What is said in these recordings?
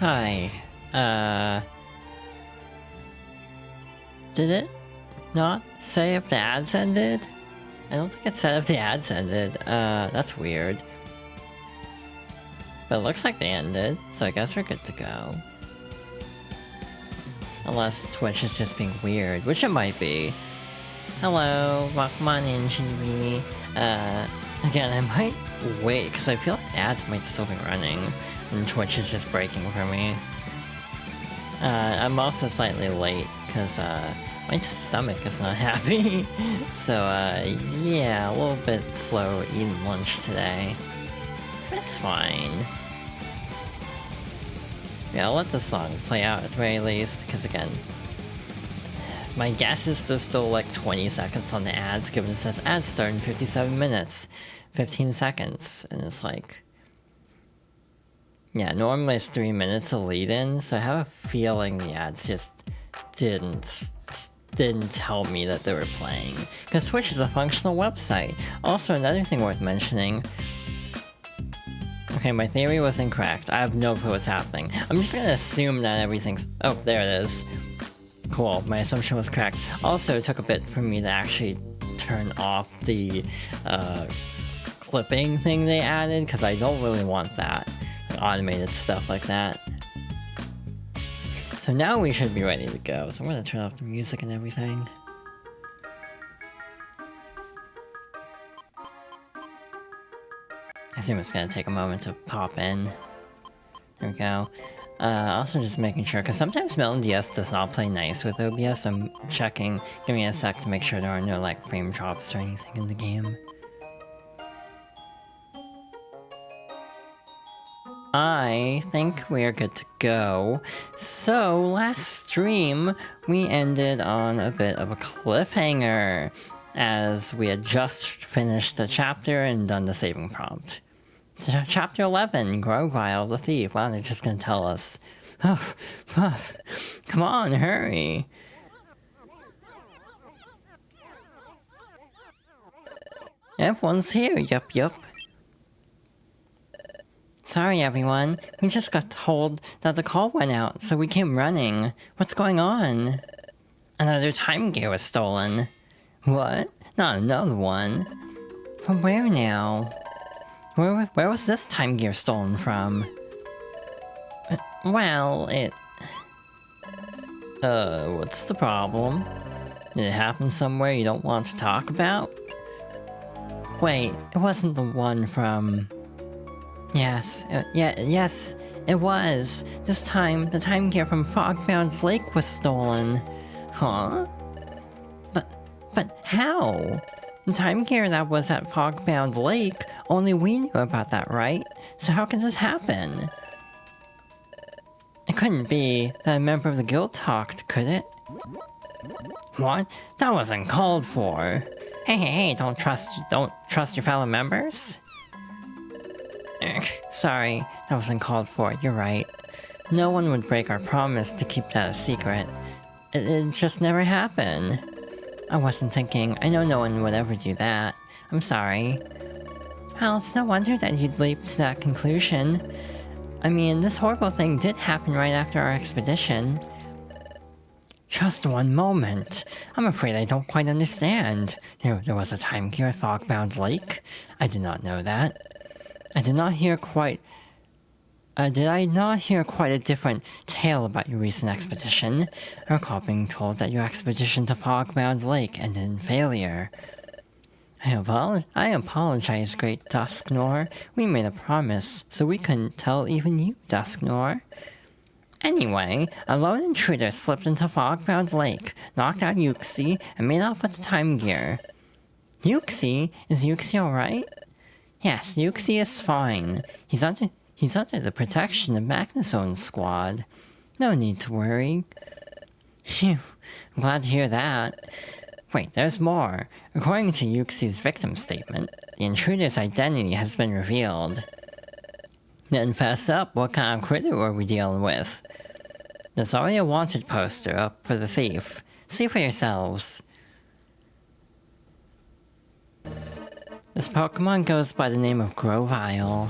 Hi. Did it not say if the ads ended? I don't think it said if the ads ended. That's weird. But it looks like they ended, so I guess we're good to go. Unless Twitch is just being weird, which it might be. Hello, welcome on in, GB. Again, I might wait, because I feel like ads might still be running, and Twitch is just breaking for me. I'm also slightly late, because, my stomach is not happy. So, yeah, a little bit slow eating lunch today. It's fine. Yeah, I'll let the song play out at the very least, because again, my guess is there's still like 20 seconds on the ads, given it says ads start in 57 minutes, 15 seconds, and it's like... Yeah, normally it's 3 minutes of lead-in, so I have a feeling the ads just didn't tell me that they were playing. Because Twitch is a functional website. Also, another thing worth mentioning... Okay, my theory was incorrect. I have no clue what's happening. I'm just gonna assume that everything's... Oh, there it is. Cool, my assumption was correct. Also, it took a bit for me to actually turn off the clipping thing they added, because I don't really want that. Automated stuff like that. So now we should be ready to go. So I'm gonna turn off the music and everything. I assume it's gonna take a moment to pop in. There we go. Also just making sure, because sometimes Melon DS does not play nice with OBS. I'm checking. Give me a sec to make sure there are no like frame drops or anything in the game. I think we're good to go. So, last stream, we ended on a bit of a cliffhanger, as we had just finished the chapter and done the saving prompt. So, chapter 11, Grovile the Thief. Wow, they're just gonna tell us. Oh, come on, hurry! Everyone's here, yup. Sorry everyone, we just got told that the call went out, so we came running. What's going on? Another time gear was stolen. What? Not another one. From where now? Where was this time gear stolen from? Well, what's the problem? Did it happen somewhere you don't want to talk about? Wait, it wasn't the one from... Yes, yes, it was. This time, the time gear from Fogbound Lake was stolen. Huh? But how? The time gear that was at Fogbound Lake, only we knew about that, right? So how can this happen? It couldn't be that a member of the guild talked, could it? What? That wasn't called for. Hey, don't trust your fellow members? Sorry, that wasn't called for, you're right. No one would break our promise to keep that a secret. It just never happened. I wasn't thinking, I know no one would ever do that. I'm sorry. Well, it's no wonder that you'd leap to that conclusion. I mean, this horrible thing did happen right after our expedition. Just one moment. I'm afraid I don't quite understand. There was a time gear at Fogbound Lake? I did not know that. Did I not hear quite a different tale about your recent expedition? I recall being told that your expedition to Fogbound Lake ended in failure. I apologize, Great Dusknor. We made a promise, so we couldn't tell even you, Dusknor. Anyway, a lone intruder slipped into Fogbound Lake, knocked out Yuxi, and made off with the time gear. Yuxi? Is Yuxi alright? Yes, Yuxi is fine. He's under the protection of Magnusone's squad. No need to worry. Phew, I'm glad to hear that. Wait, there's more. According to Yuxi's victim statement, the intruder's identity has been revealed. Then fess up, what kind of critter are we dealing with? There's already a wanted poster up for the thief. See for yourselves. This Pokemon goes by the name of Grovile.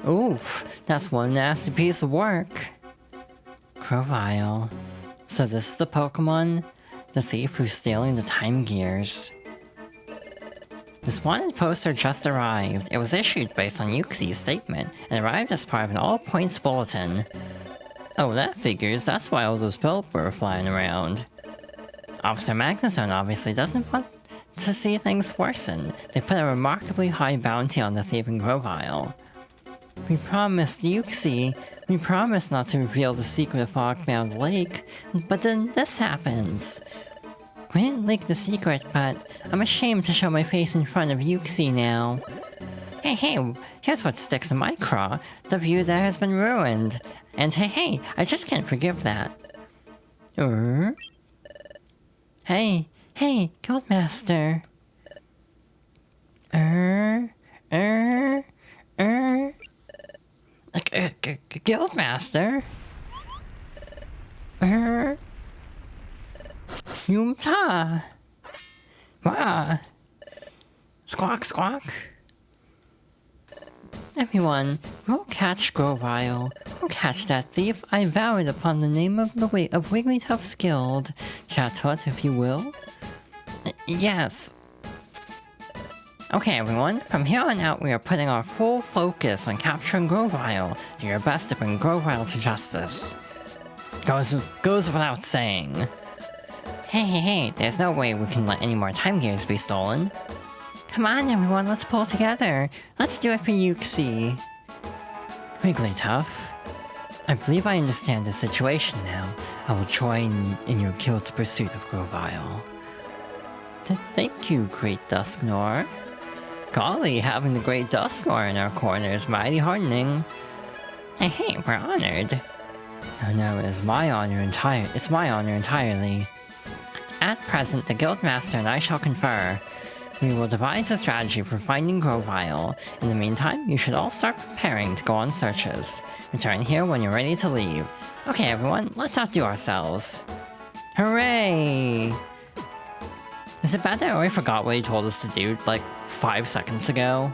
Oof, that's one nasty piece of work. Grovyle. So this is the Pokemon? The thief who's stealing the time gears. This wanted poster just arrived. It was issued based on Yuxi's statement, and arrived as part of an all-points bulletin. Oh, that figures. That's why all those pelts were flying around. Officer Magnezone obviously doesn't want to see things worsen. They put a remarkably high bounty on the thieving Grovyle. We promised Yuxi. We promised not to reveal the secret of Fogbound Lake, but then this happens. We didn't leak the secret, but I'm ashamed to show my face in front of Yuxi now. Hey, here's what sticks in my craw. The view there has been ruined. And hey, I just can't forgive that. Hey, Guildmaster. Guildmaster? Yumta! Wah! Squawk, squawk! Everyone, we'll catch Grovyle. We'll catch that thief. I vow it upon the name of Wigglytuff's Guild. Chatot, if you will. Yes. Okay, everyone. From here on out, we are putting our full focus on capturing Grovyle. Do your best to bring Grovyle to justice. Goes without saying. Hey, there's no way we can let any more time gears be stolen. Come on, everyone, let's pull together. Let's do it for Yuxi. Wigglytuff, I believe I understand the situation now. I will join in your guild's pursuit of Grovyle. Thank you, Great Dusknoir. Golly, having the Great Dusknoir in our corner is mighty heartening. Hey, we're honored. Oh no, it's my honor entirely. At present, the Guildmaster and I shall confer. We will devise a strategy for finding Grovyle. In the meantime, you should all start preparing to go on searches. Return here when you're ready to leave. Okay, everyone, let's outdo ourselves. Hooray! Is it bad that I already forgot what he told us to do, like, 5 seconds ago?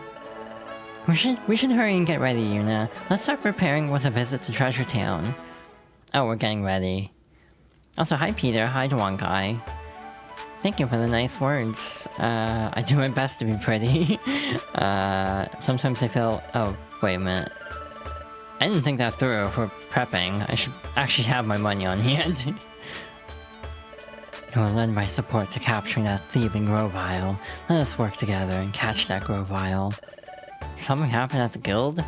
We should hurry and get ready, Yuna. Let's start preparing with a visit to Treasure Town. Oh, we're getting ready. Also, hi Peter, hi Dwankai. Thank you for the nice words. I do my best to be pretty. Sometimes I feel... Oh, wait a minute. I didn't think that through for prepping. I should actually have my money on hand. You will lend my support to capturing that thieving Grovyle. Let us work together and catch that Grovyle. Something happened at the guild?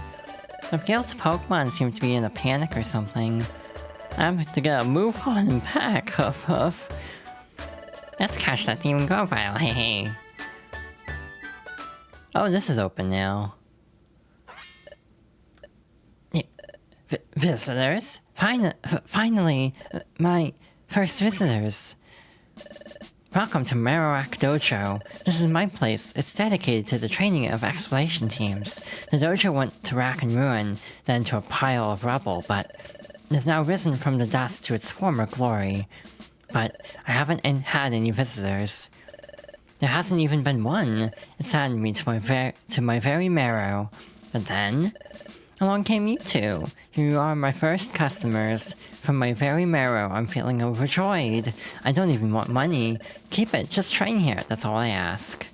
The guild's Pokemon seem to be in a panic or something. I have to get a move on and pack, huff huff. Let's catch that thieving Grovyle, hey. Oh, this is open now. Yeah. Visitors? Finally, my first visitors. Welcome to Marowak Dojo. This is my place. It's dedicated to the training of exploration teams. The dojo went to rack and ruin, then to a pile of rubble, but it has now risen from the dust to its former glory. But I haven't had any visitors. There hasn't even been one. It saddened me to my very marrow. But then, along came you two. You are my first customers. From my very marrow, I'm feeling overjoyed. I don't even want money. Keep it, just train here, that's all I ask.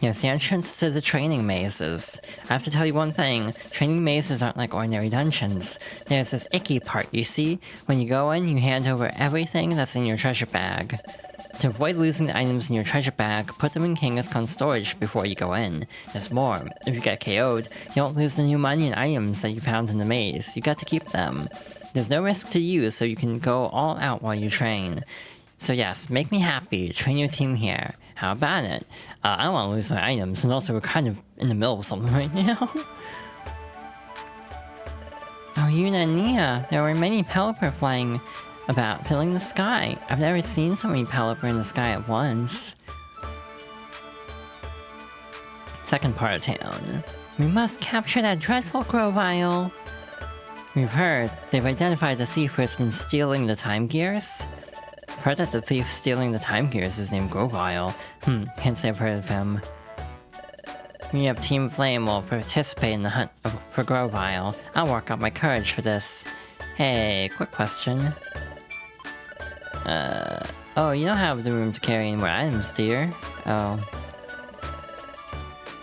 Here's the entrance to the training mazes. I have to tell you one thing, training mazes aren't like ordinary dungeons. There's this icky part, you see? When you go in, you hand over everything that's in your treasure bag. To avoid losing the items in your treasure bag, put them in Kangaskhan storage before you go in. There's more. If you get KO'd, you don't lose the new money and items that you found in the maze. You got to keep them. There's no risk to you, so you can go all out while you train. So yes, make me happy. Train your team here. How about it? I don't want to lose my items, and also we're kind of in the middle of something right now. Oh, Yuna and Nia, there were many Pelipper flying about, filling the sky. I've never seen so many Pelipper in the sky at once. Second part of town. We must capture that dreadful Grovyle. We've heard they've identified the thief who has been stealing the time gears. I've heard that the thief stealing the time gears is named Grovyle. Can't say I've heard of him. We have Team Flame will participate in the hunt for Grovile. I'll work up my courage for this. Hey, quick question. Oh, you don't have the room to carry any more items, dear. Oh.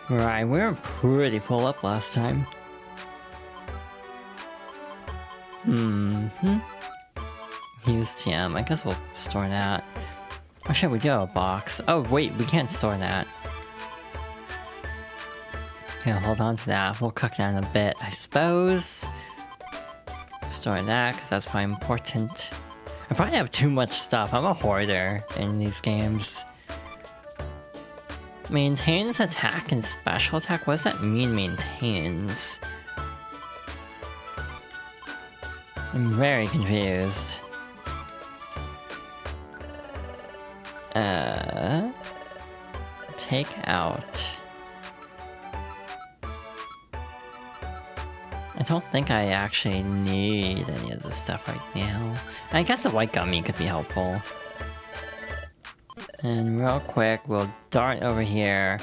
Right, we were pretty full up last time. Use TM, I guess we'll store that. Or should we do a box? Oh wait, we can't store that. Yeah, hold on to that. We'll cook that in a bit, I suppose. Store that, because that's probably important. I probably have too much stuff. I'm a hoarder in these games. Maintains attack and special attack? What does that mean, maintains? I'm very confused. Take out. I don't think I actually need any of this stuff right now. I guess the white gummy could be helpful. And real quick, we'll dart over here.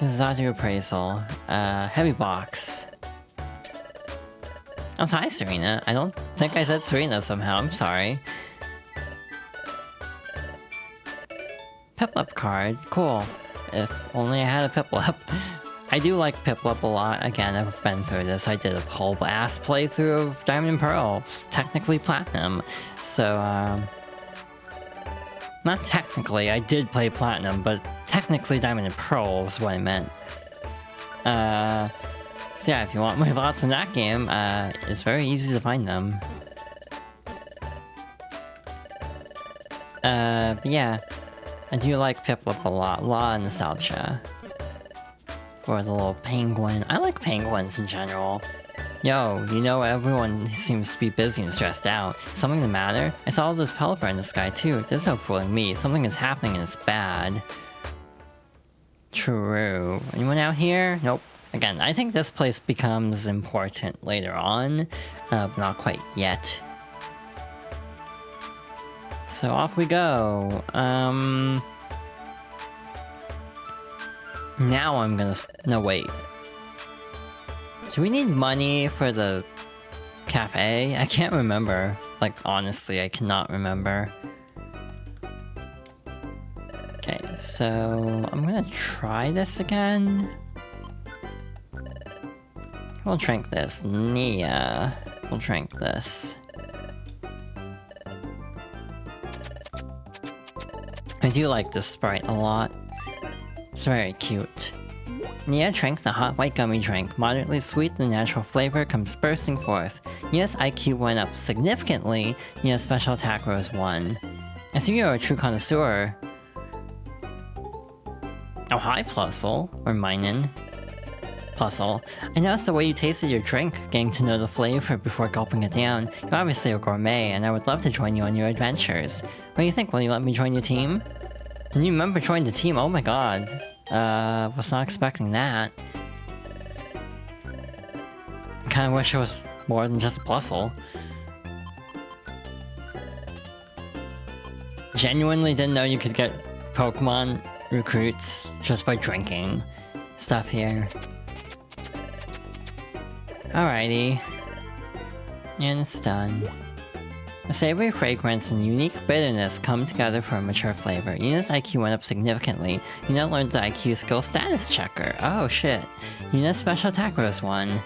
This is audio appraisal. Heavy box. Oh, hi, Serena. I don't think I said Serena somehow. I'm sorry. Piplup card. Cool. If only I had a Piplup. I do like Piplup a lot. Again, I've been through this. I did a whole ass playthrough of Diamond and Pearl. It's technically Platinum. So, not technically, I did play Platinum, but technically Diamond and Pearl is what I meant. So yeah, if you want my thoughts on that game, it's very easy to find them. But yeah, I do like Piplup a lot of nostalgia. For the little penguin. I like penguins in general. Yo, you know everyone seems to be busy and stressed out. Something the matter? I saw all those Pelipper in the sky too. There's no fooling me. Something is happening and it's bad. True. Anyone out here? Nope. Again, I think this place becomes important later on. But not quite yet. So off we go. Now I'm gonna... No, wait. Do we need money for the cafe? I can't remember. Like, honestly, I cannot remember. Okay, so... I'm gonna try this again. We'll drink this. Nia. We'll drink this. I do like this sprite a lot. It's very cute. Nia drank the hot white gummy drink. Moderately sweet, the natural flavor comes bursting forth. Nia's IQ went up significantly. Nia's special attack rose 1. I see you're a true connoisseur. Oh, hi, Plusle. Or Minen. Plusle. I noticed the way you tasted your drink, getting to know the flavor before gulping it down. You're obviously a gourmet, and I would love to join you on your adventures. What do you think? Will you let me join your team? A new member joined the team? Oh my god. Was not expecting that. Kinda wish it was more than just a Plusle. Genuinely didn't know you could get Pokemon recruits just by drinking stuff here. Alrighty. And it's done. A savory fragrance and unique bitterness come together for a mature flavor. Yuna's IQ went up significantly. Yuna learned the IQ skill status checker. Oh shit. Yuna's special attack rose 1.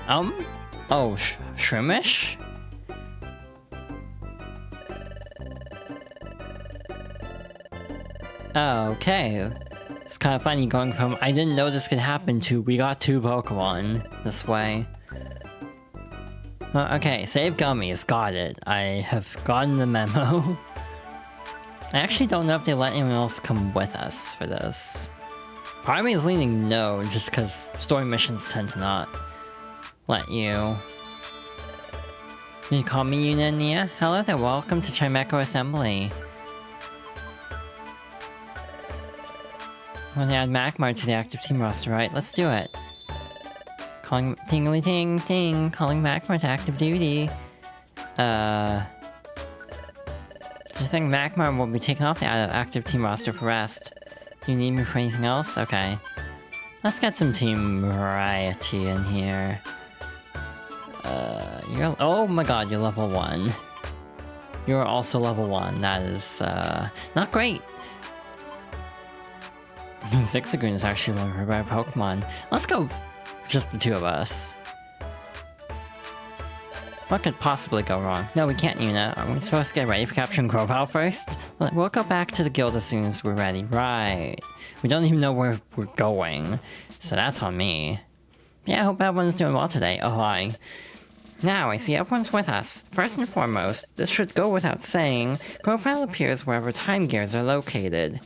Oh, Shroomish? Oh, okay. It's kind of funny going from I didn't know this could happen to we got 2 Pokemon this way. Okay, save gummies, got it. I have gotten the memo. I actually don't know if they let anyone else come with us for this. Part of me is leaning no, just because story missions tend to not let you. You call me Yuna and Nia? Hello there, welcome to Chimeco Assembly. I want to add Magmar to the active team roster, right? Let's do it. Calling tingly ting ting, calling Magmar to active duty. Do you think Magmar will be taken off the active team roster for rest? Do you need me for anything else? Okay. Let's get some team variety in here. Oh my god, you're level 1. You're also level 1. That is, not great. Zigzagoon is actually one of our better Pokemon. Let's go just the two of us. What could possibly go wrong? No, we can't, Yuna. Are we supposed to get ready for capturing Grovyle first? We'll go back to the guild as soon as we're ready. Right. We don't even know where we're going. So that's on me. Yeah, I hope everyone's doing well today. Oh, hi. Now, I see everyone's with us. First and foremost, this should go without saying, Grovyle appears wherever time gears are located.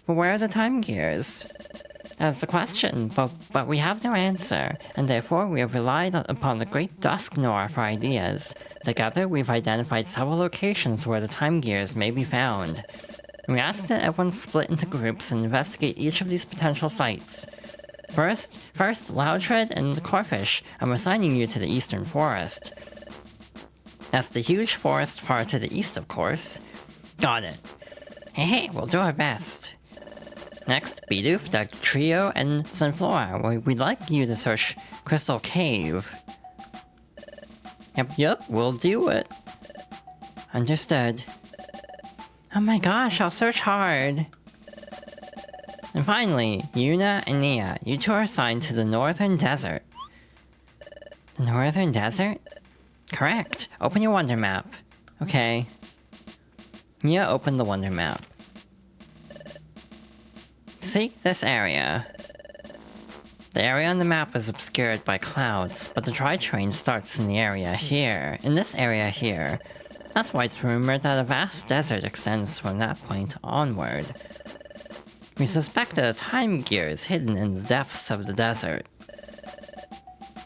But where are the time gears? That's the question, but we have no answer, and therefore we have relied upon the great Dusknoir for ideas. Together, we've identified several locations where the time gears may be found. We ask that everyone split into groups and investigate each of these potential sites. First, Loudred and Corfish, I'm assigning you to the Eastern Forest. That's the huge forest far to the east, of course. Got it. Hey, we'll do our best. Next, Bidoof, Dugtrio, and Sunflora. We'd like you to search Crystal Cave. Yep, we'll do it. Understood. Oh my gosh, I'll search hard. And finally, Yuna and Nia, you two are assigned to the Northern Desert. The Northern Desert? Correct. Open your Wonder Map. Okay. Nia opened the Wonder Map. See? This area. The area on the map is obscured by clouds, but the dry terrain starts in the area here. In this area here. That's why it's rumored that a vast desert extends from that point onward. We suspect that a time gear is hidden in the depths of the desert.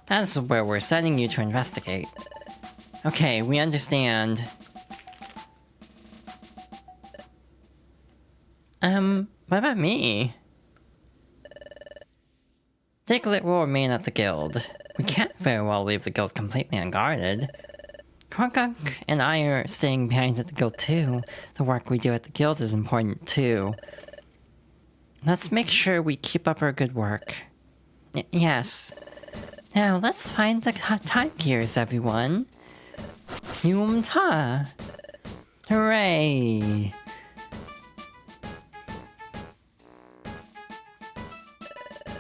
That's where we're sending you to investigate. Okay, we understand. What about me? Diglett will remain at the guild. We can't very well leave the guild completely unguarded. Kronkunk and I are staying behind at the guild too. The work we do at the guild is important too. Let's make sure we keep up our good work. Yes. Now let's find the time gears, everyone. Yumta! Hooray!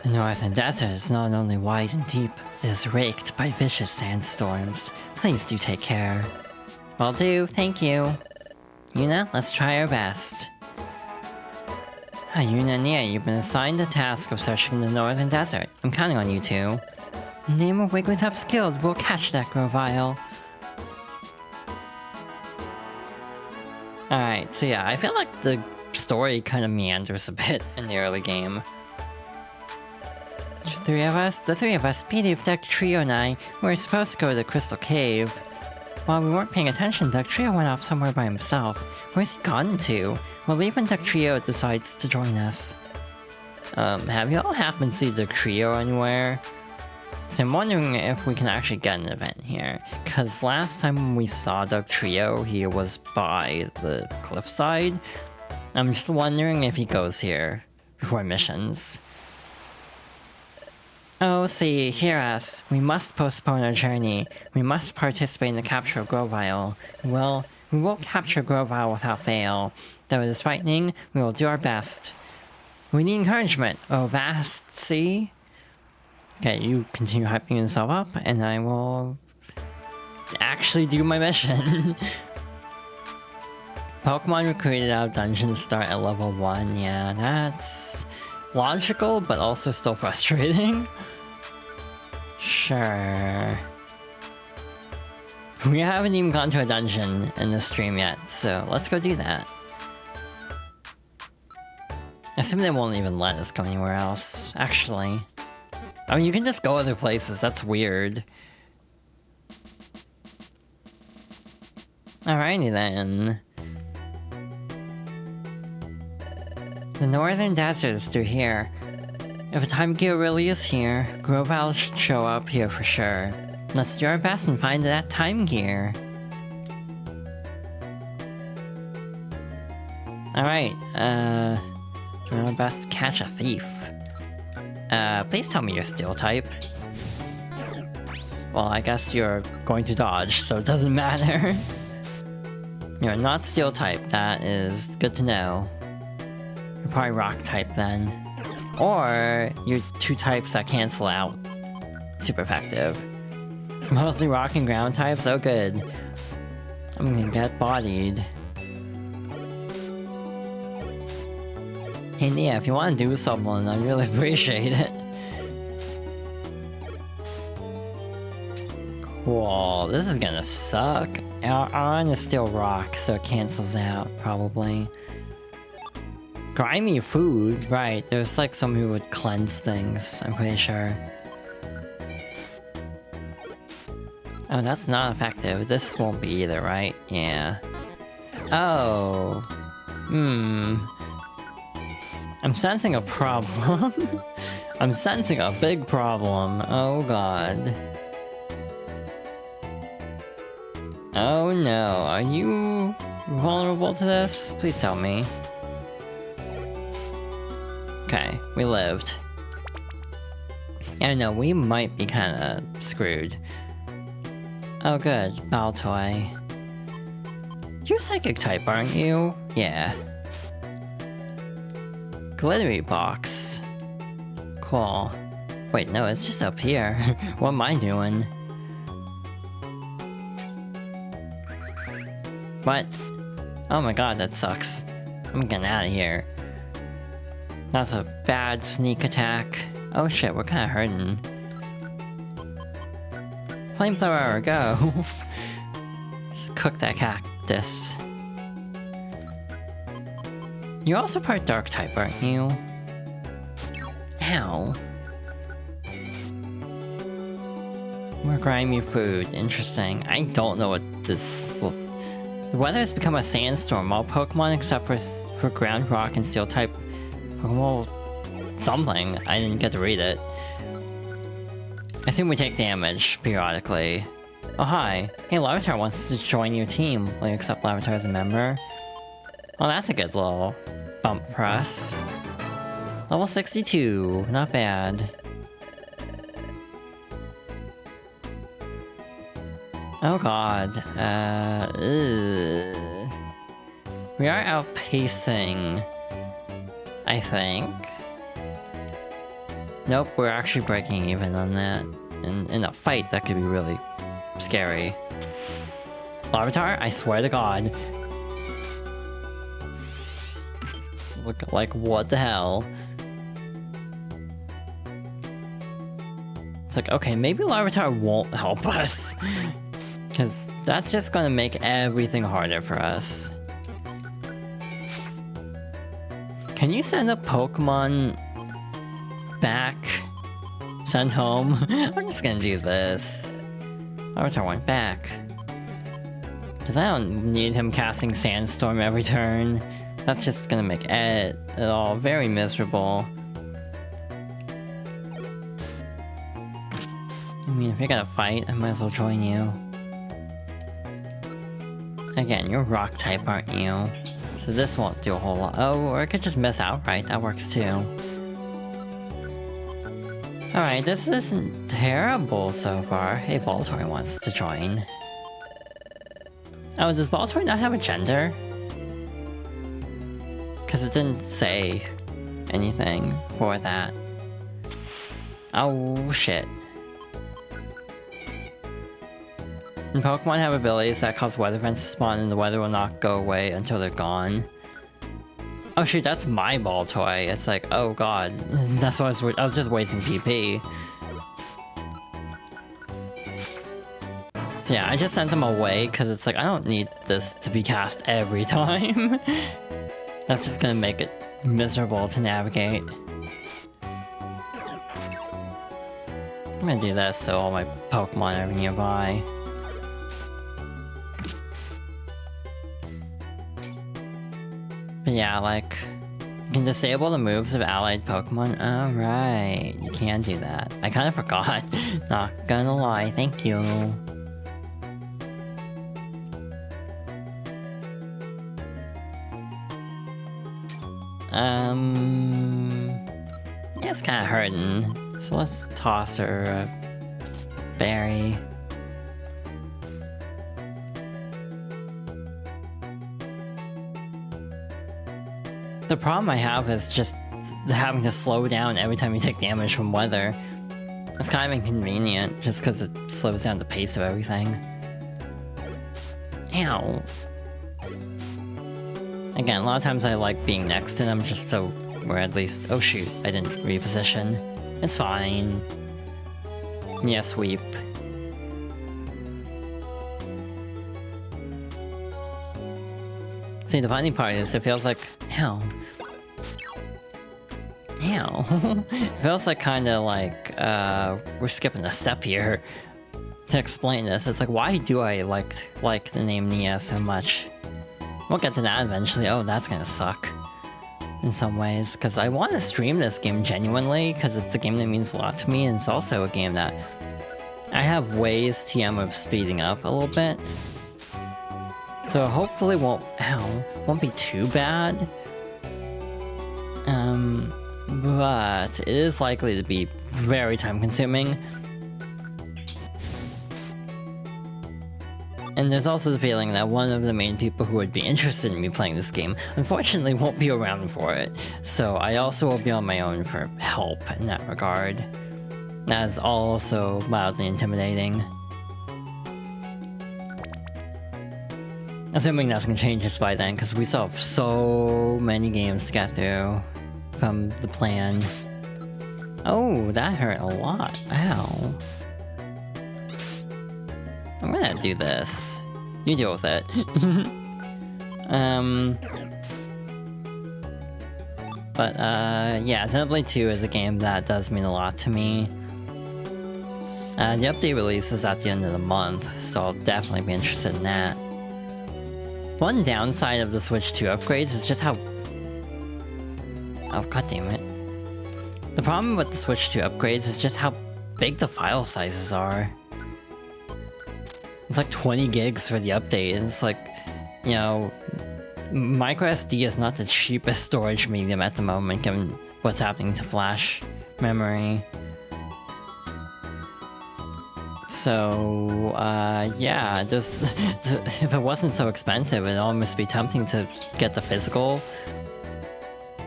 The Northern Desert is not only wide and deep, it is raked by vicious sandstorms. Please do take care. Will do, thank you. Yuna, let's try our best. Hi, Yuna and Nia, you've been assigned the task of searching the Northern Desert. I'm counting on you two. In the name of Wigglytuff's guild, we'll catch that Grovyle. Alright, so yeah, I feel like the story kind of meanders a bit in the early game. The three of us, Bidoof, Dugtrio, and I, were supposed to go to the Crystal Cave. While we weren't paying attention, Dugtrio went off somewhere by himself. Where's he gone to? We'll leave when Dugtrio decides to join us. Have you all happened to see Dugtrio anywhere? So I'm wondering if we can actually get an event here. Cause last time we saw Dugtrio, he was by the cliffside. I'm just wondering if he goes here before missions. Oh, see, hear us. We must postpone our journey. We must participate in the capture of Grovyle. Well, we will capture Grovyle without fail. Though it is frightening, we will do our best. We need encouragement. Oh, vast sea? Okay, you continue hyping yourself up, and I will actually do my mission. Pokemon recruited out of dungeons start at level 1. Yeah, that's logical, but also still frustrating. Sure. We haven't even gone to a dungeon in this stream yet, so let's go do that. I assume they won't even let us go anywhere else, actually. I mean, you can just go other places, that's weird. Alrighty then. The Northern Desert is through here. If a time gear really is here, Grovyle should show up here for sure. Let's do our best and find that time gear. Alright, Doing my best to catch a thief. Please tell me you're steel type. Well, I guess you're going to dodge, so it doesn't matter. You're not steel type, that is good to know. You're probably rock type then. Or you're two types that cancel out. Super effective. It's mostly rock and ground types, oh good. I'm gonna get bodied. Hey Nia, if you want to do something, I really appreciate it. Cool, this is gonna suck. Iron is still rock, so it cancels out, probably. Grimy food, right, there's like someone who would cleanse things, I'm pretty sure. Oh, that's not effective. This won't be either, right? Yeah. Oh. I'm sensing a problem. I'm sensing a big problem. Oh god. Oh no, are you vulnerable to this? Please tell me. Okay, we lived. Yeah, no, we might be kinda screwed. Oh good, Baltoy. You're psychic type, aren't you? Yeah. Glittery box. Cool. Wait, no, it's just up here. What am I doing? What? Oh my god, that sucks. I'm getting out of here. That's a bad sneak attack. Oh shit, we're kinda hurting. Flamethrower, go! Just cook that cactus. You're also part dark type, aren't you? Ow. More grimy food, interesting. I don't know what this will... The weather has become a sandstorm. All Pokemon except for ground, rock, and steel type Pokemon something. I didn't get to read it. I assume we take damage periodically. Oh hi. Hey, Larvitar wants to join your team. Will you accept Larvitar as a member? Oh, that's a good little bump for us. Level 62. Not bad. Oh god. We are outpacing, I think. Nope, we're actually breaking even on that. In a fight, that could be really scary. Larvitar, I swear to god. Look, like, what the hell? It's like, okay, maybe Larvitar won't help us. Because that's just gonna make everything harder for us. Can you send a Pokemon back? Send home? I'm just gonna do this. Larvitar went back. Because I don't need him casting Sandstorm every turn. That's just gonna make it all very miserable. I mean, if you're gonna fight, I might as well join you. Again, you're rock type, aren't you? So this won't do a whole lot. Oh, or I could just miss outright. That works too. Alright, this isn't terrible so far. Hey, Baltoy wants to join. Oh, does Baltoy not have a gender? Because it didn't say anything for that. Oh, shit. And Pokemon have abilities that cause weather events to spawn and the weather will not go away until they're gone. Oh shoot, that's my Baltoy. It's like, oh god. That's why I was just wasting PP. So yeah, I just sent them away because it's like, I don't need this to be cast every time. That's just gonna make it miserable to navigate. I'm gonna do this so all my Pokemon are nearby. But yeah, like, you can disable the moves of allied Pokemon. Alright, you can do that. I kind of forgot. Not gonna lie, thank you. Yeah, it's kind of hurting. So let's toss her a berry. The problem I have is just having to slow down every time you take damage from weather. It's kind of inconvenient, just because it slows down the pace of everything. Ow. Again, a lot of times I like being next to them just so we're at least... Oh shoot, I didn't reposition. It's fine. Yeah, sweep. See, the funny part is it feels like... Ow. Ow. It feels like kinda like, we're skipping a step here to explain this. It's like, why do I like the name Nia so much? We'll get to that eventually. Oh, that's gonna suck. In some ways, because I want to stream this game genuinely, because it's a game that means a lot to me, and it's also a game that I have ways TM of speeding up a little bit. So hopefully won't be too bad. But it is likely to be very time consuming. And there's also the feeling that one of the main people who would be interested in me playing this game unfortunately won't be around for it. So I also will be on my own for help in that regard. That is also mildly intimidating. Assuming nothing changes by then, because we still have so many games to get through from the plan. Oh, that hurt a lot. Ow. I'm gonna do this. You deal with it. Yeah, Xenoblade 2 is a game that does mean a lot to me. The update release is at the end of the month, so I'll definitely be interested in that. One downside of the Switch 2 upgrades is just how... Oh, god damn it. The problem with the Switch 2 upgrades is just how big the file sizes are. It's like 20 gigs for the update, and it's like, you know, microSD is not the cheapest storage medium at the moment, given what's happening to flash memory. So, yeah, just if it wasn't so expensive, it'd almost be tempting to get the physical,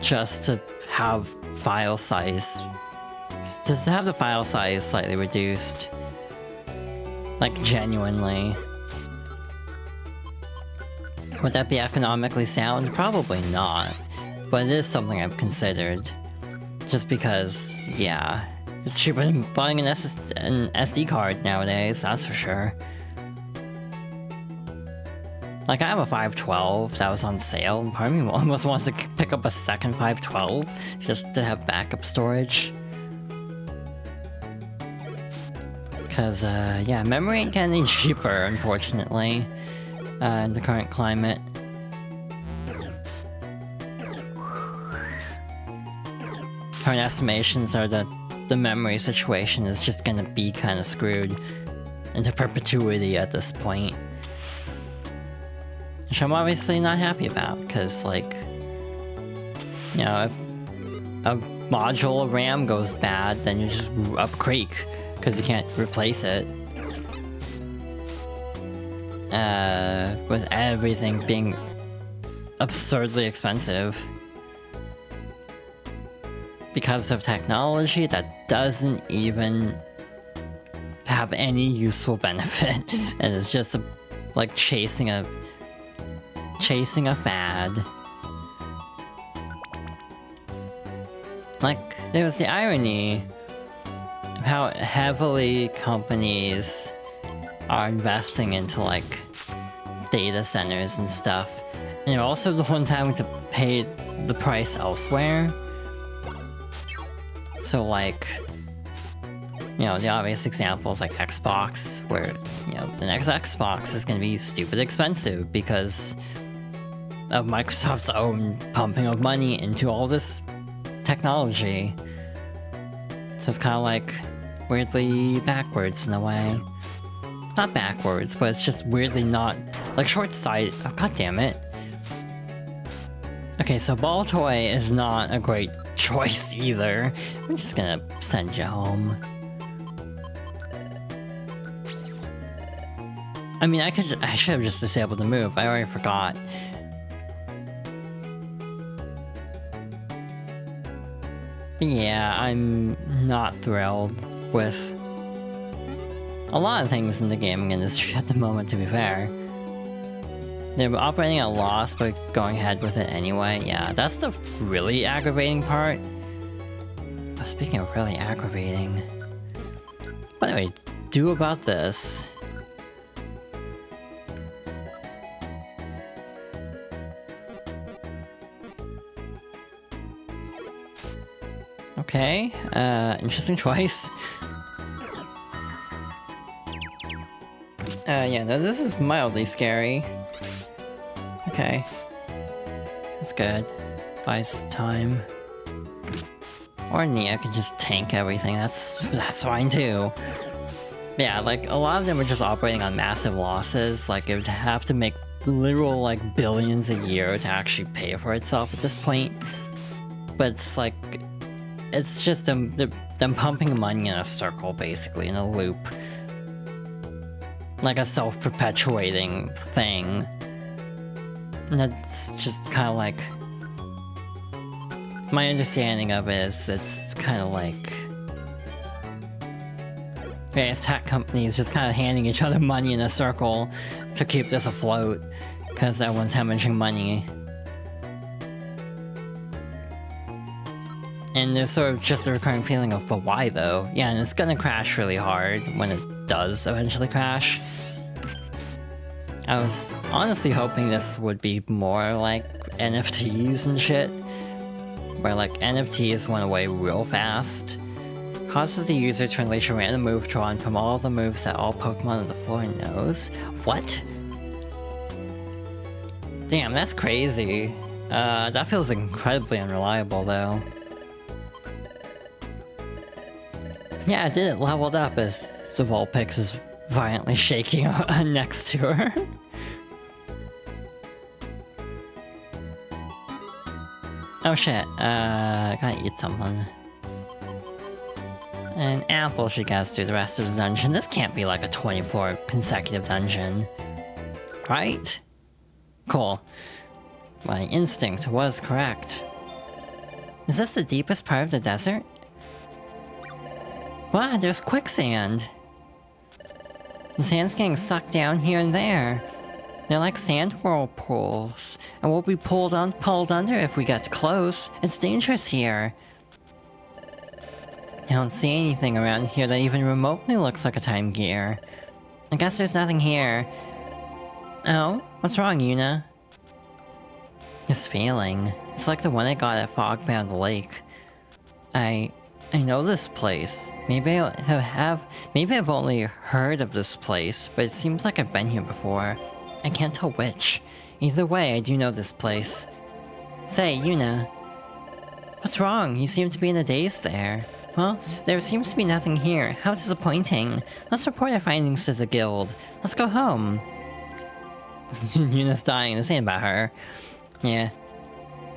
just to have file size, to have the file size slightly reduced. Like, genuinely. Would that be economically sound? Probably not. But it is something I've considered. Just because, yeah, it's cheaper than buying an SD card nowadays, that's for sure. Like, I have a 512 that was on sale, and part of me almost wants to pick up a second 512 just to have backup storage. Because, yeah, memory ain't getting cheaper, unfortunately, in the current climate. Current estimations are that the memory situation is just gonna be kind of screwed into perpetuity at this point. Which I'm obviously not happy about, because, like, you know, if a module of RAM goes bad, then you just upgrade, because you can't replace it. With everything being absurdly expensive. Because of technology that doesn't even have any useful benefit. And it's just like chasing a fad. Like, there's the irony of how heavily companies are investing into, like, data centers and stuff. And they're also the ones having to pay the price elsewhere. So, like, you know, the obvious examples like Xbox, where, you know, the next Xbox is going to be stupid expensive because of Microsoft's own pumping of money into all this technology. So it's kind of like weirdly backwards in a way. Not backwards, but it's just weirdly not, like, short-sighted. Oh, god damn it. Okay, so Ball Toy is not a great choice either. I'm just gonna send you home. I mean, I should have just disabled the move. I already forgot. But yeah, I'm not thrilled with a lot of things in the gaming industry at the moment, to be fair. They're operating at a loss, but going ahead with it anyway. Yeah, that's the really aggravating part. But speaking of really aggravating... But anyway, do about this. Okay, interesting choice. Yeah, no, this is mildly scary. Okay. That's good. Buys time. Or Nia can just tank everything, that's fine too. Yeah, like, a lot of them are just operating on massive losses, like, it would have to make literal, like, billions a year to actually pay for itself at this point. But it's like... It's just them pumping money in a circle, basically, in a loop. Like a self-perpetuating thing. And that's just kind of like... My understanding of it is it's kind of like... various tech companies just kind of handing each other money in a circle to keep this afloat. Because everyone's hemorrhaging money. And there's sort of just a recurring feeling of, but why though? Yeah, and it's gonna crash really hard when it does eventually crash. I was honestly hoping this would be more like NFTs and shit. Where like NFTs went away real fast. Causes the user to unleash a random move drawn from all the moves that all Pokemon on the floor knows. What? Damn, that's crazy. That feels incredibly unreliable though. Yeah, it did. It leveled up as the Vulpix is violently shaking next to her. Oh shit, gotta eat something. An apple should get us through the rest of the dungeon. This can't be like a 24 consecutive dungeon. Right? Cool. My instinct was correct. Is this the deepest part of the desert? Wow, there's quicksand! The sand's getting sucked down here and there. They're like sand whirlpools, and we'll be pulled under if we get close. It's dangerous here. I don't see anything around here that even remotely looks like a time gear. I guess there's nothing here. Oh? What's wrong, Yuna? This feeling. It's like the one I got at Fogbound Lake. I know this place. Maybe I've only heard of this place, but it seems like I've been here before. I can't tell which. Either way, I do know this place. Say, Yuna. What's wrong? You seem to be in a daze there. Well, there seems to be nothing here. How disappointing. Let's report our findings to the guild. Let's go home. Yuna's dying. This ain't about her. Yeah.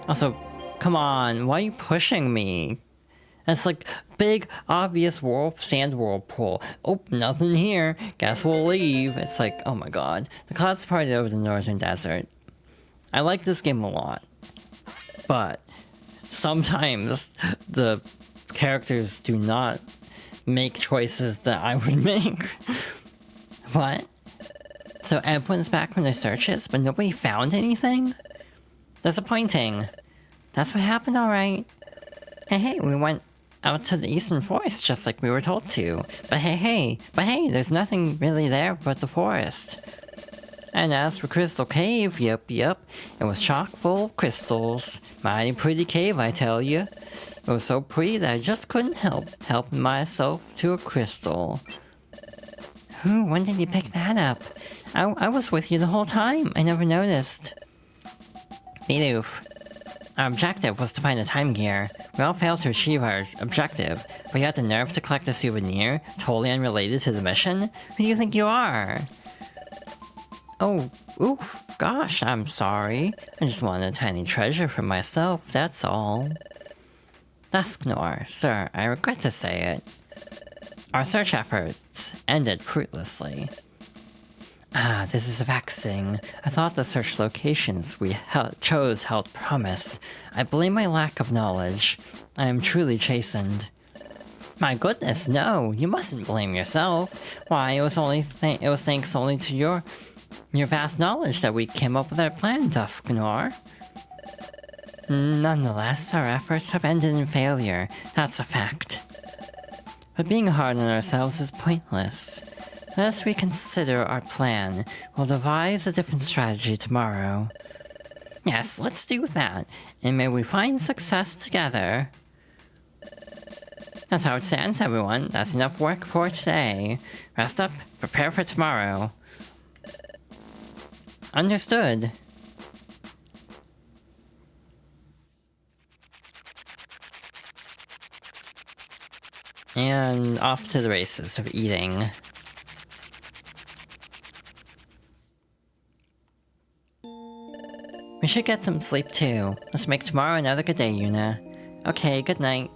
Also, come on. Why are you pushing me? That's like big, obvious sand whirlpool. Oh, nothing here. Guess we'll leave. It's like, oh my god. The clouds parted over the northern desert. I like this game a lot. But sometimes the characters do not make choices that I would make. What? So everyone's back from their searches, but nobody found anything? Disappointing. That's what happened, alright. Hey, we went out to the eastern forest just like we were told to. But hey, there's nothing really there but the forest. And as for Crystal Cave, yep, it was chock full of crystals. Mighty pretty cave, I tell you. It was so pretty that I just couldn't help myself to a crystal. When did you pick that up? I was with you the whole time. I never noticed. Bidoof. Our objective was to find a time gear. We all failed to achieve our objective, but you had the nerve to collect a souvenir, totally unrelated to the mission? Who do you think you are? Oh, oof, gosh, I'm sorry. I just wanted a tiny treasure for myself, that's all. Dusknor, sir, I regret to say it. Our search efforts ended fruitlessly. Ah, this is vexing. I thought the search locations we chose held promise. I blame my lack of knowledge. I am truly chastened. My goodness, no! You mustn't blame yourself. Why, it was thanks only to your vast knowledge that we came up with our plan, Dusknor. Nonetheless, our efforts have ended in failure. That's a fact. But being hard on ourselves is pointless. Let us reconsider our plan. We'll devise a different strategy tomorrow. Yes, let's do that. And may we find success together. That's how it stands, everyone. That's enough work for today. Rest up, prepare for tomorrow. Understood. And off to the races of eating. We should get some sleep too. Let's make tomorrow another good day, Yuna. Okay, good night.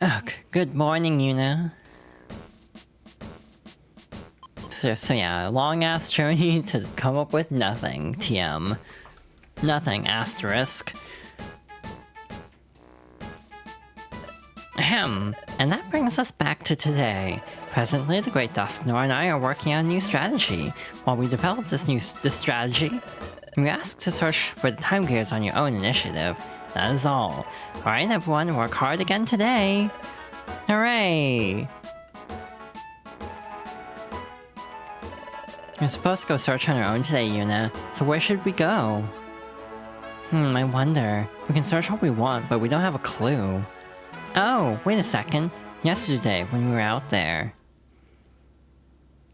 Ugh, good morning, Yuna. So yeah, long ass journey to come up with nothing, TM. Nothing, asterisk. Ahem, and that brings us back to today. Presently, the Great Dusknor and I are working on a new strategy. While we develop this strategy, we ask to search for the time gears on your own initiative. That is all. Alright everyone, work hard again today! Hooray! We're supposed to go search on our own today, Yuna. So where should we go? I wonder. We can search all we want, but we don't have a clue. Oh, wait a second. Yesterday, when we were out there.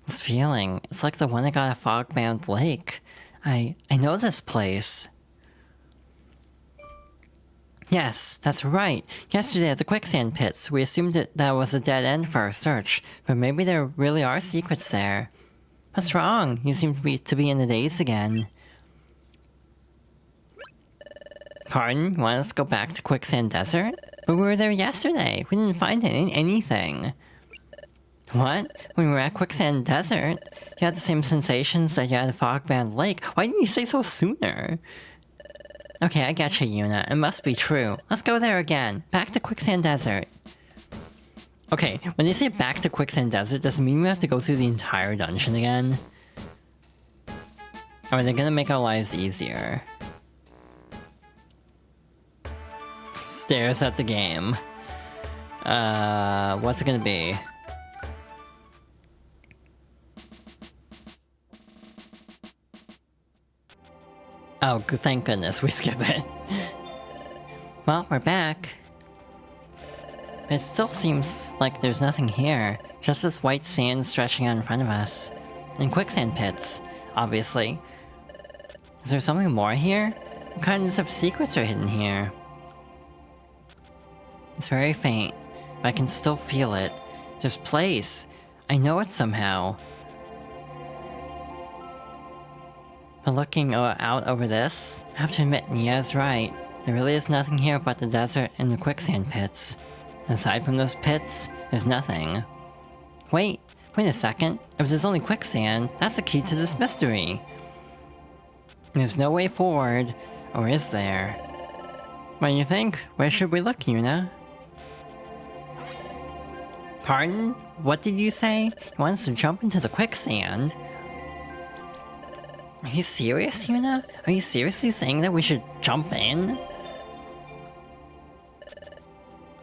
This feeling, it's like the one I got at Fogbound Lake. I know this place. Yes, that's right. Yesterday at the quicksand pits, we assumed that was a dead end for our search, but maybe there really are secrets there. What's wrong? You seem to be in the daze again. Pardon? You want us to go back to Quicksand Desert? But we were there yesterday. We didn't find anything. What? When we were at Quicksand Desert, you had the same sensations that you had at Fogbound Lake. Why didn't you say so sooner? Okay, I get you, Yuna. It must be true. Let's go there again. Back to Quicksand Desert. Okay, when they say back to Quicksand Desert, does it mean we have to go through the entire dungeon again? Or are they gonna make our lives easier? Stares at the game. What's it gonna be? Oh, thank goodness we skip it. Well, we're back. It still seems like there's nothing here. Just this white sand stretching out in front of us. And quicksand pits, obviously. Is there something more here? What kinds of secrets are hidden here? It's very faint, but I can still feel it. This place. I know it somehow. But looking out over this, I have to admit, Nia's right. There really is nothing here but the desert and the quicksand pits. Aside from those pits, there's nothing. Wait a second. If there's only quicksand, that's the key to this mystery. There's no way forward, or is there? What do you think? Where should we look, Yuna? Pardon? What did you say? You want us to jump into the quicksand? Are you serious, Yuna? Are you seriously saying that we should jump in?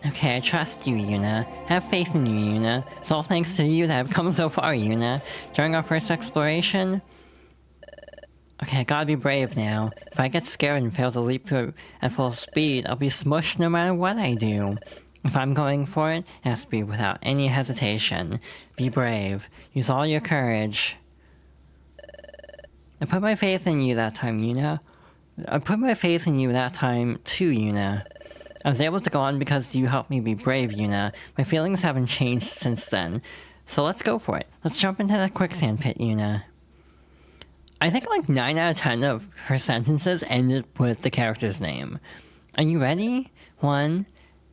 Okay, I trust you, Yuna. I have faith in you, Yuna. It's all thanks to you that I've come so far, Yuna. During our first exploration... Okay, I gotta be brave now. If I get scared and fail to leap through at full speed, I'll be smushed no matter what I do. If I'm going for it, it has to be without any hesitation. Be brave. Use all your courage. I put my faith in you that time, Yuna. I put my faith in you that time, too, Yuna. I was able to go on because you helped me be brave, Yuna. My feelings haven't changed since then. So let's go for it. Let's jump into that quicksand pit, Yuna. I think like 9 out of 10 of her sentences ended with the character's name. Are you ready? 1,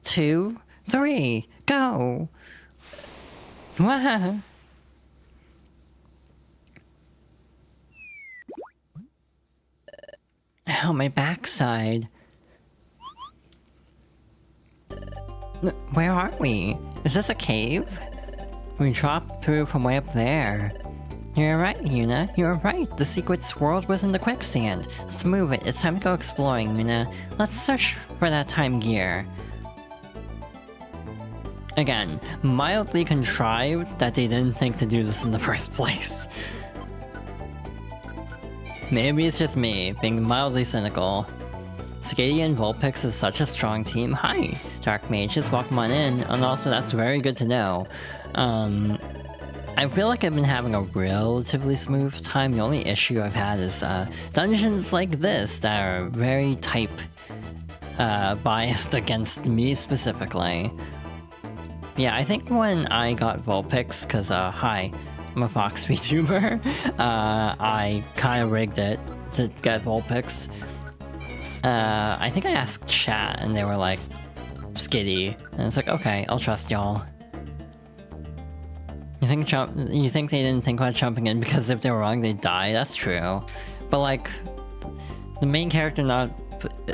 2, 3, go! Wow! Ow, my backside. Where are we? Is this a cave? We dropped through from way up there. You're right, Yuna. You're right. The secret's swirled within the quicksand. Let's move it. It's time to go exploring, Yuna. Let's search for that time gear. Again, mildly contrived that they didn't think to do this in the first place. Maybe it's just me, being mildly cynical. Skady and Vulpix is such a strong team. Hi, Dark Mages, welcome on in, and also that's very good to know. I feel like I've been having a relatively smooth time. The only issue I've had is dungeons like this that are very type biased against me specifically. Yeah, I think when I got Vulpix, because hi, I'm a Fox VTuber, I kind of rigged it to get Vulpix. I think I asked chat and they were like, Skitty, and it's like, okay, I'll trust y'all. You think they didn't think about jumping in because if they were wrong they'd die? That's true. But like, the main character not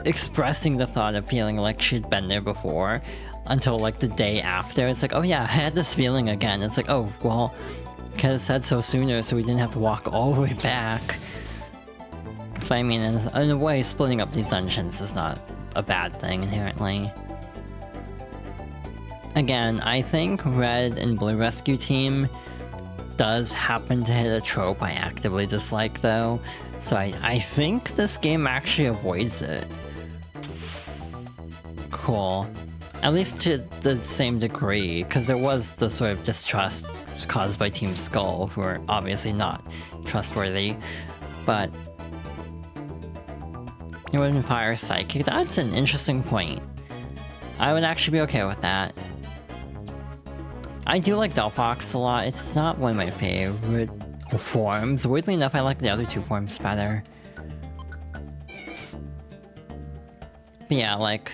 expressing the thought of feeling like she'd been there before until like the day after, it's like, oh yeah, I had this feeling again. It's like, oh, well, could have said so sooner so we didn't have to walk all the way back. But I mean, in a way, splitting up these dungeons is not a bad thing inherently. Again, I think Red and Blue Rescue Team does happen to hit a trope I actively dislike though, so I think this game actually avoids it. Cool. At least to the same degree, because there was the sort of distrust caused by Team Skull, who are obviously not trustworthy, but it would fire Psychic. That's an interesting point. I would actually be okay with that. I do like Delphox a lot. It's not one of my favorite forms. Weirdly enough, I like the other two forms better. But yeah, like,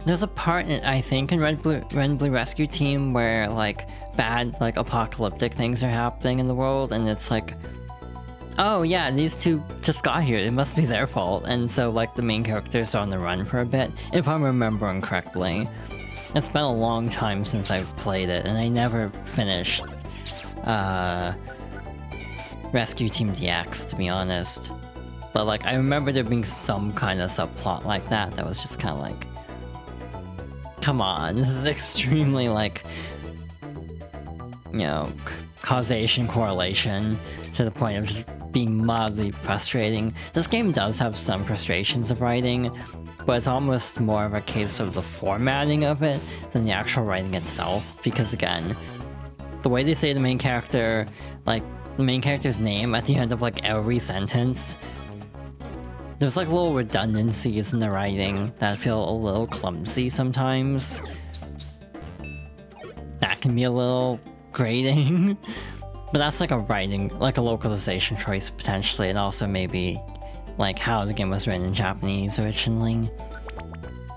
there's a part I think in Red Blue Rescue Team where like bad like apocalyptic things are happening in the world, and it's like, oh yeah, these two just got here, it must be their fault, and so like the main characters are on the run for a bit, if I'm remembering correctly. It's been a long time since I've played it, and I never finished Rescue Team DX, to be honest. But like, I remember there being some kind of subplot like that that was just kind of like, come on, this is extremely like, you know, causation correlation to the point of just being mildly frustrating. This game does have some frustrations of writing, but it's almost more of a case of the formatting of it than the actual writing itself, because again, the way they say the main character, like, the main character's name at the end of like every sentence, there's like little redundancies in the writing that feel a little clumsy sometimes. That can be a little grating, but that's like a writing, like a localization choice potentially, and also maybe like how the game was written in Japanese originally.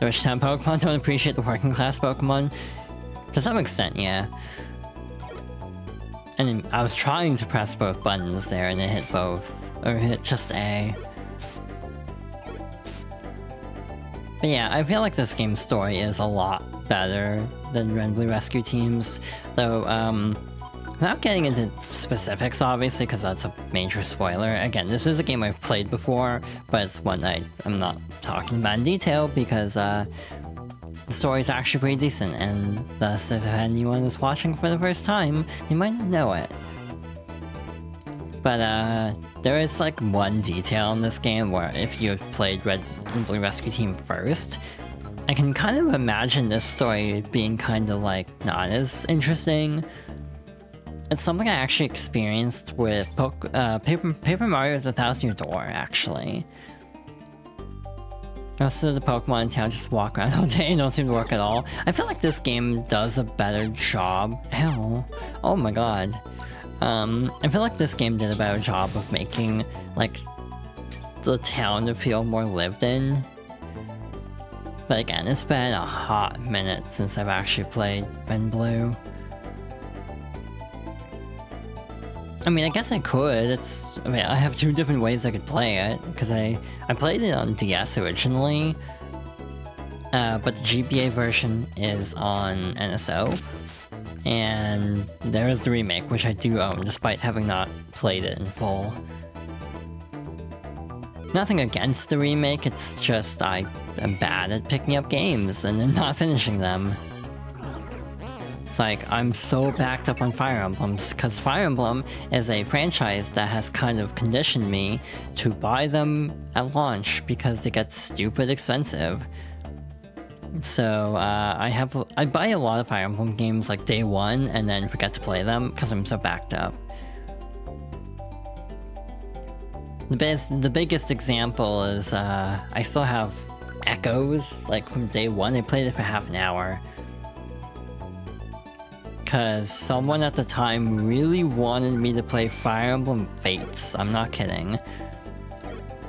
The rich town Pokemon don't appreciate the working class Pokemon. To some extent, yeah. And I was trying to press both buttons there and it hit both, or hit just A. But yeah, I feel like this game's story is a lot better than Red Blue Rescue Team's, though, without getting into specifics, obviously, because that's a major spoiler. Again, this is a game I've played before, but it's one I'm not talking about in detail because the story is actually pretty decent, and thus if anyone is watching for the first time, you might not know it. But there is like one detail in this game where if you've played Red and Blue Rescue Team first, I can kind of imagine this story being kind of like not as interesting. It's something I actually experienced with Paper Mario: The Thousand Year Door, actually. Most of the Pokemon in town just walk around all day and don't seem to work at all. I feel like this game does a better job. Hell. Oh my god. I feel like this game did a better job of making, like, the town to feel more lived in. But again, it's been a hot minute since I've actually played Red and Blue. I mean, I guess I could. I have two different ways I could play it, because I played it on DS originally, but the GBA version is on NSO, and there is the remake, which I do own, despite having not played it in full. Nothing against the remake, it's just I am bad at picking up games and then not finishing them. It's like, I'm so backed up on Fire Emblems, because Fire Emblem is a franchise that has kind of conditioned me to buy them at launch because they get stupid expensive. So, I buy a lot of Fire Emblem games like day one and then forget to play them because I'm so backed up. The biggest example is, I still have Echoes, like from day one. I played it for half an hour. Because someone at the time really wanted me to play Fire Emblem Fates. I'm not kidding.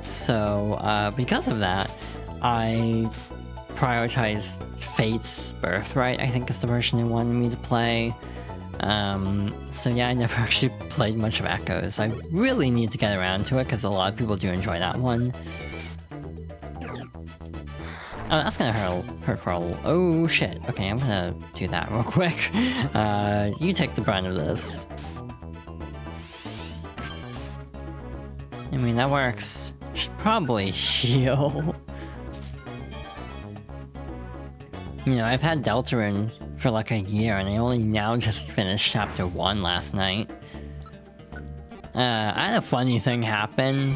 So, because of that, I prioritized Fates Birthright, I think is the version they wanted me to play. So yeah, I never actually played much of Echoes. I really need to get around to it, because a lot of people do enjoy that one. Oh, that's gonna hurt for a... Oh, shit. Okay, I'm gonna do that real quick. You take the brunt of this. I mean, that works. Should probably heal. You know, I've had Deltarune for like a year, and I only now just finished Chapter 1 last night. I had a funny thing happen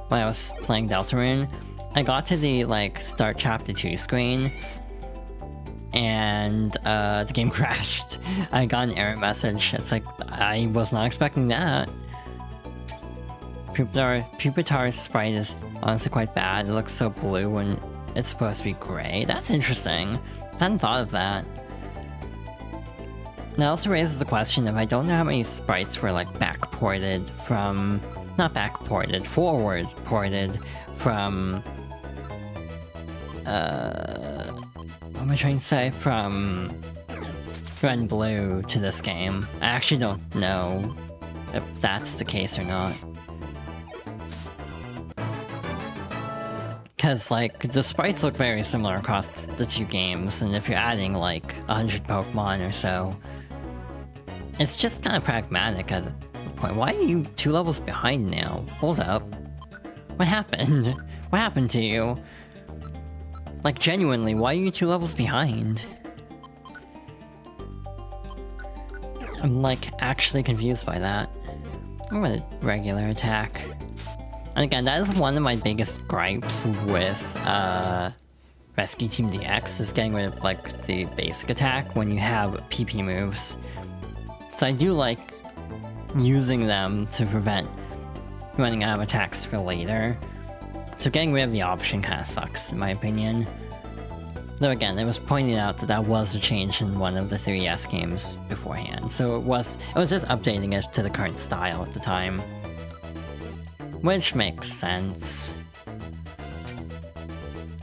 when I was playing Deltarune. I got to the, like, start Chapter 2 screen, and the game crashed. I got an error message. It's like, I was not expecting that. Pupitar's sprite is honestly quite bad. It looks so blue when it's supposed to be gray. That's interesting. I hadn't thought of that. That also raises the question of, I don't know how many sprites were, like, backported from... Not backported, forward ported from... what am I trying to say? From Red and Blue to this game. I actually don't know if that's the case or not. Because, like, the sprites look very similar across the two games, and if you're adding, like, 100 Pokemon or so, it's just kind of pragmatic at the point. Why are you 2 levels behind now? Hold up. What happened? What happened to you? Like, genuinely, why are you 2 levels behind? I'm, like, actually confused by that. I'm gonna regular attack. And again, that is one of my biggest gripes with, Rescue Team DX, is getting rid of, like, the basic attack when you have PP moves. So I do like using them to prevent running out of attacks for later. So getting rid of the option kind of sucks, in my opinion. Though again, it was pointed out that that was a change in one of the 3DS games beforehand, so it was just updating it to the current style at the time. Which makes sense.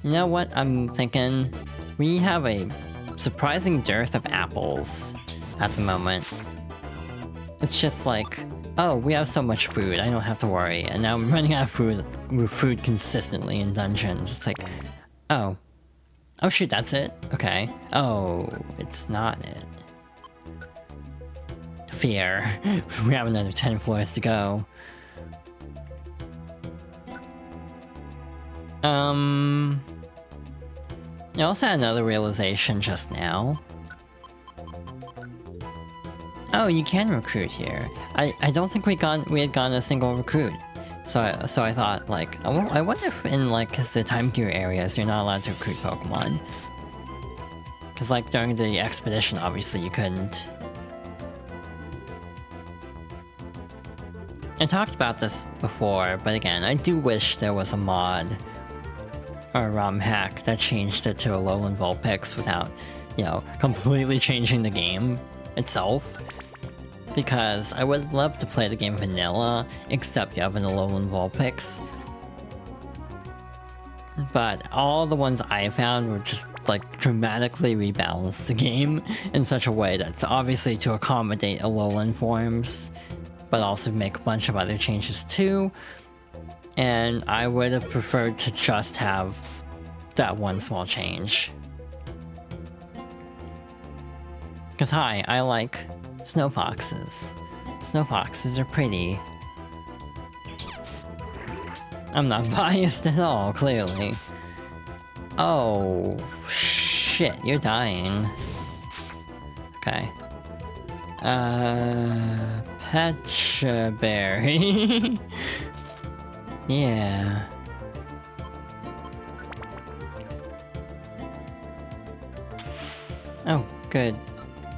You know what I'm thinking? We have a surprising dearth of apples at the moment. It's just like, oh, we have so much food, I don't have to worry, and now I'm running out of food consistently in dungeons. It's like, oh. Oh shoot, that's it? Okay. Oh, it's not it. Fear. We have another 10 floors to go. I also had another realization just now. Oh, you can recruit here. I don't think we had gotten a single recruit. So I thought, like, I wonder if in, like, the Time Gear areas you're not allowed to recruit Pokemon. Because, like, during the expedition, obviously you couldn't. I talked about this before, but again, I do wish there was a mod, or ROM hack that changed it to a Alolan Vulpix without, you know, completely changing the game itself. Because I would love to play the game vanilla, except you have an Alolan Vulpix. But all the ones I found were just like dramatically rebalance the game in such a way that's obviously to accommodate Alolan forms, but also make a bunch of other changes too. And I would have preferred to just have that one small change. Because hi, I like snow foxes. Snow foxes are pretty. I'm not biased at all, clearly. Oh, shit, you're dying. Okay. Pecha Berry. Yeah. Oh, good.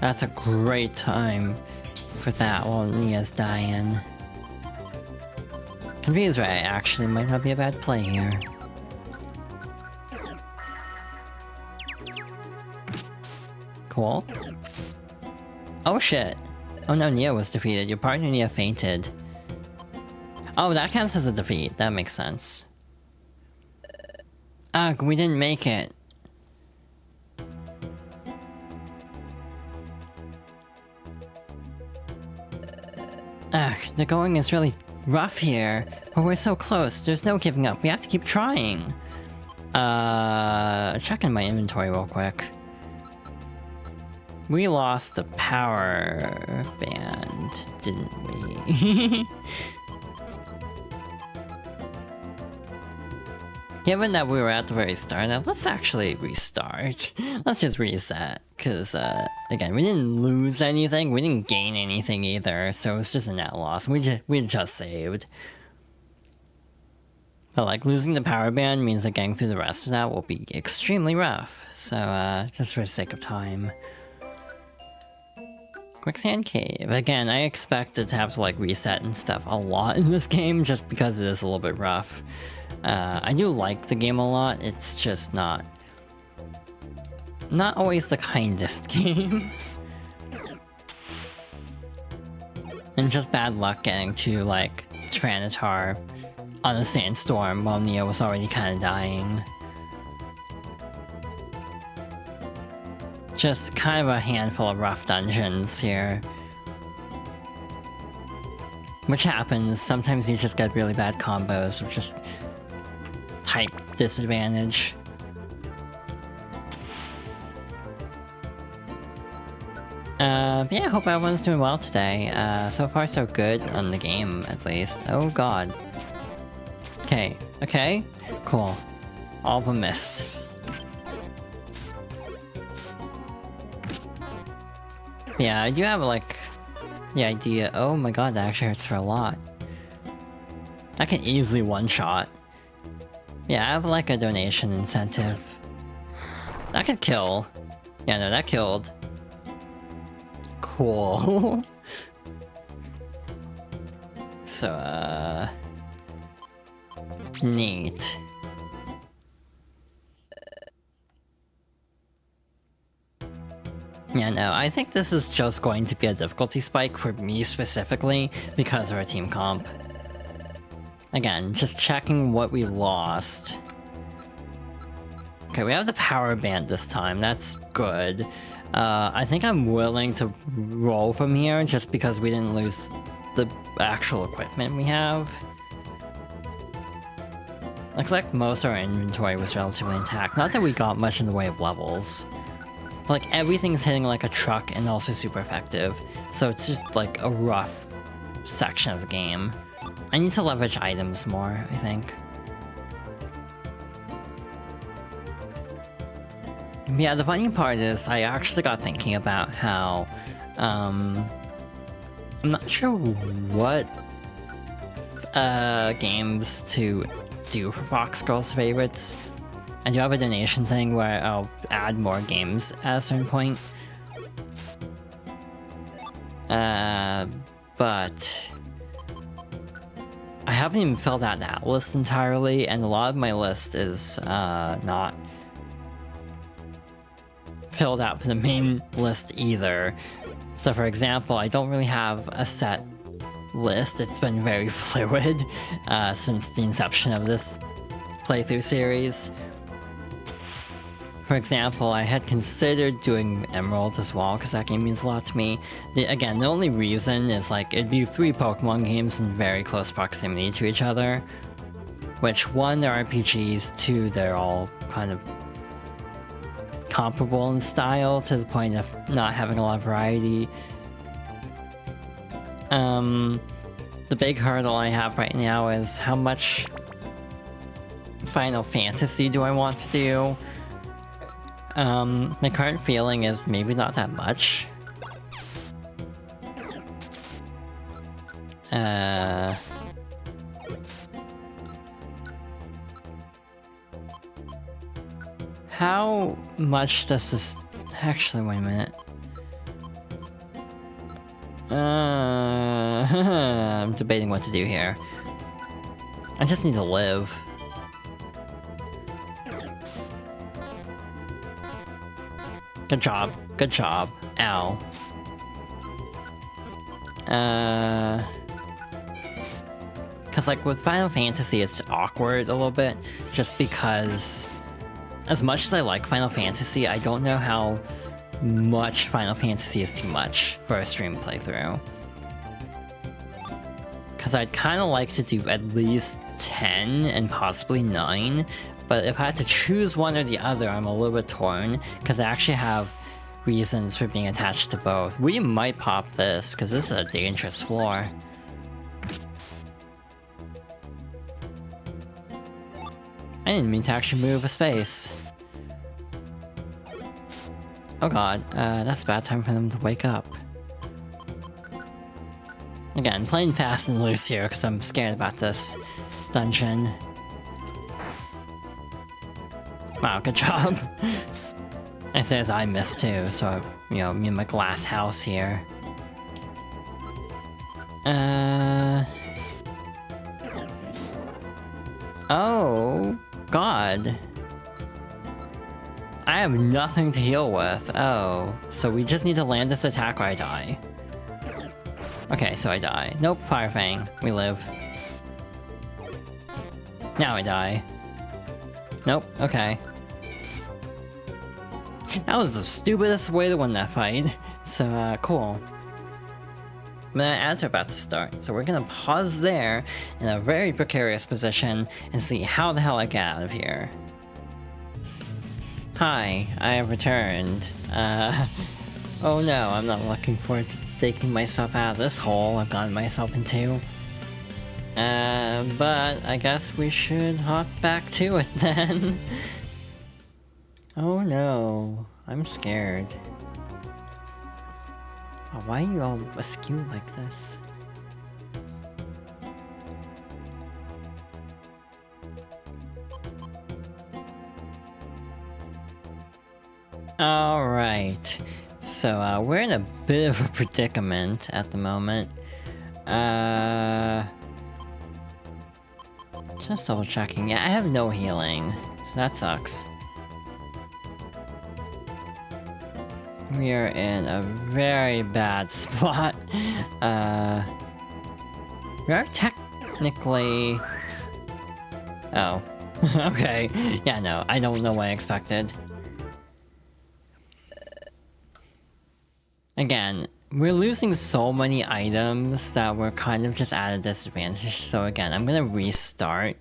That's a great time for that while Nia's dying. Confused right, actually might not be a bad play here. Cool. Oh shit. Oh no, Nia was defeated. Your partner Nia fainted. Oh, that counts as a defeat. That makes sense. Ugh, we didn't make it. Ugh, the going is really rough here, but we're so close. There's no giving up. We have to keep trying. Checking my inventory real quick. We lost the power band, didn't we? Given that we were at the very start, now let's actually restart. Let's just reset, because, again, we didn't lose anything, we didn't gain anything either, so it's just a net loss. We just saved. But, like, losing the power band means that getting through the rest of that will be extremely rough, so, just for the sake of time. Quicksand Cave. Again, I expected to have to, like, reset and stuff a lot in this game, just because it is a little bit rough. I do like the game a lot, it's just not always the kindest game. And just bad luck getting to, like, Tyranitar on a sandstorm while Nia was already kind of dying. Just kind of a handful of rough dungeons here. Which happens, sometimes you just get really bad combos of just type disadvantage. But yeah, I hope everyone's doing well today. So far so good on the game, at least. Oh god. Okay, okay, cool. All of them missed. Yeah, I do have, like, the idea. Oh my god, that actually hurts for a lot. I can easily one-shot. Yeah, I have, like, a donation incentive. That could kill. Yeah, no, that killed. Cool. So, neat. Yeah, no, I think this is just going to be a difficulty spike for me specifically because of our team comp. Again, just checking what we lost. Okay, we have the power band this time, that's good. I think I'm willing to roll from here just because we didn't lose the actual equipment we have. Looks like most of our inventory was relatively intact, not that we got much in the way of levels. Like, everything's hitting like a truck and also super effective, so it's just like a rough section of the game. I need to leverage items more, I think. Yeah, the funny part is I actually got thinking about how, I'm not sure what games to do for Fox Girls favorites. I do have a donation thing where I'll add more games at a certain point. But I haven't even filled out that list entirely, and a lot of my list is not filled out for the main list either. So for example, I don't really have a set list. It's been very fluid since the inception of this playthrough series. For example, I had considered doing Emerald as well, because that game means a lot to me. Again, the only reason is like, it'd be 3 Pokemon games in very close proximity to each other. Which, 1, they're RPGs, 2, they're all kind of comparable in style to the point of not having a lot of variety. The big hurdle I have right now is how much Final Fantasy do I want to do? My current feeling is maybe not that much. How much does this... Actually, wait a minute. I'm debating what to do here. I just need to live. Good job. Good job. Ow. Cause like with Final Fantasy it's awkward a little bit, just because as much as I like Final Fantasy, I don't know how much Final Fantasy is too much for a stream playthrough. Cause I'd kinda like to do at least 10 and possibly 9, but if I had to choose one or the other, I'm a little bit torn, because I actually have reasons for being attached to both. We might pop this, because this is a dangerous floor. I didn't mean to actually move a space. Oh god, that's a bad time for them to wake up. Again, playing fast and loose here, because I'm scared about this dungeon. Wow, good job. I say as I missed too, so, you know, me and my glass house here. Oh, God. I have nothing to heal with. Oh, so we just need to land this attack or I die. Okay, so I die. Nope, Fire Fang. We live. Now I die. Nope, okay. That was the stupidest way to win that fight. So, cool. But ads are about to start, so we're gonna pause there in a very precarious position and see how the hell I get out of here. Hi, I have returned. Oh no, I'm not looking forward to taking myself out of this hole I've gotten myself into. But I guess we should hop back to it then. Oh no, I'm scared. Oh, why are you all askew like this? Alright, so we're in a bit of a predicament at the moment. Just double checking. Yeah, I have no healing, so that sucks. We are in a very bad spot. We are technically... Oh. Okay. Yeah, no, I don't know what I expected. Again, we're losing so many items that we're kind of just at a disadvantage. So again, I'm gonna restart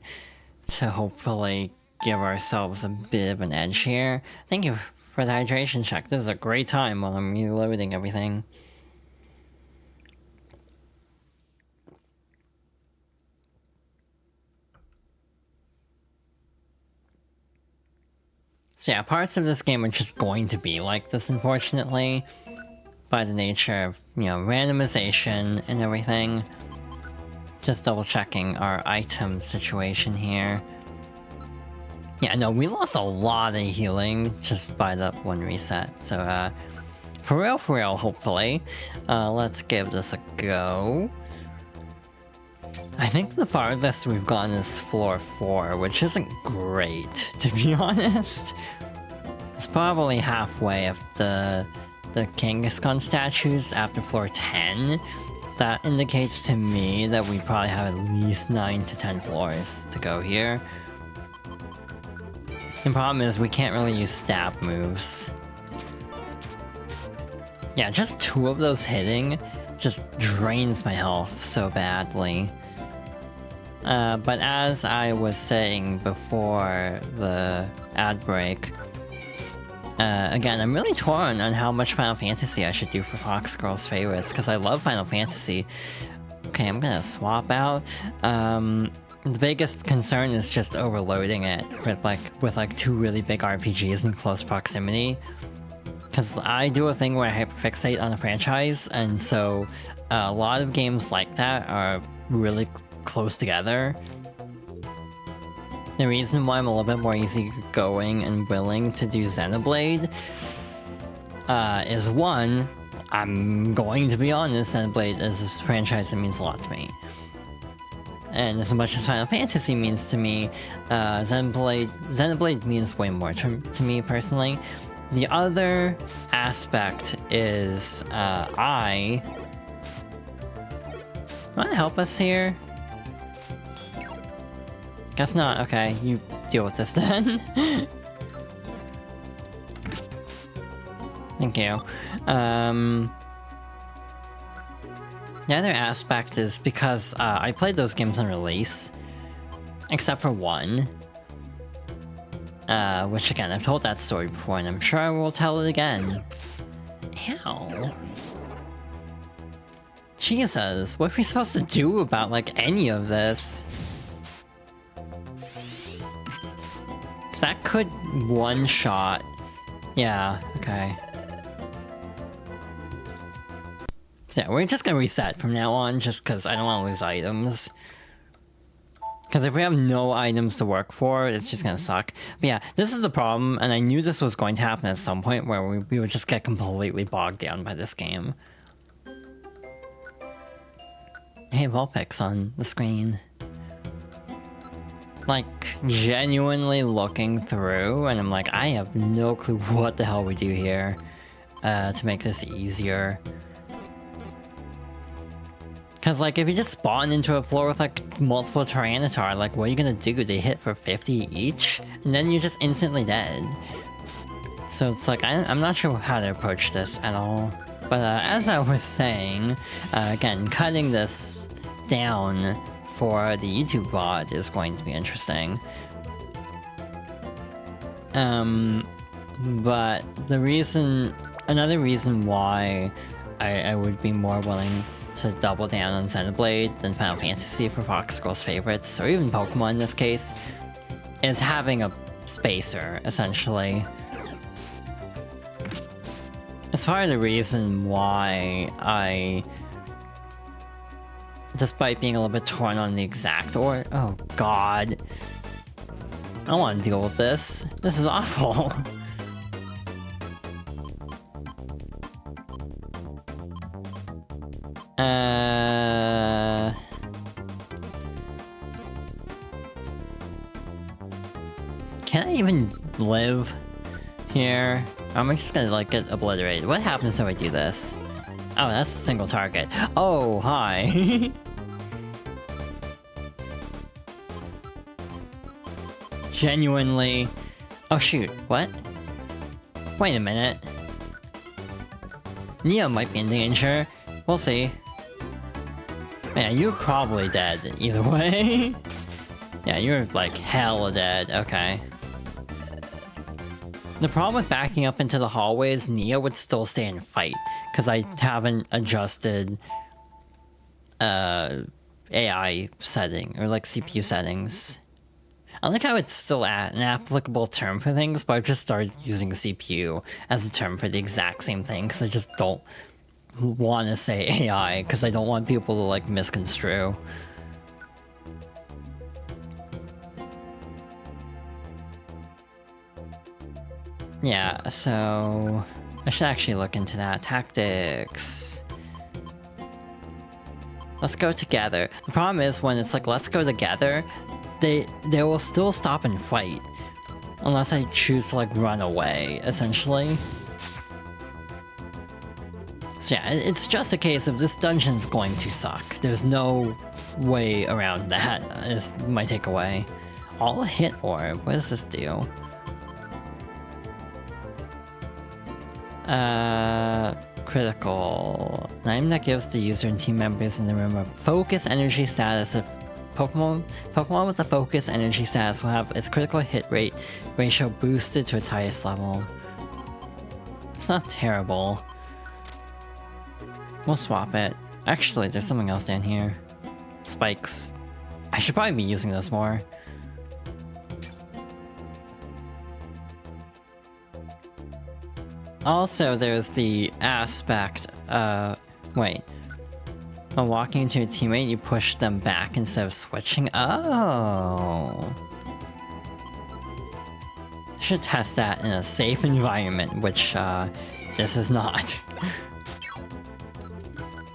to hopefully give ourselves a bit of an edge here. Thank you for the hydration check. This is a great time while I'm reloading everything. So yeah, parts of this game are just going to be like this, unfortunately, by the nature of, you know, randomization and everything. Just double checking our item situation here. Yeah, no, we lost a lot of healing just by that one reset. So, for real, hopefully. Let's give this a go. I think the farthest we've gone is floor 4, which isn't great, to be honest. It's probably halfway of the Kangaskhan statues after floor 10. That indicates to me that we probably have at least 9 to 10 floors to go here. The problem is we can't really use stab moves. Yeah, just 2 of those hitting just drains my health so badly. But as I was saying before the ad break, again, I'm really torn on how much Final Fantasy I should do for Fox Girls Favorites, because I love Final Fantasy. Okay, I'm gonna swap out. The biggest concern is just overloading it with like 2 really big RPGs in close proximity. Because I do a thing where I hyperfixate on a franchise, and so a lot of games like that are really close together. The reason why I'm a little bit more easygoing and willing to do Xenoblade is one, I'm going to be honest, Xenoblade is a franchise that means a lot to me. And as much as Final Fantasy means to me, Xenoblade means way more to me personally. The other aspect is, wanna help us here? Guess not, okay, you deal with this then. Thank you. The other aspect is because I played those games on release, except for one. Which again, I've told that story before and I'm sure I will tell it again. Ow. Jesus, what are we supposed to do about like any of this? Cause that could one-shot. Yeah, okay. Yeah, we're just gonna reset from now on just cause I don't want to lose items. Because if we have no items to work for, it's just gonna suck. But yeah, this is the problem, and I knew this was going to happen at some point where we would just get completely bogged down by this game. Hey, Vulpix on the screen. Like, genuinely looking through, and I'm like, I have no clue what the hell we do here to make this easier. Cause like, if you just spawn into a floor with like multiple Tyranitar, like what are you gonna do? They hit for 50 each? And then you're just instantly dead. So it's like, I'm not sure how to approach this at all. But as I was saying, again, cutting this down for the YouTube VOD is going to be interesting. But another reason why I would be more willing to double down on Xenoblade than Final Fantasy for Fox Girls Favorites, or even Pokemon in this case, is having a spacer, essentially. It's part of the reason why I, despite being a little bit torn on the exact order— oh god. I don't want to deal with this. This is awful. Can I even live here? I'm just gonna like get obliterated. What happens if I do this? Oh, that's a single target. Oh, hi. Genuinely. Oh shoot, what? Wait a minute. Neo might be in danger. We'll see. Yeah, you're probably dead either way. Yeah, you're like hella dead. Okay. The problem with backing up into the hallway is Nia would still stay and fight, because I haven't adjusted AI setting, or like CPU settings. I like how it's still an applicable term for things, but I've just started using CPU as a term for the exact same thing, because I just don't want to say AI, because I don't want people to like misconstrue. Yeah, so I should actually look into that. Tactics. Let's go together. The problem is when it's like, let's go together, they will still stop and fight. Unless I choose to like run away, essentially. So yeah, it's just a case of this dungeon's going to suck. There's no way around that, is my takeaway. All hit orb, what does this do? Critical. An item that gives the user and team members in the room a focus energy status of Pokemon with the focus energy status will have its critical hit rate ratio boosted to its highest level. It's not terrible. We'll swap it. Actually, there's something else down here. Spikes. I should probably be using those more. Also, there's the aspect, wait. While walking into a teammate, you push them back instead of switching. Oh! I should test that in a safe environment, which, this is not.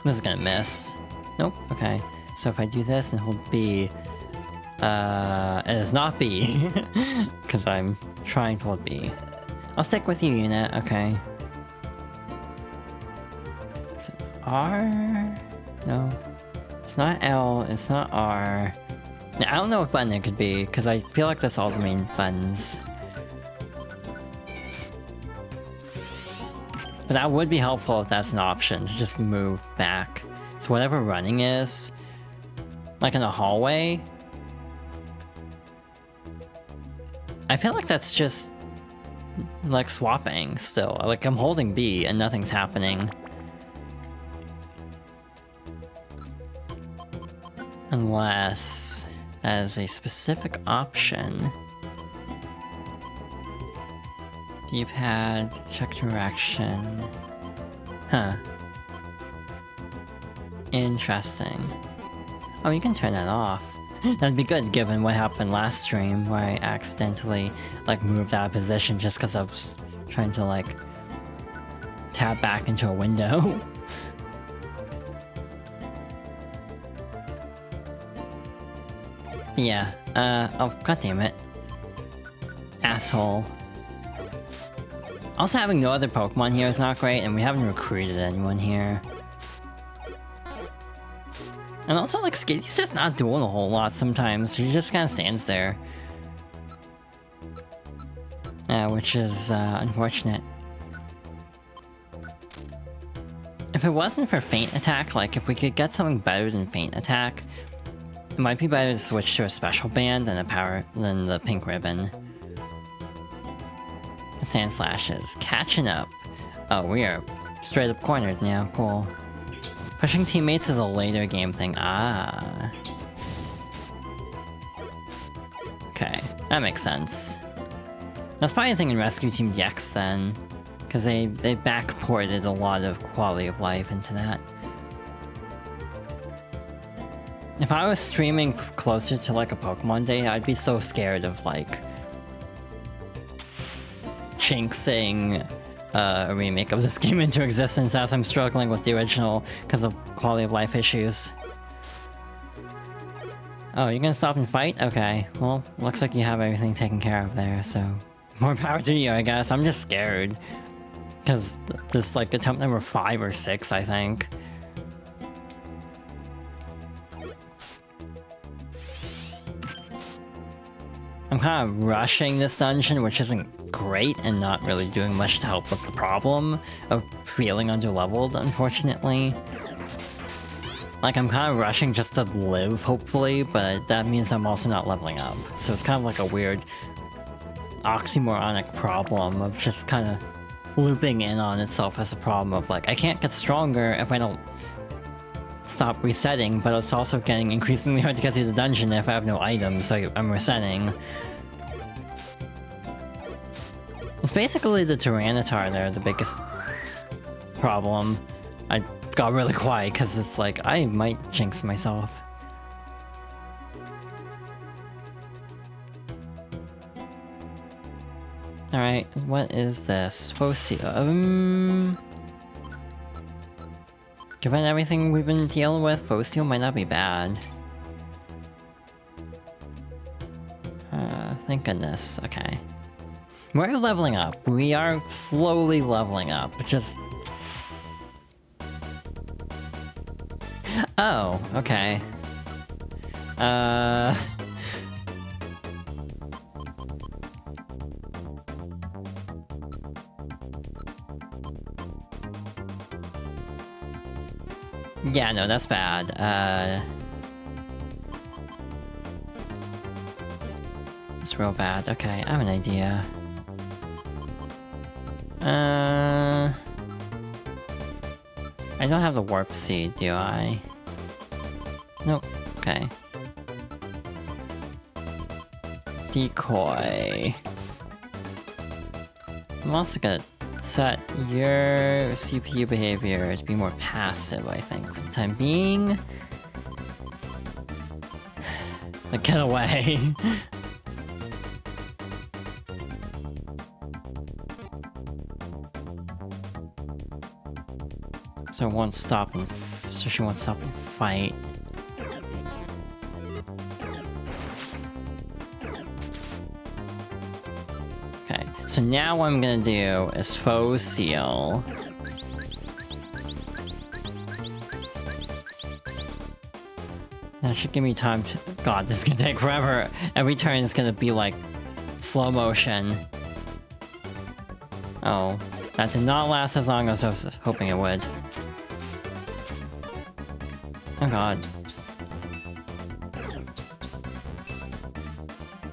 This is gonna miss. Nope, okay. So if I do this and hold B, it is not B, because I'm trying to hold B. I'll stick with you, Yuna, okay. Is it R? No. It's not L, it's not R. I don't know what button it could be, because I feel like that's all the main buttons. But that would be helpful if that's an option, to just move back. So whatever running is, like in a hallway, I feel like that's just like swapping still. Like I'm holding B and nothing's happening. Unless that is a specific option. D-pad, check direction. Huh. Interesting. Oh, you can turn that off. That'd be good given what happened last stream where I accidentally like moved out of position just because I was trying to like tap back into a window. Yeah, oh god damn it. Asshole. Also having no other Pokemon here is not great, and we haven't recruited anyone here. And also, like, Skitty's just not doing a whole lot sometimes. She just kind of stands there. Which is, unfortunate. If it wasn't for Feint Attack, like, if we could get something better than Feint Attack, it might be better to switch to a special band than the pink ribbon. Sand Slashes. Catching up. Oh, we are straight up cornered now. Cool. Pushing teammates is a later game thing. Ah. Okay, that makes sense. That's probably a thing in Rescue Team DX then, because they backported a lot of quality of life into that. If I was streaming closer to like a Pokemon Day, I'd be so scared of like jinxing a remake of this game into existence as I'm struggling with the original because of quality of life issues. Oh, you're gonna stop and fight? Okay, well, looks like you have everything taken care of there, so more power to you, I guess. I'm just scared. Because this is like attempt number 5 or 6, I think. I'm kind of rushing this dungeon, which isn't great and not really doing much to help with the problem of feeling underleveled, unfortunately. Like, I'm kind of rushing just to live, hopefully, but that means I'm also not leveling up. So it's kind of like a weird oxymoronic problem of just kind of looping in on itself as a problem of like, I can't get stronger if I don't stop resetting, but it's also getting increasingly hard to get through the dungeon if I have no items, so I'm resetting. It's basically the Tyranitar there, the biggest problem. I got really quiet because it's like, I might jinx myself. Alright, what is this? Focio. Given everything we've been dealing with, Focil might not be bad. Thank goodness. Okay. We're leveling up. We are slowly leveling up. Just... Oh, okay. Yeah, no, that's bad. It's real bad. Okay, I have an idea. I don't have the warp seed, do I? Nope. Okay. Decoy. I'm also gonna set your CPU behavior to be more passive, I think, for the time being. Like, get away. So it won't stop and so she won't stop and fight. Okay, so now what I'm gonna do is Focil. That should give me time to... God, this is gonna take forever. Every turn is gonna be like slow motion. Oh, that did not last as long as I was hoping it would. Oh god.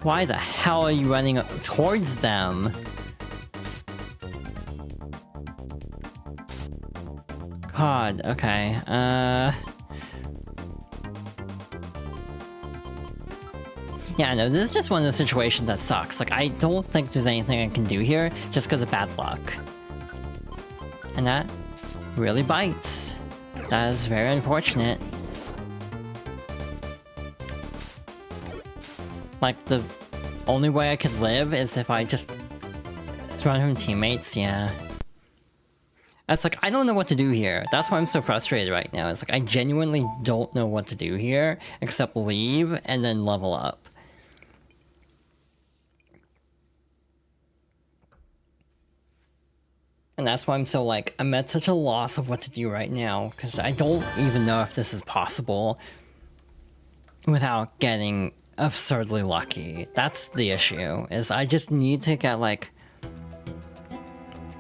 Why the hell are you running towards them? God, okay, yeah, no, this is just one of the situations that sucks. Like, I don't think there's anything I can do here, just because of bad luck. And that really bites. That is very unfortunate. Like, the only way I could live is if I just run from teammates, yeah. That's like, I don't know what to do here. That's why I'm so frustrated right now. It's like, I genuinely don't know what to do here, except leave and then level up. And that's why I'm so like, I'm at such a loss of what to do right now, because I don't even know if this is possible without getting absurdly lucky. That's the issue, is I just need to get like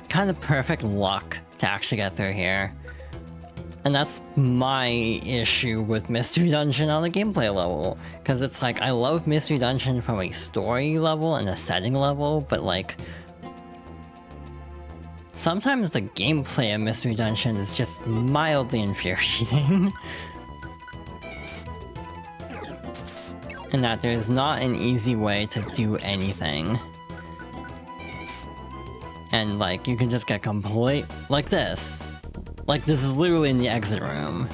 kind of perfect luck to actually get through here. And that's my issue with Mystery Dungeon on the gameplay level, because it's like, I love Mystery Dungeon from a story level and a setting level, but like, sometimes the gameplay of Mystery Dungeon is just mildly infuriating. And that there's not an easy way to do anything. And like, you can just get complete... like this. Like, this is literally in the exit room.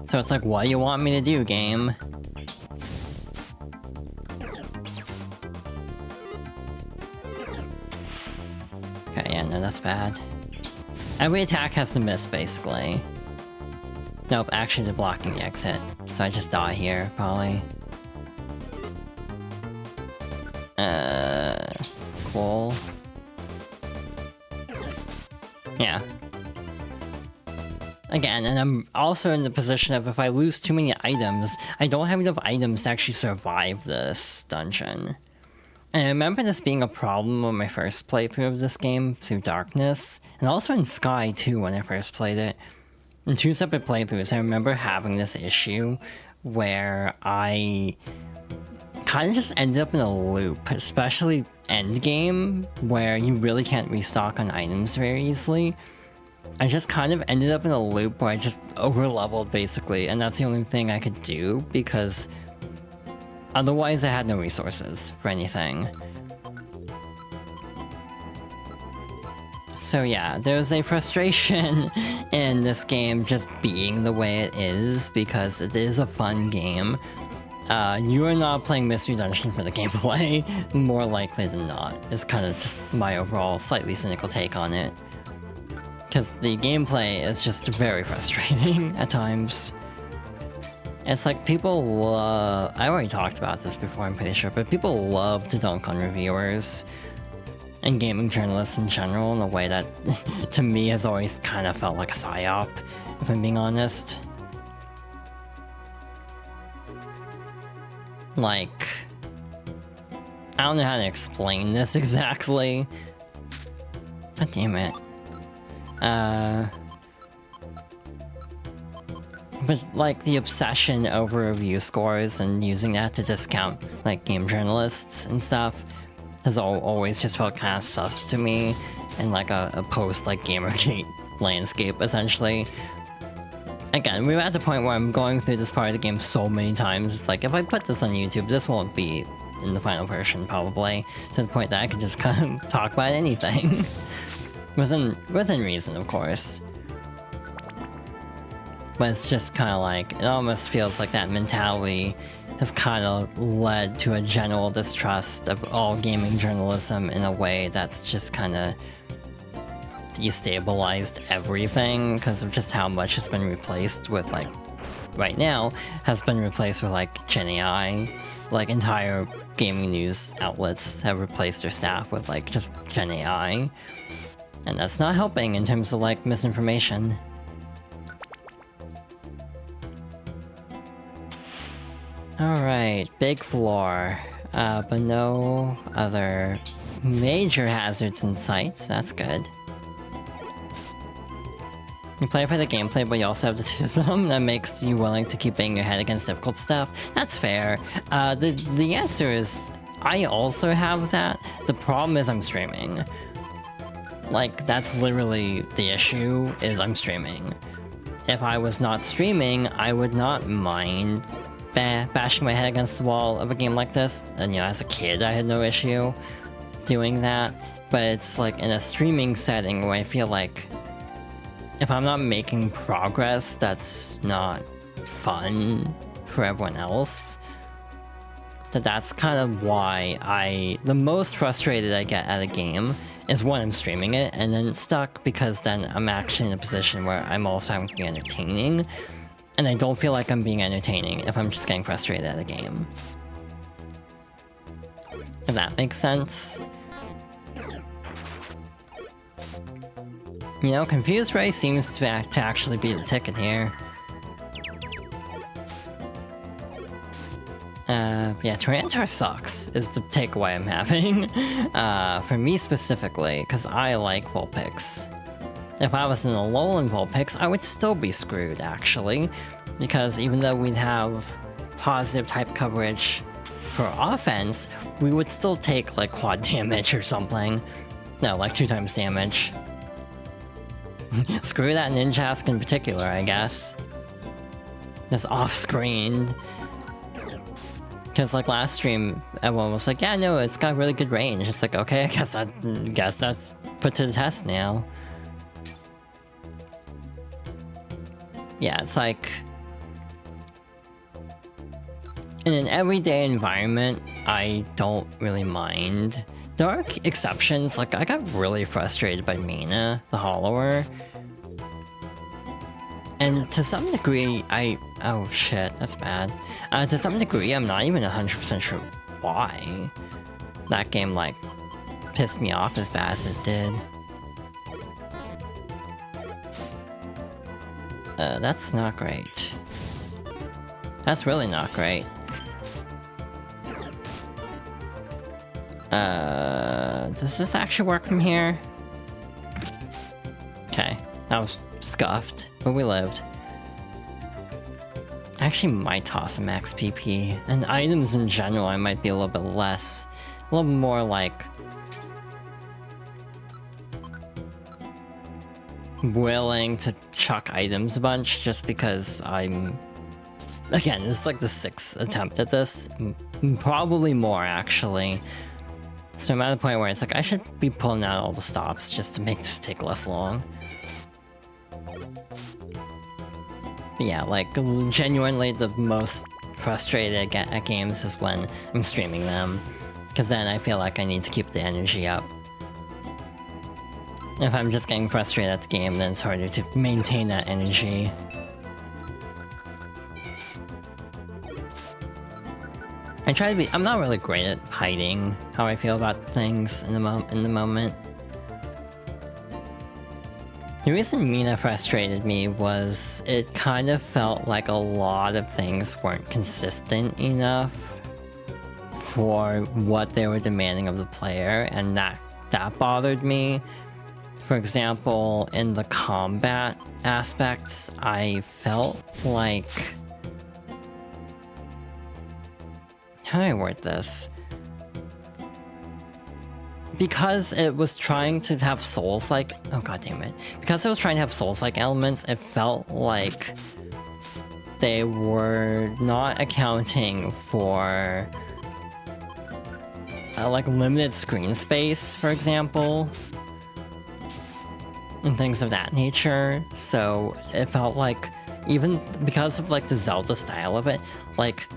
So it's like, what do you want me to do, game? Okay, yeah, no, that's bad. Every attack has to miss, basically. Nope, actually they're blocking the exit. So I just die here, probably. Cool. Yeah. Again, and I'm also in the position of if I lose too many items, I don't have enough items to actually survive this dungeon. And I remember this being a problem with my first playthrough of this game, through Darkness, and also in Sky too when I first played it. In two separate playthroughs, I remember having this issue where I kind of just ended up in a loop, especially endgame, where you really can't restock on items very easily. I just kind of ended up in a loop where I just over-leveled, basically, and that's the only thing I could do, because otherwise I had no resources for anything. So yeah, there's a frustration in this game just being the way it is, because it is a fun game. You are not playing Mystery Dungeon for the gameplay, more likely than not, is kind of just my overall slightly cynical take on it. Because the gameplay is just very frustrating at times. It's like people love... I already talked about this before, I'm pretty sure, but people love to dunk on reviewers and gaming journalists in general in a way that, to me, has always kind of felt like a psyop, if I'm being honest. Like... I don't know how to explain this exactly. God damn it. But like the obsession over review scores and using that to discount like game journalists and stuff has always just felt kind of sus to me in like a post like Gamergate landscape essentially. Again, we're at the point where I'm going through this part of the game so many times, it's like if I put this on YouTube, this won't be in the final version probably, to the point that I can just kind of talk about anything. within reason, of course. But it's just kind of like, it almost feels like that mentality has kind of led to a general distrust of all gaming journalism in a way that's just kind of destabilized everything because of just how much has been replaced with, like, right now, has been replaced with, like, Gen AI. Like, entire gaming news outlets have replaced their staff with, like, just Gen AI. And that's not helping in terms of, like, misinformation. Alright, big floor, but no other major hazards in sight, so that's good. You play for the gameplay, but you also have the autism that makes you willing to keep banging your head against difficult stuff. That's fair. The answer is, I also have that. The problem is I'm streaming. Like, that's literally the issue, is I'm streaming. If I was not streaming, I would not mind bashing my head against the wall of a game like this. And, you know, as a kid, I had no issue doing that. But it's like in a streaming setting where I feel like if I'm not making progress, that's not fun for everyone else. That's kind of why the most frustrated I get at a game is when I'm streaming it and then stuck, because then I'm actually in a position where I'm also having to be entertaining. And I don't feel like I'm being entertaining if I'm just getting frustrated at a game. If that makes sense. You know, Confused Ray seems to actually be the ticket here. Yeah, Tyrantar sucks, is the takeaway I'm having. For me specifically, because I like Vulpix. If I was in a Alolan Vulpix, I would still be screwed, actually. Because even though we'd have positive type coverage for offense, we would still take, like, quad damage or something. No, like 2 times damage. Screw that Ninjask in particular, I guess. That's off-screen. Because, like, last stream, everyone was like, yeah, no, it's got really good range. It's like, okay, I guess that's put to the test now. Yeah, it's like... in an everyday environment, I don't really mind. There are exceptions, like I got really frustrated by Mina, the Hollower. And to some degree, oh shit, that's bad. To some degree, I'm not even 100% sure why that game, like, pissed me off as bad as it did. That's not great. That's really not great. Does this actually work from here? Okay, that was scuffed, but we lived. I actually might toss a max PP, and items in general I might be a little bit less, a little more like willing to chuck items a bunch just because I'm, again, this is like the 6th attempt at this, probably more actually. So I'm at a point where it's like, I should be pulling out all the stops just to make this take less long. But yeah, like, genuinely the most frustrated at games is when I'm streaming them, because then I feel like I need to keep the energy up. If I'm just getting frustrated at the game, then it's harder to maintain that energy. I try to be- I'm not really great at hiding how I feel about things in the moment. The reason Mina frustrated me was it kind of felt like a lot of things weren't consistent enough for what they were demanding of the player, and that bothered me. For example, in the combat aspects, I felt like... How do I word this? Because it was trying to have Souls-like... Oh god damn it. Because it was trying to have Souls-like elements, it felt like they were not accounting for like limited screen space, for example, and things of that nature. So it felt like, even because of like the Zelda style of it, like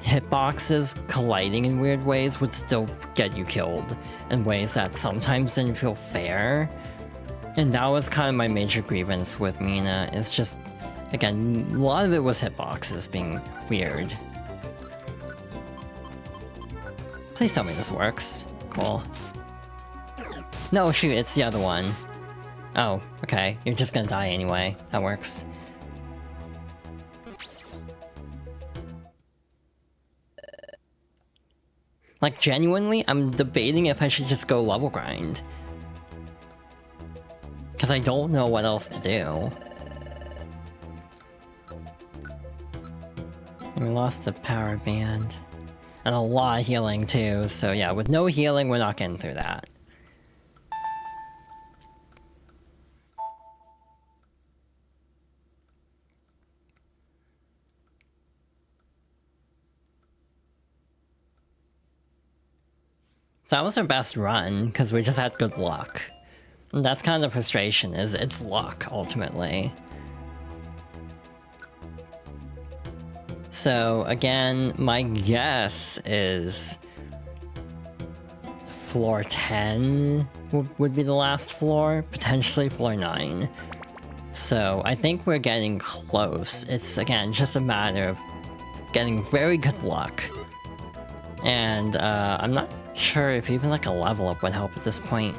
hitboxes colliding in weird ways would still get you killed in ways that sometimes didn't feel fair. And that was kind of my major grievance with Mina. It's just, again, a lot of it was hitboxes being weird. Please tell me this works. Cool. No, shoot, it's the other one. Oh, okay. You're just gonna die anyway. That works. Like, genuinely, I'm debating if I should just go level grind. Because I don't know what else to do. And we lost the power band. And a lot of healing too, so yeah, with no healing, we're not getting through that. That was our best run, because we just had good luck. And that's kind of the frustration, is it's luck, ultimately. So, again, my guess is floor 10 would be the last floor, potentially floor 9. So, I think we're getting close. It's, again, just a matter of getting very good luck. And, I'm not sure if even like a level up would help at this point.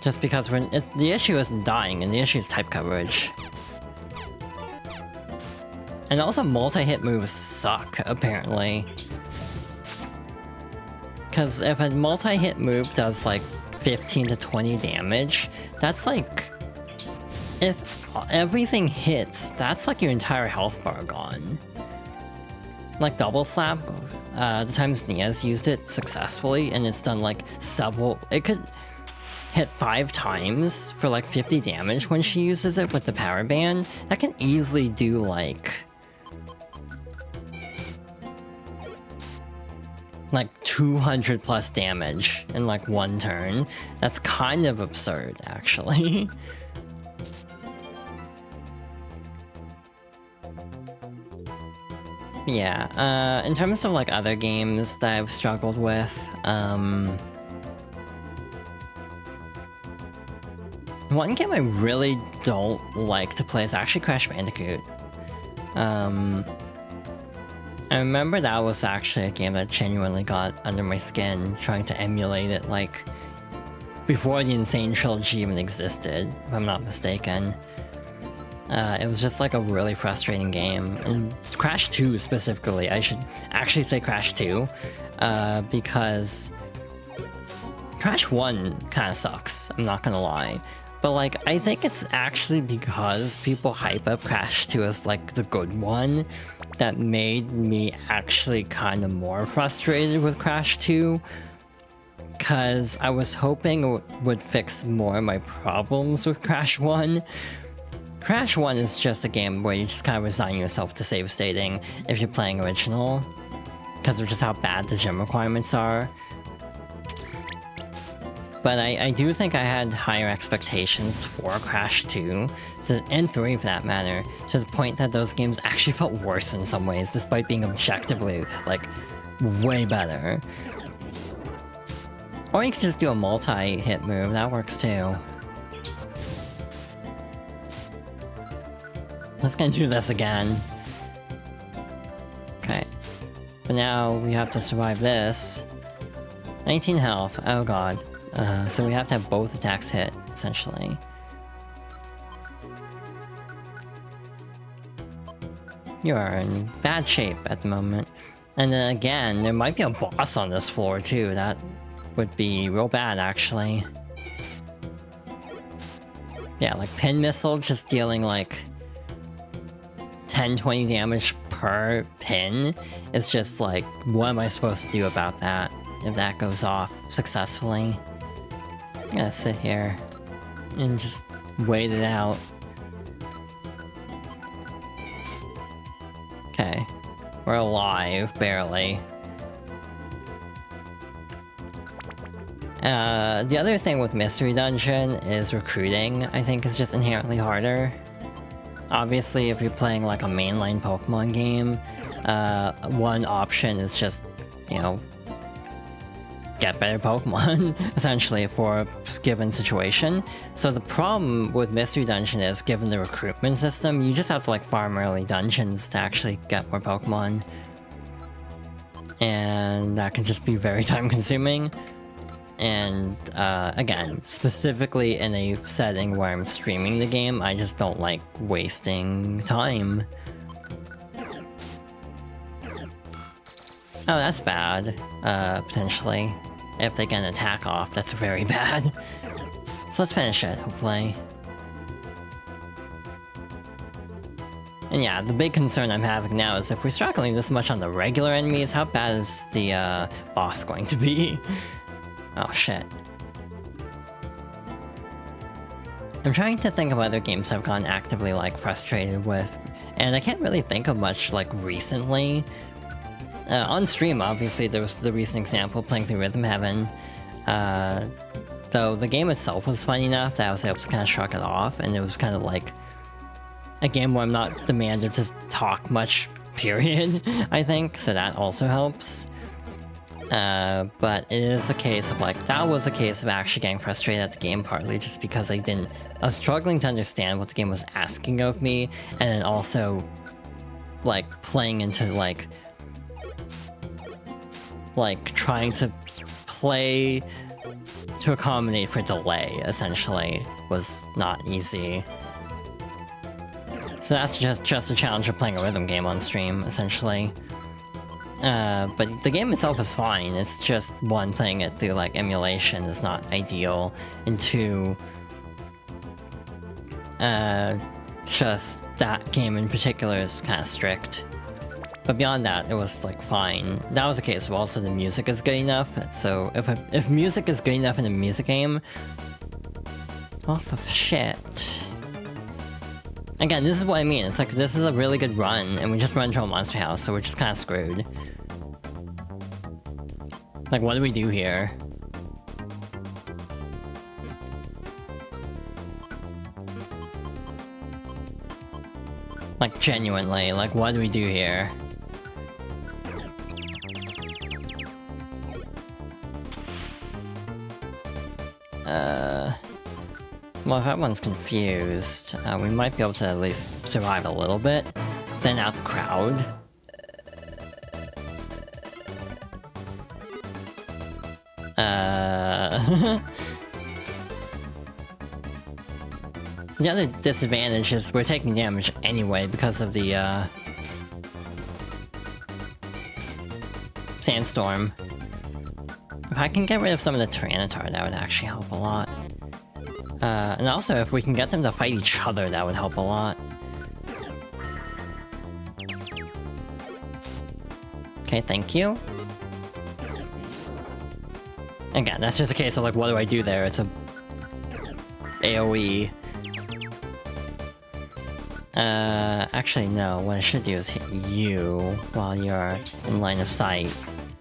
Just because the issue isn't dying, and the issue is type coverage. And also multi-hit moves suck, apparently. Because if a multi-hit move does like 15 to 20 damage, that's like... If everything hits, that's like your entire health bar gone. Like double slap, the times Nia's used it successfully, and it's done like several... It could hit 5 times for like 50 damage when she uses it with the power band. That can easily do like 200 plus damage in like one turn. That's kind of absurd, actually. Yeah, in terms of like other games that I've struggled with, one game I really don't like to play is actually Crash Bandicoot. I remember that was actually a game that genuinely got under my skin, trying to emulate it like before the Insane Trilogy even existed, if I'm not mistaken. It was just like a really frustrating game, and Crash 2 specifically, I should actually say Crash 2, because Crash 1 kinda sucks, I'm not gonna lie. But like, I think it's actually because people hype up Crash 2 as like the good one that made me actually kinda more frustrated with Crash 2. Cause I was hoping it would fix more of my problems with Crash 1. Crash 1 is just a game where you just kind of resign yourself to save stating if you're playing original, because of just how bad the gym requirements are. But I do think I had higher expectations for Crash 2, and 3 for that matter, to the point that those games actually felt worse in some ways, despite being objectively, like, way better. Or you could just do a multi-hit move, that works too. Let's gonna do this again. Okay. But now we have to survive this. 19 health, oh god. So we have to have both attacks hit, essentially. You are in bad shape at the moment. And then again, there might be a boss on this floor too. That would be real bad, actually. Yeah, like Pin Missile just dealing like 10-20 damage per pin. It's just like, what am I supposed to do about that if that goes off successfully? I'm gonna sit here and just wait it out. Okay, we're alive, barely. The other thing with Mystery Dungeon is recruiting, I think, is just inherently harder. Obviously, if you're playing like a mainline Pokemon game, one option is just, you know, get better Pokemon, essentially, for a given situation. So the problem with Mystery Dungeon is, given the recruitment system, you just have to like farm early dungeons to actually get more Pokemon. And that can just be very time consuming. And again, specifically in a setting where I'm streaming the game, I just don't like wasting time. Oh, that's bad, potentially. If they get an attack off, that's very bad. So let's finish it, hopefully. And yeah, the big concern I'm having now is if we're struggling this much on the regular enemies, how bad is the boss going to be? Oh shit. I'm trying to think of other games I've gotten actively like frustrated with, and I can't really think of much like recently. On stream, obviously, there was the recent example playing through Rhythm Heaven. Though the game itself was fun enough that I was able to kind of shrug it off, and it was kind of like a game where I'm not demanded to talk much, period, I think, so that also helps. But it is a case of like, that was a case of actually getting frustrated at the game, partly just because I was struggling to understand what the game was asking of me, and then also like playing into like trying to play to accommodate for delay, essentially, was not easy. So that's just a challenge of playing a rhythm game on stream, essentially. But the game itself is fine, it's just, one, playing it through like emulation is not ideal, and two, just that game in particular is kind of strict. But beyond that, it was like fine. That was a case of also the music is good enough, so if music is good enough in a music game, off of shit. Again, this is what I mean, it's like this is a really good run, and we just run to a monster house, so we're just kind of screwed. Like, what do we do here? Like, genuinely, like, what do we do here? Well, if everyone's confused, we might be able to at least survive a little bit. Thin out the crowd. The other disadvantage is we're taking damage anyway because of the, Sandstorm. If I can get rid of some of the Tyranitar, that would actually help a lot. And also, if we can get them to fight each other, that would help a lot. Okay, thank you. Again, that's just a case of like, what do I do there? It's a AoE. Actually no, what I should do is hit you while you're in line of sight,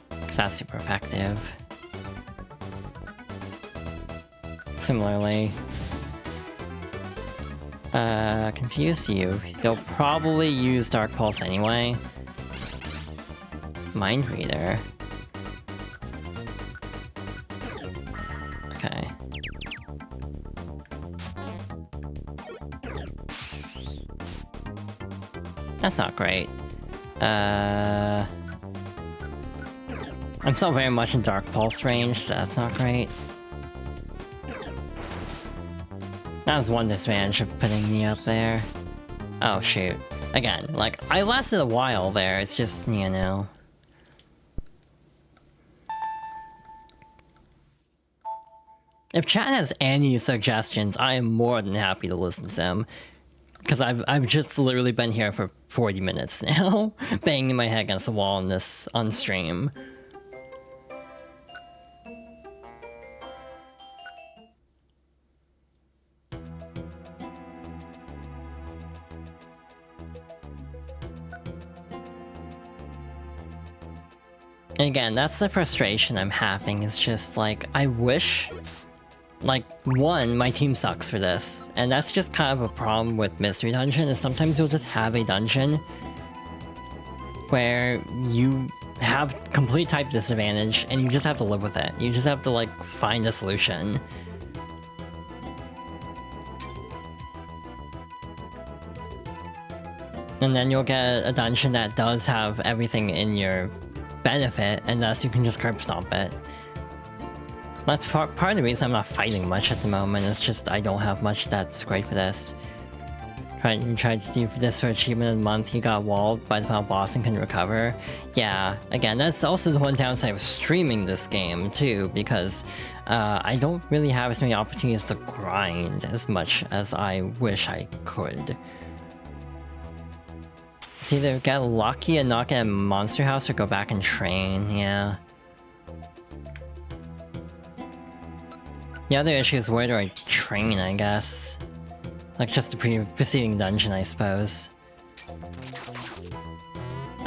because that's super effective. Similarly. Confused you. They'll probably use Dark Pulse anyway. Mind Reader. Okay. That's not great. I'm still very much in Dark Pulse range, so that's not great. That was one disadvantage of putting me up there. Oh shoot. Again, like, I lasted a while there, it's just, you know. If chat has any suggestions, I am more than happy to listen to them. Because I've just literally been here for 40 minutes now, banging my head against the wall on stream. And again, that's the frustration I'm having, it's just like, I wish, like, one, my team sucks for this, and that's just kind of a problem with Mystery Dungeon, is sometimes you'll just have a dungeon where you have complete type disadvantage, and you just have to live with it. You just have to, like, find a solution. And then you'll get a dungeon that does have everything in your benefit, and thus you can just curb stomp it. That's part of the reason I'm not fighting much at the moment, it's just I don't have much that's great for this. You tried to do this for Achievement of the Month, you got walled by the final boss and couldn't recover. Yeah, again, that's also the one downside of streaming this game too, because I don't really have as many opportunities to grind as much as I wish I could. It's either get lucky and not get a monster house or go back and train, yeah. The other issue is where do I train, I guess. Like just the preceding dungeon, I suppose.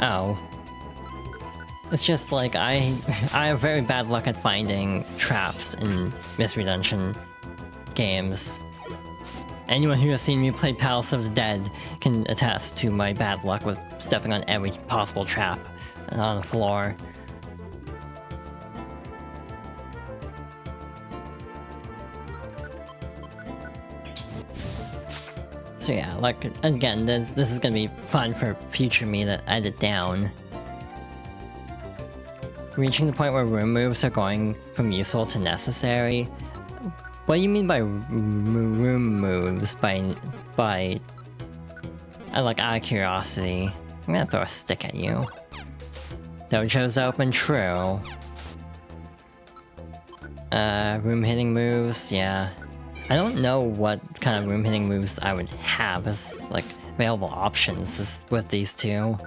Oh. It's just like, I have very bad luck at finding traps in Mystery Dungeon games. Anyone who has seen me play Palace of the Dead can attest to my bad luck with stepping on every possible trap on the floor. So yeah, like, again, this is gonna be fun for future me to edit down. Reaching the point where room moves are going from useful to necessary. What do you mean by room moves? Like, out of curiosity. I'm gonna throw a stick at you. Dojo's open, true. Room hitting moves, yeah. I don't know what kind of room hitting moves I would have as, like, available options with these two.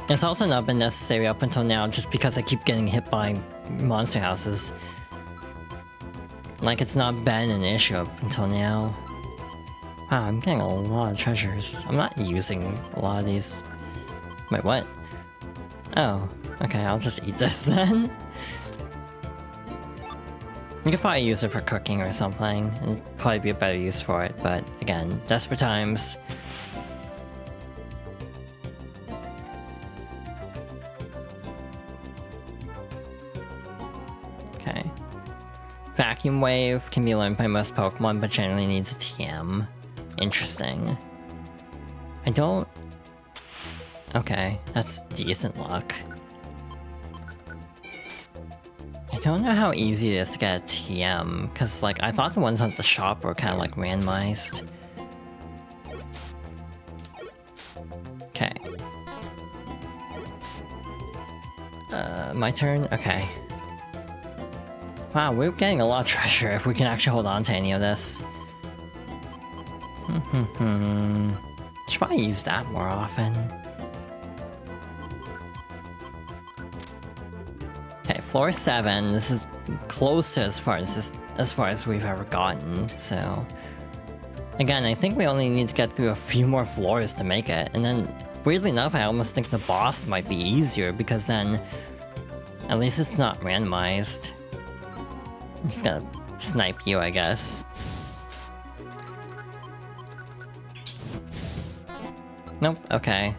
It's also not been necessary up until now just because I keep getting hit by monster houses. Like, it's not been an issue up until now. Wow, I'm getting a lot of treasures. I'm not using a lot of these. Wait, what? Oh, okay, I'll just eat this then. You could probably use it for cooking or something. It'd probably be a better use for it, but again, desperate times. Okay. Vacuum Wave can be learned by most Pokemon, but generally needs a TM. Interesting. I don't... Okay, that's decent luck. I don't know how easy it is to get a TM, because, like, I thought the ones at the shop were kind of, like, randomized. Okay. My turn? Okay. Wow, we're getting a lot of treasure if we can actually hold on to any of this. Should probably use that more often. Okay, floor 7. This is close as far as we've ever gotten. So, again, I think we only need to get through a few more floors to make it. And then, weirdly enough, I almost think the boss might be easier because then, at least it's not randomized. I'm just gonna snipe you, I guess. Nope, okay.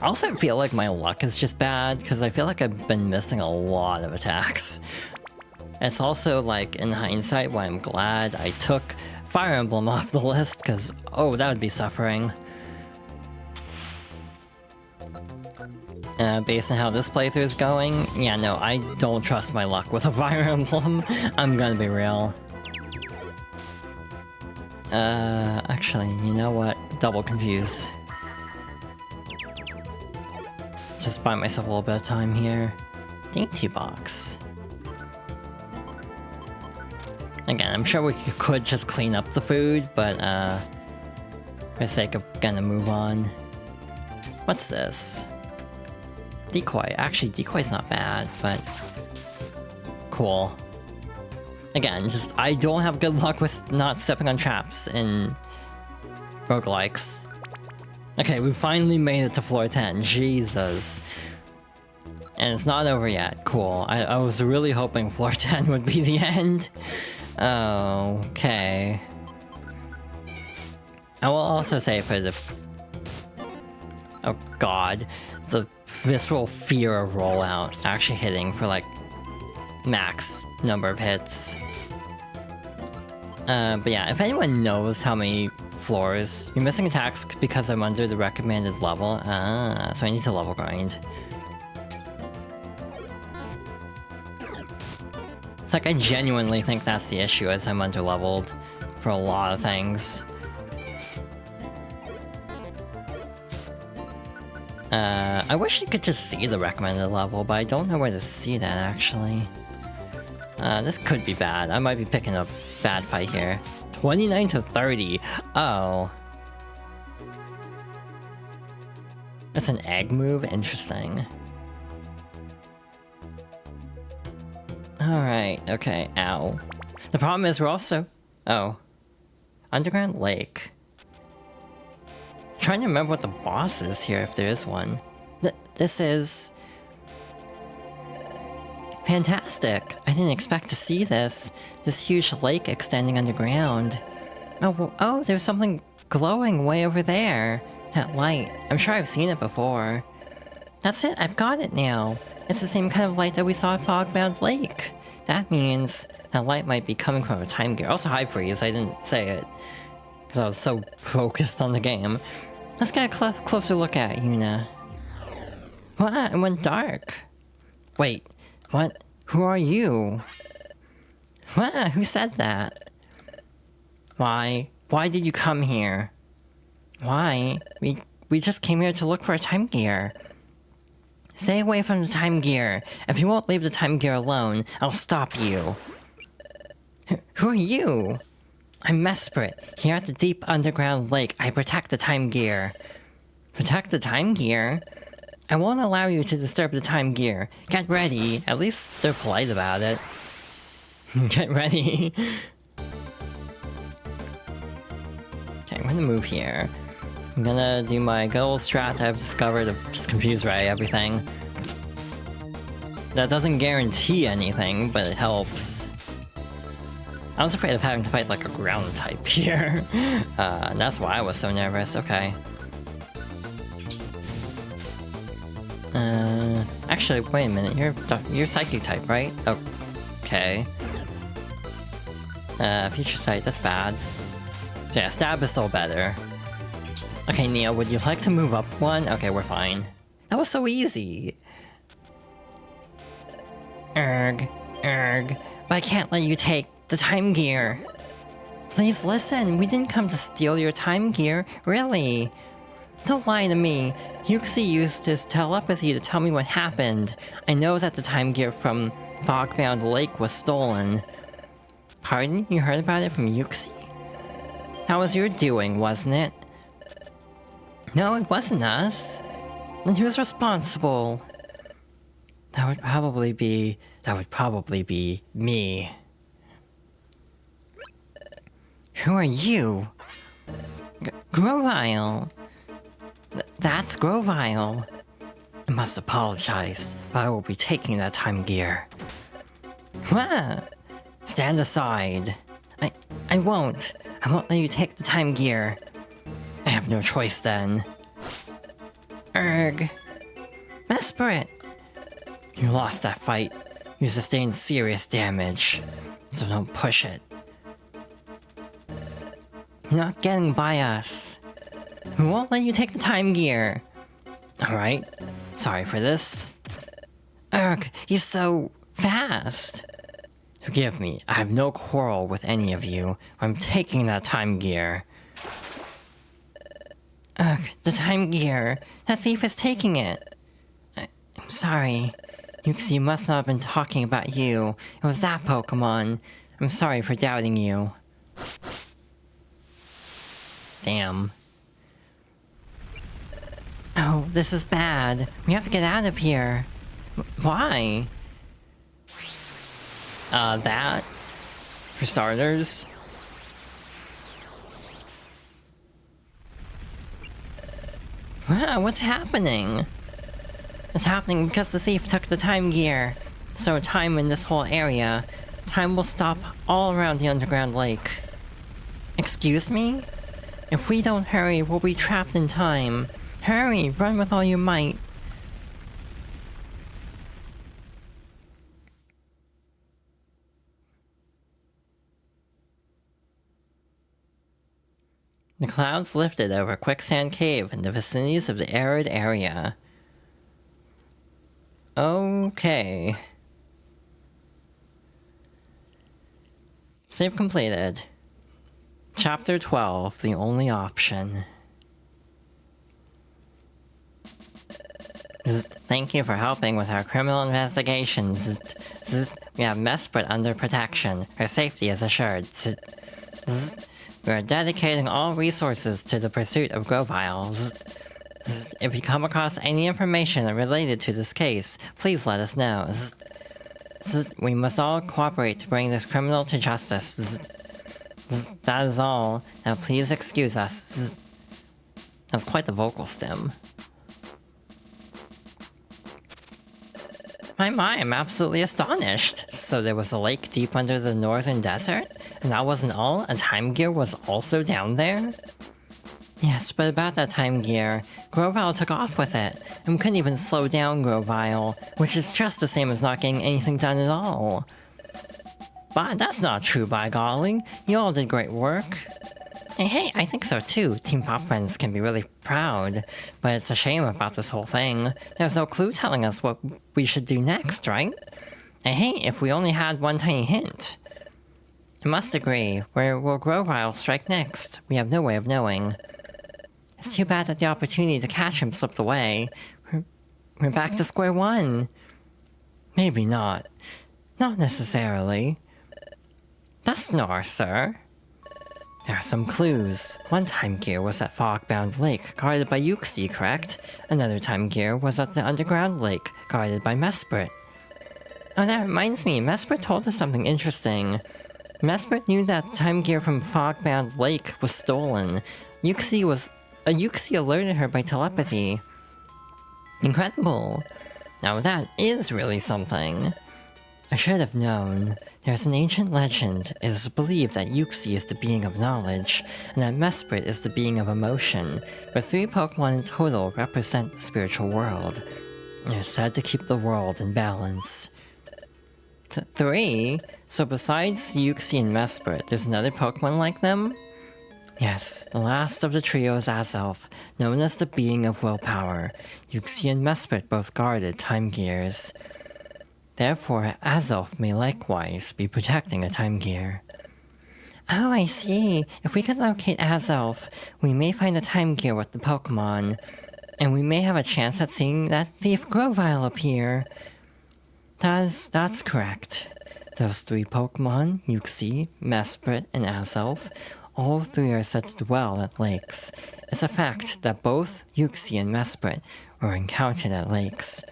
I also feel like my luck is just bad, because I feel like I've been missing a lot of attacks. It's also, like, in hindsight, why I'm glad I took Fire Emblem off the list, because, oh, that would be suffering. Based on how this playthrough is going, yeah, no, I don't trust my luck with a Fire Emblem. I'm gonna be real. Actually, you know what? Double confused. Just buy myself a little bit of time here. Dainty box. Again, I'm sure we could just clean up the food, but for the sake of gonna move on. What's this? Decoy. Actually, decoy's not bad, but cool. Again, just I don't have good luck with not stepping on traps in roguelikes. Okay, we finally made it to floor 10. Jesus. And it's not over yet. Cool. I was really hoping floor 10 would be the end. Okay. I will also say for the... Oh god. The visceral fear of rollout actually hitting for like max number of hits. But yeah, if anyone knows how many floors, you're missing attacks because I'm under the recommended level. So I need to level grind. It's like I genuinely think that's the issue, as I'm under-leveled for a lot of things. I wish you could just see the recommended level, but I don't know where to see that, actually. This could be bad. I might be picking a bad fight here. 29 to 30. Oh. That's an egg move? Interesting. Alright, okay, ow. The problem is we're also... Oh. Underground Lake. Trying to remember what the boss is here, if there is one. This is... fantastic! I didn't expect to see this. This huge lake extending underground. Oh, there's something glowing way over there. That light. I'm sure I've seen it before. That's it, I've got it now. It's the same kind of light that we saw at Fogbound Lake. That means that light might be coming from a time gear. Also, high freeze, I didn't say it. Because I was so focused on the game. Let's get a closer look at Yuna. What? It went dark. Wait, what? Who are you? What? Who said that? Why? Why did you come here? Why? We just came here to look for a time gear. Stay away from the time gear. If you won't leave the time gear alone, I'll stop you. Who are you? I'm Mesprit. Here at the deep underground lake, I protect the time gear. Protect the time gear? I won't allow you to disturb the time gear. Get ready. At least they're polite about it. Get ready. Okay, I'm gonna move here. I'm gonna do my good old strat that I've discovered of just confuse Ray everything. That doesn't guarantee anything, but it helps. I was afraid of having to fight like a ground type here. That's why I was so nervous, okay. Actually, wait a minute, you're psychic type, right? Okay. Future sight, that's bad. So yeah, stab is still better. Okay, Neo, would you like to move up one? Okay, we're fine. That was so easy! But I can't let you take the time gear. Please listen, we didn't come to steal your time gear, really. Don't lie to me. Yuxi used his telepathy to tell me what happened. I know that the time gear from Fogbound Lake was stolen. Pardon? You heard about it from Yuxi? That was your doing, wasn't it? No, it wasn't us. Then who's responsible? That would probably be me. Who are you? Grovile. That's Grovile. I must apologize, but I will be taking that time gear. What? Stand aside. I won't. I won't let you take the time gear. I have no choice then. Erg. Mesprit! You lost that fight. You sustained serious damage. So don't push it. You're not getting by us. We won't let you take the time gear. Alright. Sorry for this. Erg, he's so fast. Forgive me, I have no quarrel with any of you. I'm taking that time gear. Ugh, the time gear. That thief is taking it. I'm sorry. You must not have been talking about you. It was that Pokémon. I'm sorry for doubting you. Damn. Oh, this is bad. We have to get out of here. Why? That? For starters? Wow, what's happening? It's happening because the thief took the time gear. So time in this whole area, time will stop all around the underground lake. Excuse me? If we don't hurry, we'll be trapped in time. Hurry, run with all you might. The clouds lifted over Quicksand Cave in the vicinities of the arid area. Okay. Save completed. Chapter 12, The Only Option. Thank you for helping with our criminal investigations. We have Mesprit under protection. Her safety is assured. We are dedicating all resources to the pursuit of Grovyle. If you come across any information related to this case, please let us know. We must all cooperate to bring this criminal to justice. That is all. Now please excuse us. That's quite the vocal stem. My, I'm absolutely astonished. So there was a lake deep under the northern desert? And that wasn't all? A time gear was also down there? Yes, but about that time gear, Grovyle took off with it, and we couldn't even slow down Grovyle, which is just the same as not getting anything done at all. But that's not true, by golly. You all did great work. Hey, I think so too. Team Pop Friends can be really proud. But it's a shame about this whole thing. There's no clue telling us what we should do next, right? Hey, if we only had one tiny hint. I must agree. Where will Grovyle strike next? We have no way of knowing. It's too bad that the opportunity to catch him slipped away. We're back to square one. Maybe not. Not necessarily. Dusknor, sir. There are some clues. One time gear was at Fogbound Lake, guarded by Yuxi, correct? Another time gear was at the underground lake, guarded by Mesprit. Oh, that reminds me, Mesprit told us something interesting. Mesprit knew that time gear from Fogbound Lake was stolen. Yuxi alerted her by telepathy. Incredible. Now that is really something. I should have known. There's an ancient legend. It is believed that Yuxi is the being of knowledge, and that Mesprit is the being of emotion, but 3 Pokemon in total represent the spiritual world. They're said to keep the world in balance. 3? So besides Yuxi and Mesprit, there's another Pokemon like them? Yes, the last of the trio is Azelf, known as the being of willpower. Yuxi and Mesprit both guarded time gears. Therefore, Azelf may likewise be protecting a time gear. Oh, I see. If we could locate Azelf, we may find a time gear with the Pokemon. And we may have a chance at seeing that thief Grovyle appear. That's correct. Those 3 Pokemon, Yuxi, Mesprit, and Azelf, all 3 are said to dwell at lakes. It's a fact that both Yuxi and Mesprit were encountered at lakes.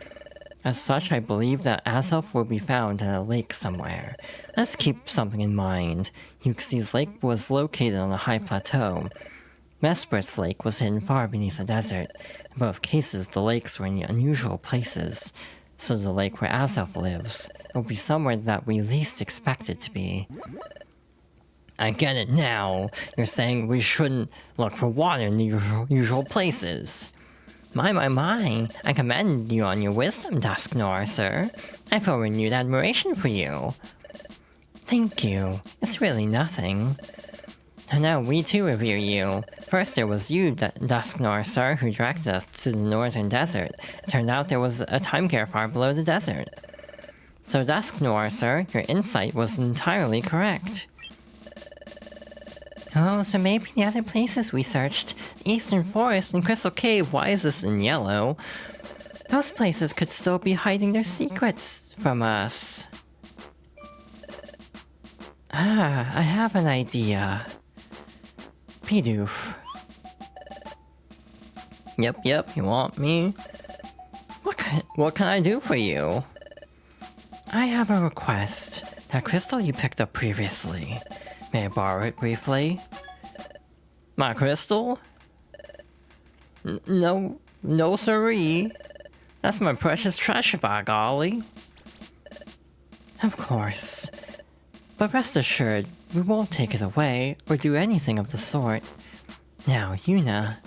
As such, I believe that Azelf will be found at a lake somewhere. Let's keep something in mind. Yuxi's lake was located on a high plateau. Mesprit's lake was hidden far beneath the desert. In both cases, the lakes were in unusual places. So the lake where Azelf lives, it'll be somewhere that we least expect it to be. I get it now. You're saying we shouldn't look for water in the usual places. My, I commend you on your wisdom, Dusknor, sir. I feel renewed admiration for you. Thank you. It's really nothing. And now we too revere you. First there was you, Dusknor, sir, who directed us to the northern desert. It turned out there was a time gear far below the desert. So Dusknor, sir, your insight was entirely correct. Oh, so maybe the other places we searched, Eastern Forest and Crystal Cave, why is this in yellow? Those places could still be hiding their secrets from us. Ah, I have an idea. Bidoof. Yep, you want me? What can I do for you? I have a request. That crystal you picked up previously. May I borrow it briefly? My crystal? No siree. That's my precious treasure, by golly. Of course. But rest assured, we won't take it away, or do anything of the sort. Now, Yuna.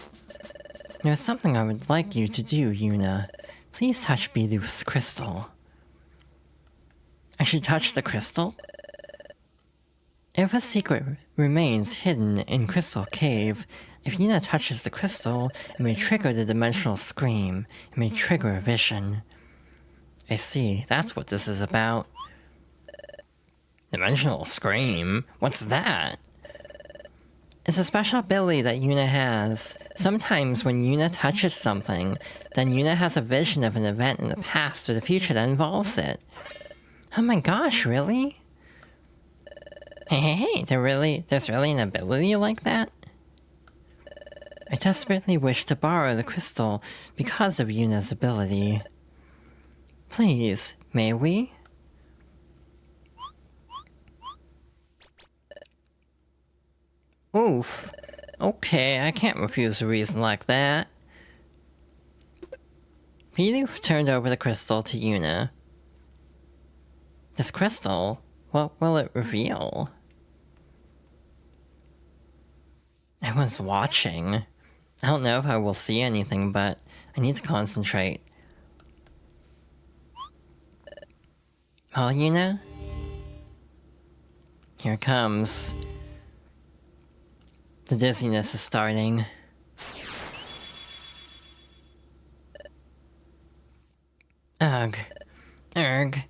There's something I would like you to do, Yuna. Please touch Bidoof's crystal. I should touch the crystal? If a secret remains hidden in Crystal Cave, if Yuna touches the crystal, it may trigger the dimensional scream. It may trigger a vision. I see, that's what this is about. Dimensional scream? What's that? It's a special ability that Yuna has. Sometimes when Yuna touches something, then Yuna has a vision of an event in the past or the future that involves it. Oh my gosh, really? Hey, there's really an ability like that? I desperately wish to borrow the crystal because of Yuna's ability. Please, may we? Oof. Okay, I can't refuse a reason like that. Bidoof turned over the crystal to Yuna. This crystal? What will it reveal? Everyone's watching. I don't know if I will see anything, but I need to concentrate. Well, Yuna? Here it comes. The dizziness is starting. Ugh. Erg.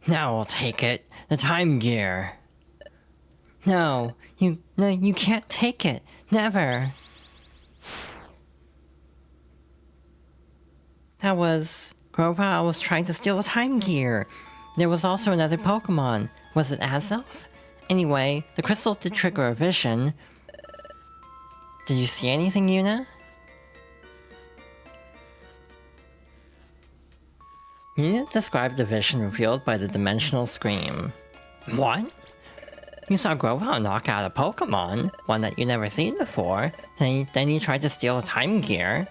Now I'll take it. The time gear. No, you can't take it. Never. That was... Grovyle was trying to steal the time gear. There was also another Pokémon. Was it Azelf? Anyway, the crystal did trigger a vision. Did you see anything, Yuna? Yuna described the vision revealed by the dimensional scream. What? You saw Grovyle knock out a Pokémon, one that you never seen before, and then you tried to steal a time gear.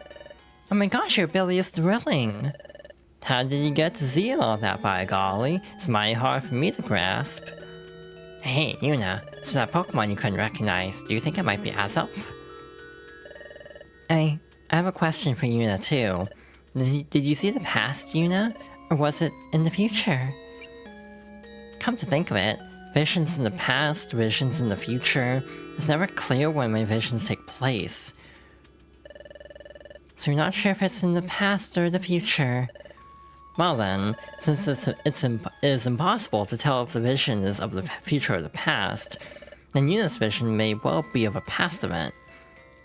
Oh my gosh, your ability is thrilling! How did you get to see all that, by golly? It's mighty hard for me to grasp. Hey, Yuna, so that Pokémon you couldn't recognize, do you think it might be Azelf? I have a question for Yuna too. Did you see the past, Yuna? Or was it in the future? Come to think of it, visions in the past, visions in the future, it's never clear when my visions take place. So you're not sure if it's in the past or the future. Well then, since it is impossible to tell if the vision is of the future or the past, then Yuna's vision may well be of a past event.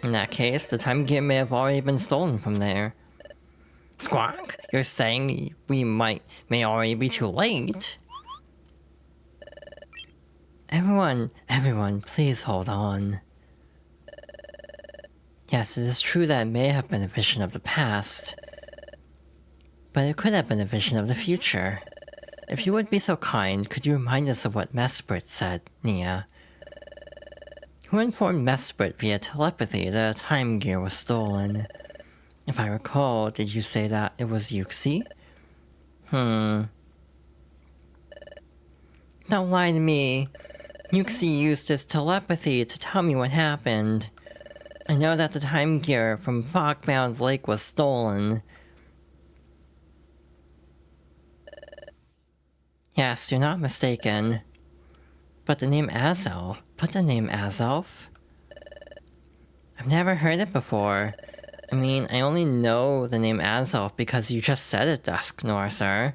In that case, the time gear may have already been stolen from there. Squawk, you're saying we may already be too late? Everyone, please hold on. Yes, it is true that it may have been a vision of the past, but it could have been a vision of the future. If you would be so kind, could you remind us of what Mesprit said, Nia? Who informed Mesprit via telepathy that a time gear was stolen? If I recall, did you say that it was Yuxi? Don't lie to me. Yuxi used his telepathy to tell me what happened. I know that the time gear from Fogbound Lake was stolen. Yes, you're not mistaken. But the name Azelf? I've never heard it before. I mean, I only know the name Azelf because you just said it, Dusknoir, sir.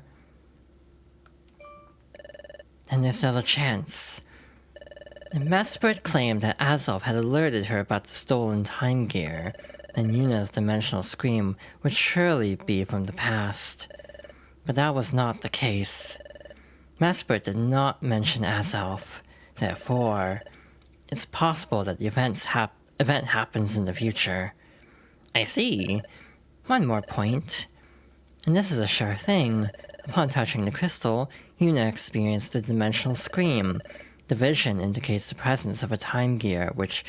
And there's still a chance. The Mesprit claimed that Azelf had alerted her about the stolen time gear, and Yuna's dimensional scream would surely be from the past. But that was not the case. Mesprit did not mention Azelf. Therefore, it's possible that the event happens in the future. I see. One more point. And this is a sure thing. Upon touching the crystal, Yuna experienced a dimensional scream. The vision indicates the presence of a time gear, which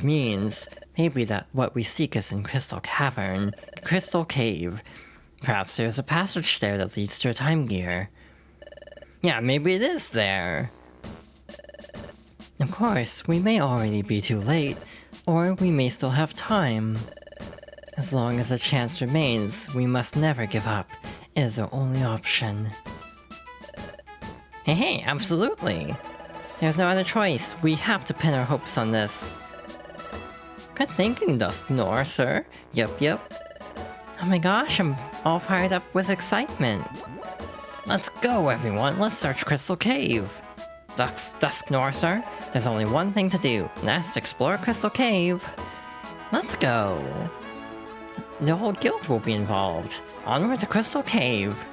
means maybe that what we seek is in Crystal Cave. Perhaps there's a passage there that leads to a time gear. Yeah, maybe it is there. Of course, we may already be too late, or we may still have time. As long as a chance remains, we must never give up. It is our only option. Hey, absolutely! There's no other choice. We have to pin our hopes on this. Good thinking, Dusknoir, sir. Yup. Oh my gosh, I'm all fired up with excitement. Let's go, everyone. Let's search Crystal Cave. Dusknoir, sir. There's only one thing to do, and that's explore Crystal Cave. Let's go. The whole guild will be involved. Onward to Crystal Cave.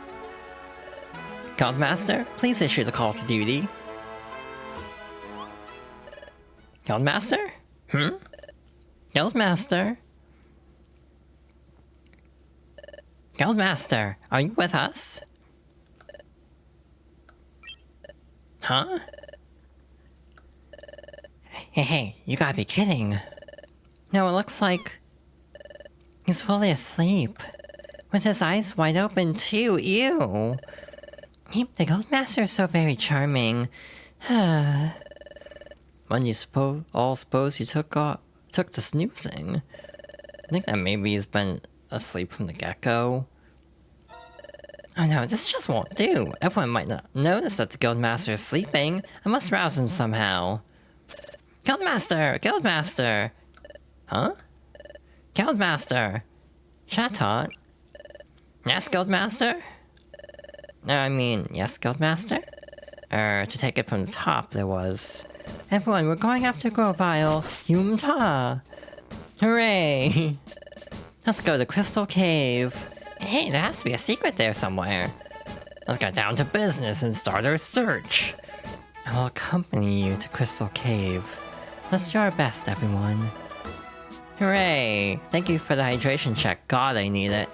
Guildmaster, please issue the call to duty. Guildmaster? Guildmaster? Guildmaster, are you with us? Huh? Hey, you gotta be kidding. No, it looks like he's fully asleep. With his eyes wide open too, ew. The Guildmaster is so very charming. When you suppose you took to snoozing. I think that maybe he's been asleep from the get-go. Oh no, this just won't do. Everyone might not notice that the Guildmaster is sleeping. I must rouse him somehow. Guildmaster! Huh? Guildmaster! Chatot? Yes, Guildmaster? Yes, Guildmaster? To take it from the top, there was... Everyone, we're going after Grovile! Yumta! Hooray! Let's go to Crystal Cave. Hey, there has to be a secret there somewhere. Let's get down to business and start our search. I will accompany you to Crystal Cave. Let's do our best, everyone. Hooray! Thank you for the hydration check. God, I need it.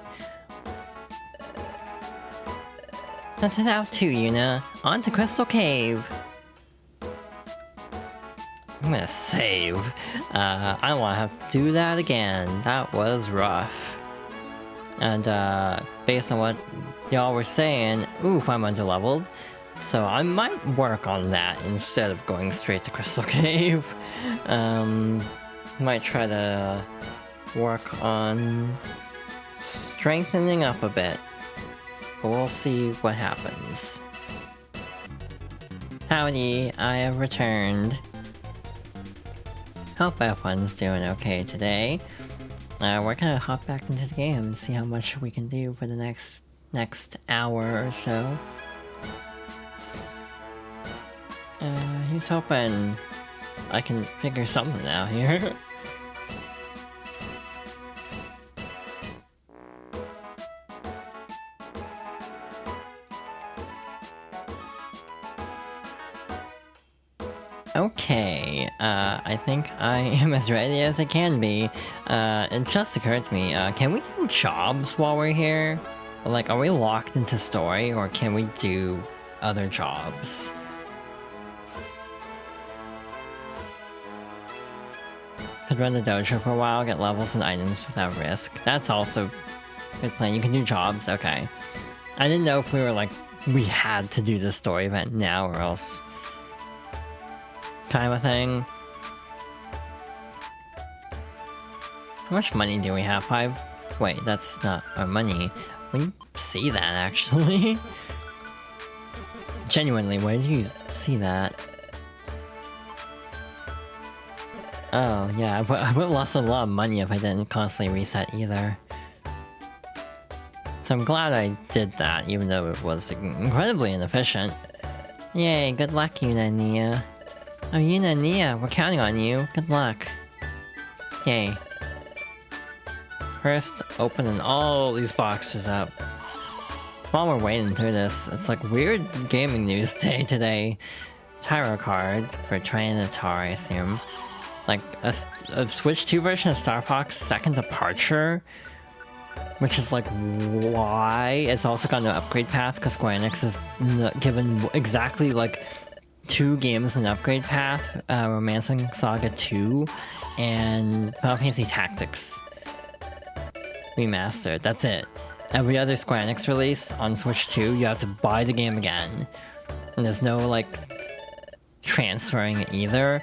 Let's head out too, Yuna. On to Crystal Cave. I'm gonna save. I don't want to have to do that again. That was rough. And based on what y'all were saying, oof, I'm underleveled. So I might work on that instead of going straight to Crystal Cave. Might try to work on strengthening up a bit. But we'll see what happens. Howdy, I have returned. Hope everyone's doing okay today. We're gonna hop back into the game and see how much we can do for the next hour or so. He's hoping I can figure something out here. Okay, I think I am as ready as I can be. It just occurred to me, can we do jobs while we're here? Like, are we locked into story, or can we do other jobs? Could run the dojo for a while, get levels and items without risk. That's also a good plan. You can do jobs, okay. I didn't know if we were like, we had to do this story event now or else. Kind of a thing. How much money do we have? 5? Wait, that's not our money. We can see that actually. Genuinely, where did you see that? Oh, yeah, I would have lost a lot of money if I didn't constantly reset either. So I'm glad I did that, even though it was incredibly inefficient. Yay, good luck, Yuna and Nia. Oh, Yuna and Nia, we're counting on you. Good luck. Yay. First, opening all these boxes up. While we're waiting through this, it's like weird gaming news day today. Tyro card for Train and Atari, I assume. Like a Switch 2 version of Star Fox Second Departure, which is like why it's also got no upgrade path because Square Enix is given exactly like 2 games an upgrade path, Romancing Saga 2 and Final Fantasy Tactics Remastered. That's it. Every other Square Enix release on Switch 2, you have to buy the game again, and there's no like transferring it either.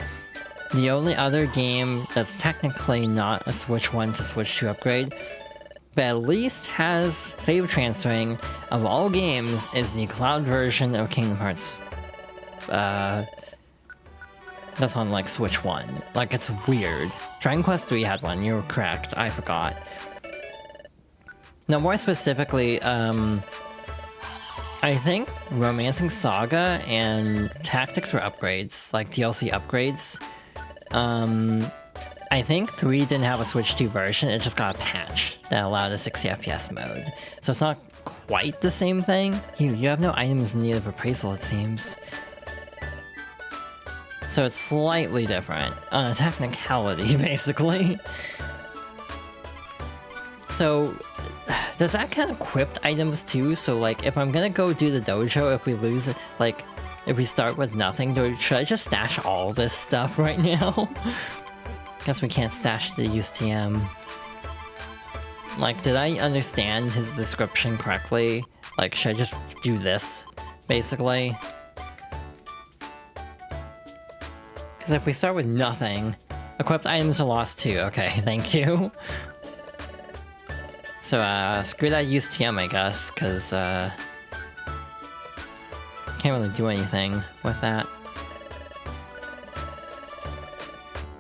The only other game that's technically not a Switch 1 to Switch 2 upgrade, but at least has save transferring of all games, is the cloud version of Kingdom Hearts. That's on like Switch 1. Like, it's weird. Dragon Quest 3 had one, you were correct, I forgot. No, more specifically, I think Romancing Saga and Tactics were upgrades, like DLC upgrades. I think 3 didn't have a Switch 2 version, it just got a patch that allowed a 60 FPS mode. So it's not quite the same thing. You have no items in need of appraisal, it seems. So it's slightly different, on a technicality, basically. So, does that count equipped items too? So like, if I'm gonna go do the dojo, if we lose it, like, if we start with nothing, should I just stash all this stuff right now? Guess we can't stash the USTM. Like, did I understand his description correctly? Like, should I just do this, basically? Because if we start with nothing, equipped items are lost too. Okay, thank you. So, screw that USTM, I guess, because, can't really do anything with that.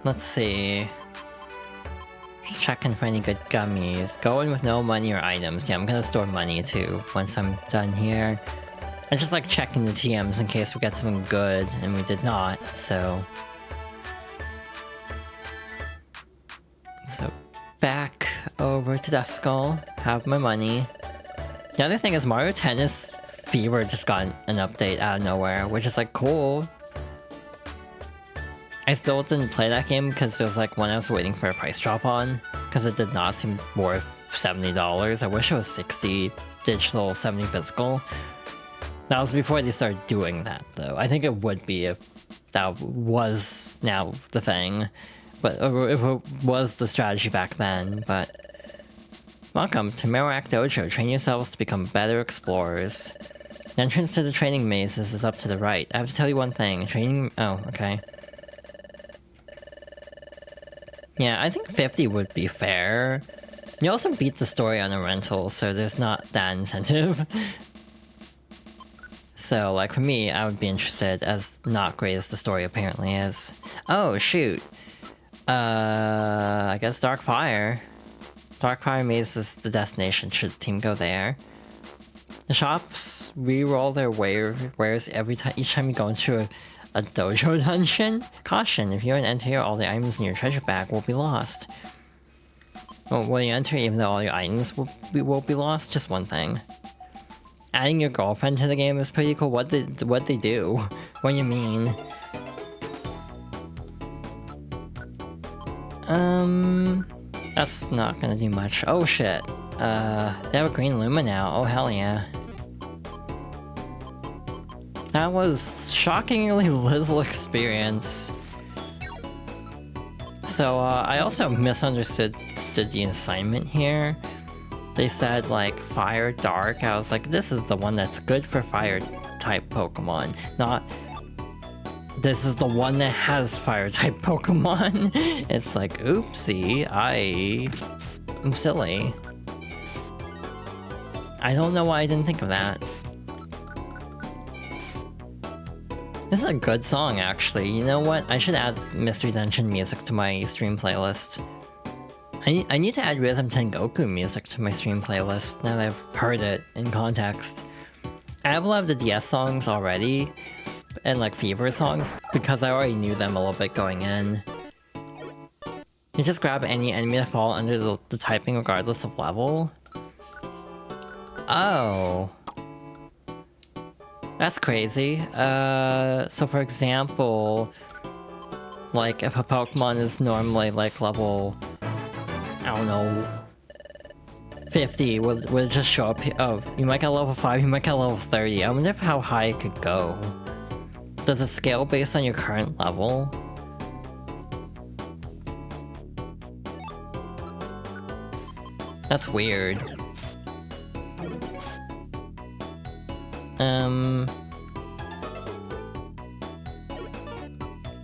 Let's see. Just checking for any good gummies. Going with no money or items. Yeah, I'm gonna store money too once I'm done here. I just like checking the TMs in case we get something good, and we did not, so... So, back over to Duskull, have my money. The other thing is Mario Tennis Fever just got an update out of nowhere, which is like cool. I still didn't play that game because it was like one I was waiting for a price drop on, because it did not seem worth $70. I wish it was 60 digital, 70 physical. That was before they started doing that though. I think it would be if that was now the thing, but if it was the strategy back then. But welcome to Marowak Dojo. Train yourselves to become better explorers. The entrance to the training mazes is up to the right. I have to tell you one thing. Training... Oh, okay. Yeah, I think 50 would be fair. You also beat the story on a rental, so there's not that incentive. So, like, for me, I would be interested, as not great as the story apparently is. Oh, shoot. I guess Darkfire. Darkfire Maze is the destination, should the team go there. The shops re-roll their wares each time you go into a dojo dungeon. Caution, if you don't enter here, all the items in your treasure bag will be lost. Well, will you enter even though all your items will be lost? Just one thing. Adding your girlfriend to the game is pretty cool. What they do? What do you mean? That's not gonna do much. Oh shit. They have a green Luma now. Oh hell yeah. That was shockingly little experience. So, I also misunderstood the assignment here. they said like Fire Dark, I was like, this is the one that's good for Fire type Pokemon, not this is the one that has Fire type Pokemon. It's like, oopsie, I'm silly. I don't know why I didn't think of that. This is a good song, actually. You know what? I should add Mystery Dungeon music to my stream playlist. I need to add Rhythm Tengoku music to my stream playlist now that I've heard it in context. I have a lot of the DS songs already, and like Fever songs, because I already knew them a little bit going in. You just grab any enemy that fall under the typing regardless of level. Oh. That's crazy. So for example, like if a Pokemon is normally like level, I don't know, 50, would it just show up? Oh, you might get level 5, you might get level 30. I wonder how high it could go. Does it scale based on your current level? That's weird.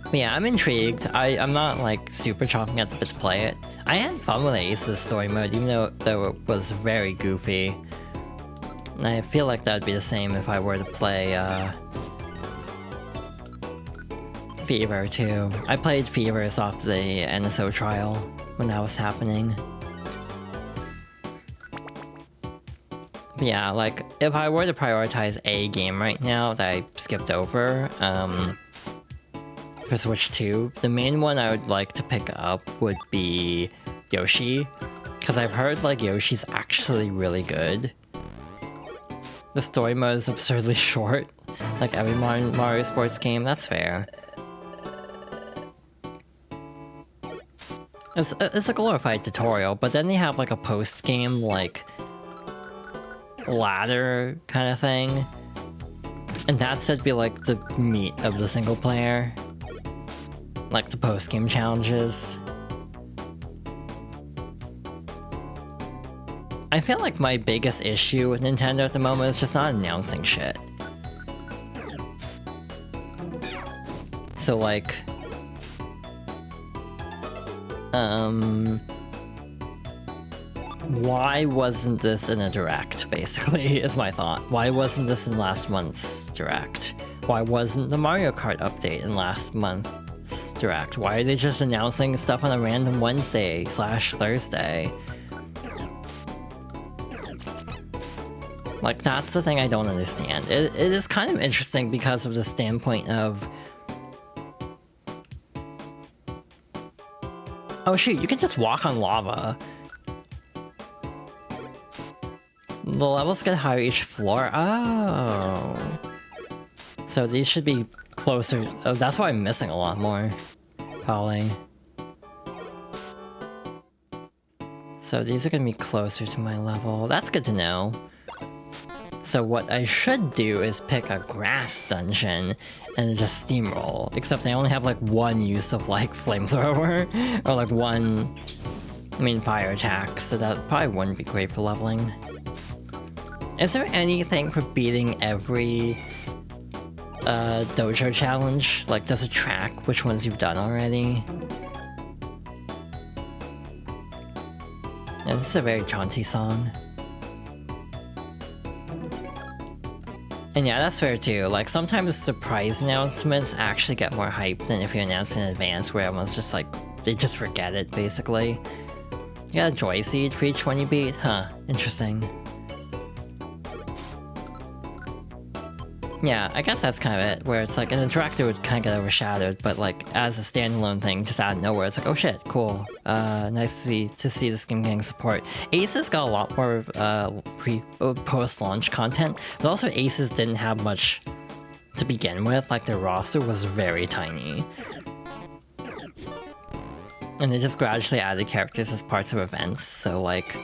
But yeah, I'm intrigued. I'm not like super chomping at the bit to play it. I had fun with Ace's story mode, even though it was very goofy. And I feel like that would be the same if I were to play Fever too. I played Fevers off the NSO trial when that was happening. But yeah, like, if I were to prioritize a game right now that I skipped over, for Switch 2, the main one I would like to pick up would be Yoshi, because I've heard, like, Yoshi's actually really good. The story mode is absurdly short, like every Mario Sports game, that's fair. It's a glorified tutorial, but then they have, like, a post-game, like, ladder kind of thing, and that's said to be like the meat of the single player, like the post-game challenges. I feel like my biggest issue with Nintendo at the moment is just not announcing shit. So like, why wasn't this in a Direct, basically, is my thought. Why wasn't this in last month's Direct? Why wasn't the Mario Kart update in last month's Direct? Why are they just announcing stuff on a random Wednesday/Thursday? Like, that's the thing I don't understand. It is kind of interesting because of the standpoint of... Oh shoot, you can just walk on lava. The levels get higher each floor. Oh. So these should be closer. Oh, that's why I'm missing a lot more. Probably. So these are gonna be closer to my level. That's good to know. So what I should do is pick a grass dungeon and just steamroll. Except I only have like one use of like flamethrower. Or like one main fire attack. So that probably wouldn't be great for leveling. Is there anything for beating every dojo challenge? Like, does it track which ones you've done already? Yeah, this is a very jaunty song. And yeah, that's fair too. Like, sometimes surprise announcements actually get more hype than if you announce in advance, where everyone's just like, they just forget it, basically. You got a Joy Seed for each one you beat? Huh, interesting. Yeah, I guess that's kind of it, where it's like, an interactive would kind of get overshadowed, but like, as a standalone thing, just out of nowhere, it's like, oh shit, cool. Nice to see this game getting support. Aces got a lot more post-launch content, but also Aces didn't have much to begin with, like their roster was very tiny. And they just gradually added characters as parts of events, so like,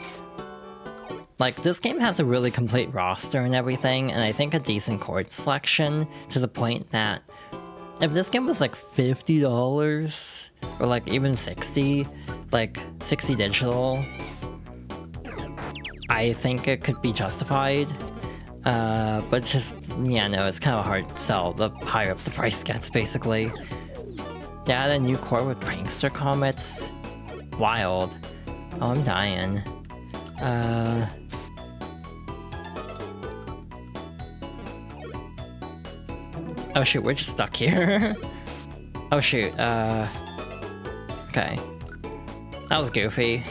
this game has a really complete roster and everything, and I think a decent chord selection, to the point that if this game was like $50, or like even 60, like 60 digital, I think it could be justified. But just, yeah, no, it's kind of hard to sell the higher up the price gets, basically. They add a new core with prankster comets. Wild. Oh, I'm dying. Oh shoot, we're just stuck here. Oh shoot, okay. That was goofy.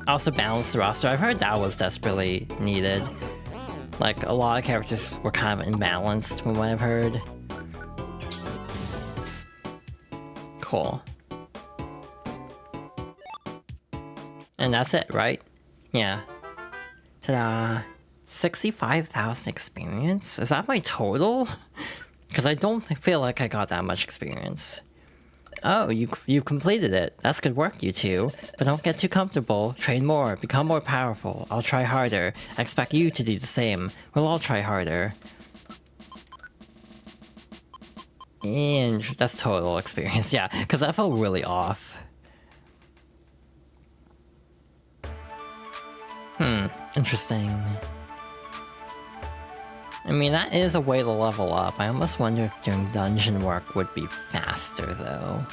Also balance the roster. I've heard that was desperately needed. Like, a lot of characters were kind of imbalanced from what I've heard. Cool. And that's it, right? Yeah. Ta-da! 65,000 experience? Is that my total? Because I don't feel like I got that much experience. Oh, you completed it. That's good work, you two. But don't get too comfortable. Train more. Become more powerful. I'll try harder. I expect you to do the same. We'll all try harder. And that's total experience, yeah. Because that felt really off. Interesting. I mean, that is a way to level up. I almost wonder if doing dungeon work would be faster, though.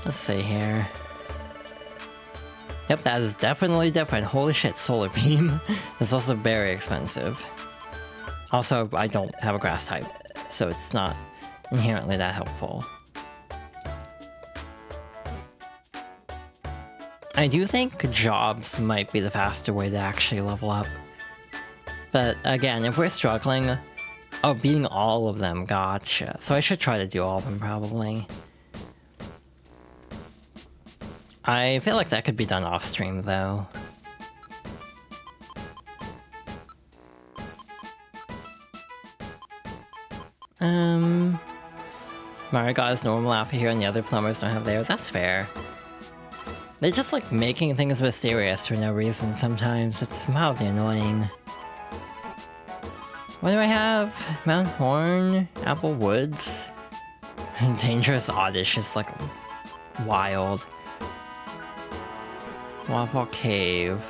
Let's see here. Yep, that is definitely different. Holy shit, solar beam. It's also very expensive. Also, I don't have a grass type, so it's not inherently that helpful. I do think jobs might be the faster way to actually level up. But again, if we're struggling... Oh, beating all of them, gotcha. So I should try to do all of them, probably. I feel like that could be done off-stream, though. Mario got his normal outfit here and the other plumbers don't have theirs. That's fair. They're just like making things mysterious for no reason sometimes. It's mildly annoying. What do I have? Mount Horn? Apple Woods? Dangerous Oddish is like wild. Waffle Cave.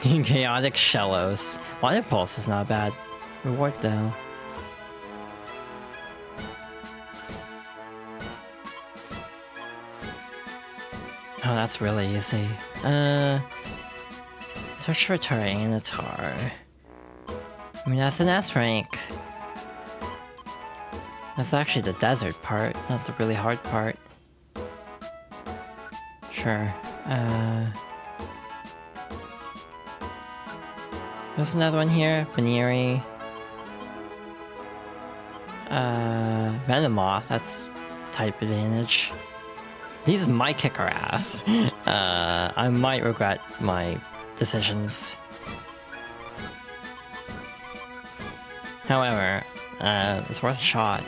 Chaotic Shellos. Water Pulse is not a bad reward though. Oh, that's really easy. Search for Tyranitar. I mean, that's an S rank. That's actually the desert part, not the really hard part. Sure. There's another one here. Baneri. Venomoth, that's type advantage. These might kick our ass. I might regret my decisions. However, it's worth a shot.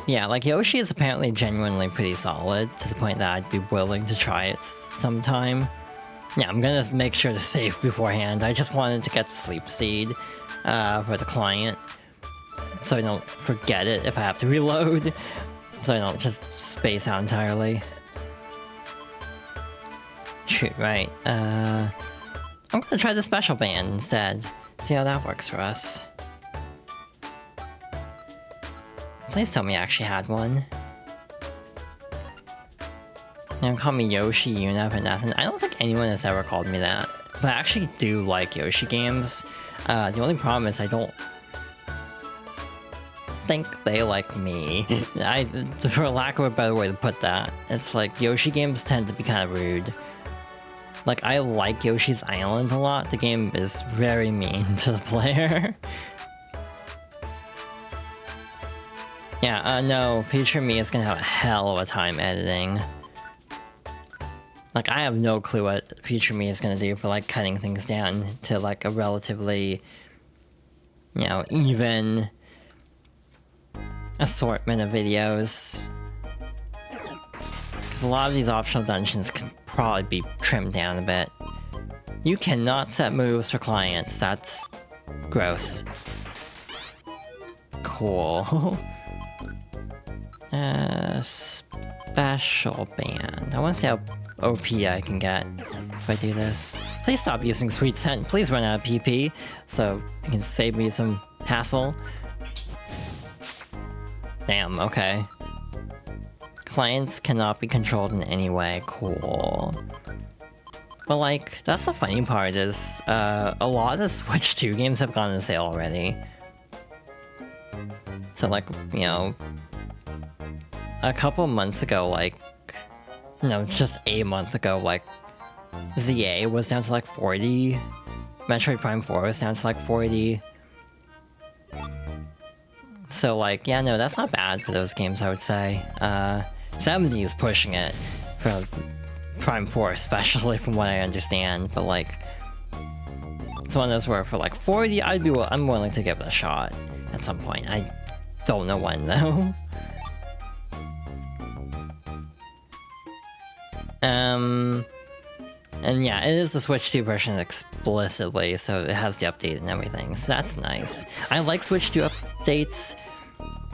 Yeah, like Yoshi is apparently genuinely pretty solid, to the point that I'd be willing to try it sometime. Yeah, I'm gonna make sure to save beforehand. I just wanted to get the Sleep Seed for the client, so I don't forget it if I have to reload, so I don't just space out entirely. Shoot, right. I'm gonna try the special band instead, see how that works for us. Please tell me I actually had one. Now call me Yoshi, Yuna, but nothing. I don't think anyone has ever called me that. But I actually do like Yoshi games. The only problem is I don't think they like me. For lack of a better way to put that. It's like Yoshi games tend to be kind of rude. Like, I like Yoshi's Island a lot. The game is very mean to the player. Yeah, no, future me is gonna have a hell of a time editing. Like, I have no clue what future me is gonna do for, like, cutting things down to, like, a relatively, you know, even assortment of videos. Because a lot of these optional dungeons can probably be trimmed down a bit. You cannot set moves for clients, that's gross. cool. Special band. I want to see how OP I can get if I do this. Please stop using Sweet Scent. Please run out of PP so you can save me some hassle. Damn, okay. Clients cannot be controlled in any way. Cool. But like, that's the funny part is, a lot of Switch 2 games have gone on sale already. So like, you know, a couple months ago, like, no, just a month ago, like, ZA was down to like 40. Metroid Prime 4 was down to like 40. So like, yeah, no, that's not bad for those games, I would say. 70 is pushing it for Prime 4 especially, from what I understand, but like, it's one of those where for like 40, I'm willing to give it a shot at some point. I don't know when though. And yeah, it is the Switch 2 version explicitly, so it has the update and everything, so that's nice. I like Switch 2 updates,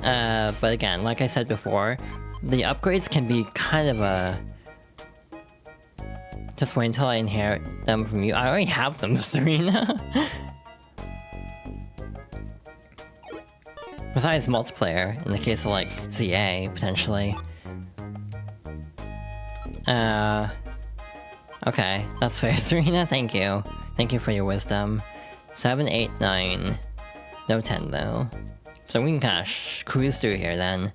but again, like I said before, the upgrades can be kind of a... Just wait until I inherit them from you. I already have them, Serena. Besides multiplayer, in the case of like ZA, potentially. Okay, that's fair, Serena, thank you. Thank you for your wisdom. 7, 8, 9. No 10 though. So we can kind of cruise through here then.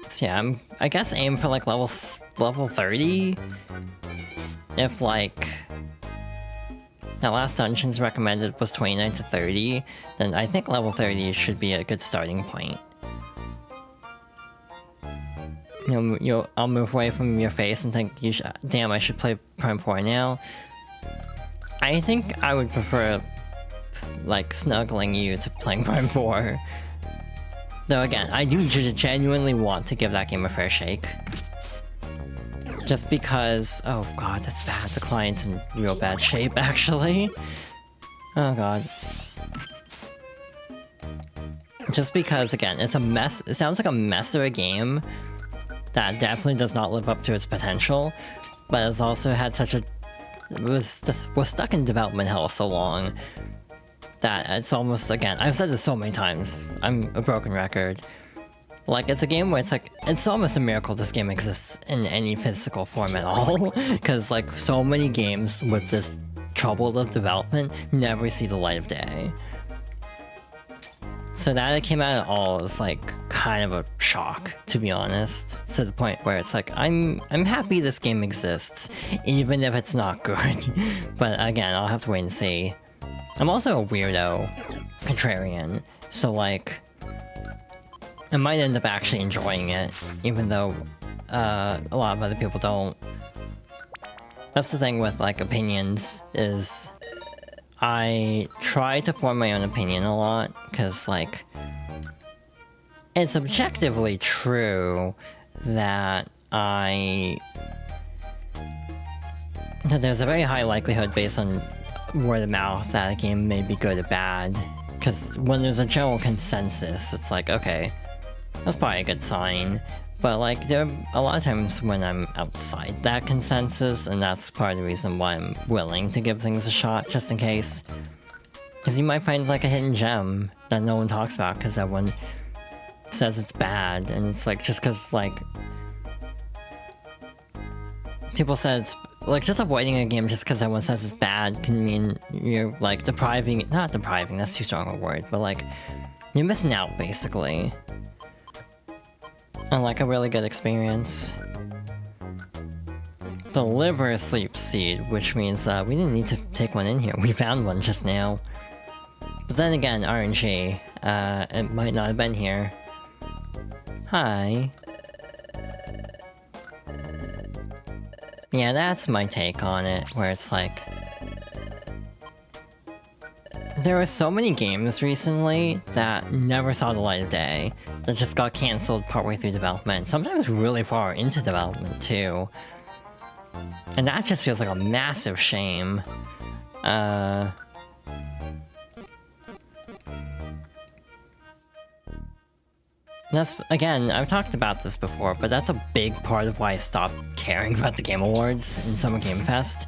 So yeah, I guess aim for like level 30? If like... That last dungeon's recommended was 29 to 30, then I think level 30 should be a good starting point. I'll move away from your face and think, damn, I should play Prime 4 now. I think I would prefer, like, snuggling you to playing Prime 4. Though again, I do genuinely want to give that game a fair shake. Just because... Oh god, that's bad. The client's in real bad shape, actually. Oh god. Just because, again, it's a mess. It sounds like a mess of a game that definitely does not live up to its potential, but it's also had such a... was stuck in development hell so long that it's almost, again, I've said this so many times, I'm a broken record. Like, it's a game where it's like, it's almost a miracle this game exists in any physical form at all, because like, so many games with this trouble of development never see the light of day. So that it came out at all is like kind of a shock, to be honest, to the point where it's like, I'm happy this game exists, even if it's not good. But again, I'll have to wait and see. I'm also a weirdo, contrarian, so like, I might end up actually enjoying it, even though a lot of other people don't. That's the thing with like opinions, is I try to form my own opinion a lot, because like, it's objectively true that there's a very high likelihood based on word of mouth that a game may be good or bad, because when there's a general consensus, it's like, okay, that's probably a good sign. But like, there are a lot of times when I'm outside that consensus, and that's part of the reason why I'm willing to give things a shot, just in case. Because you might find like a hidden gem that no one talks about because everyone says it's bad, and it's like, just because like people say it's like, just avoiding a game just because everyone says it's bad can mean you're like not depriving, that's too strong a word, but like, you're missing out basically on like a really good experience. Deliver a sleep seed, which means we didn't need to take one in here, we found one just now. But then again, RNG, it might not have been here. Hi. Yeah, that's my take on it, where it's like, there were so many games recently that never saw the light of day, that just got cancelled partway through development, sometimes really far into development too. And that just feels like a massive shame. That's, again, I've talked about this before, but that's a big part of why I stopped caring about the Game Awards in Summer Game Fest.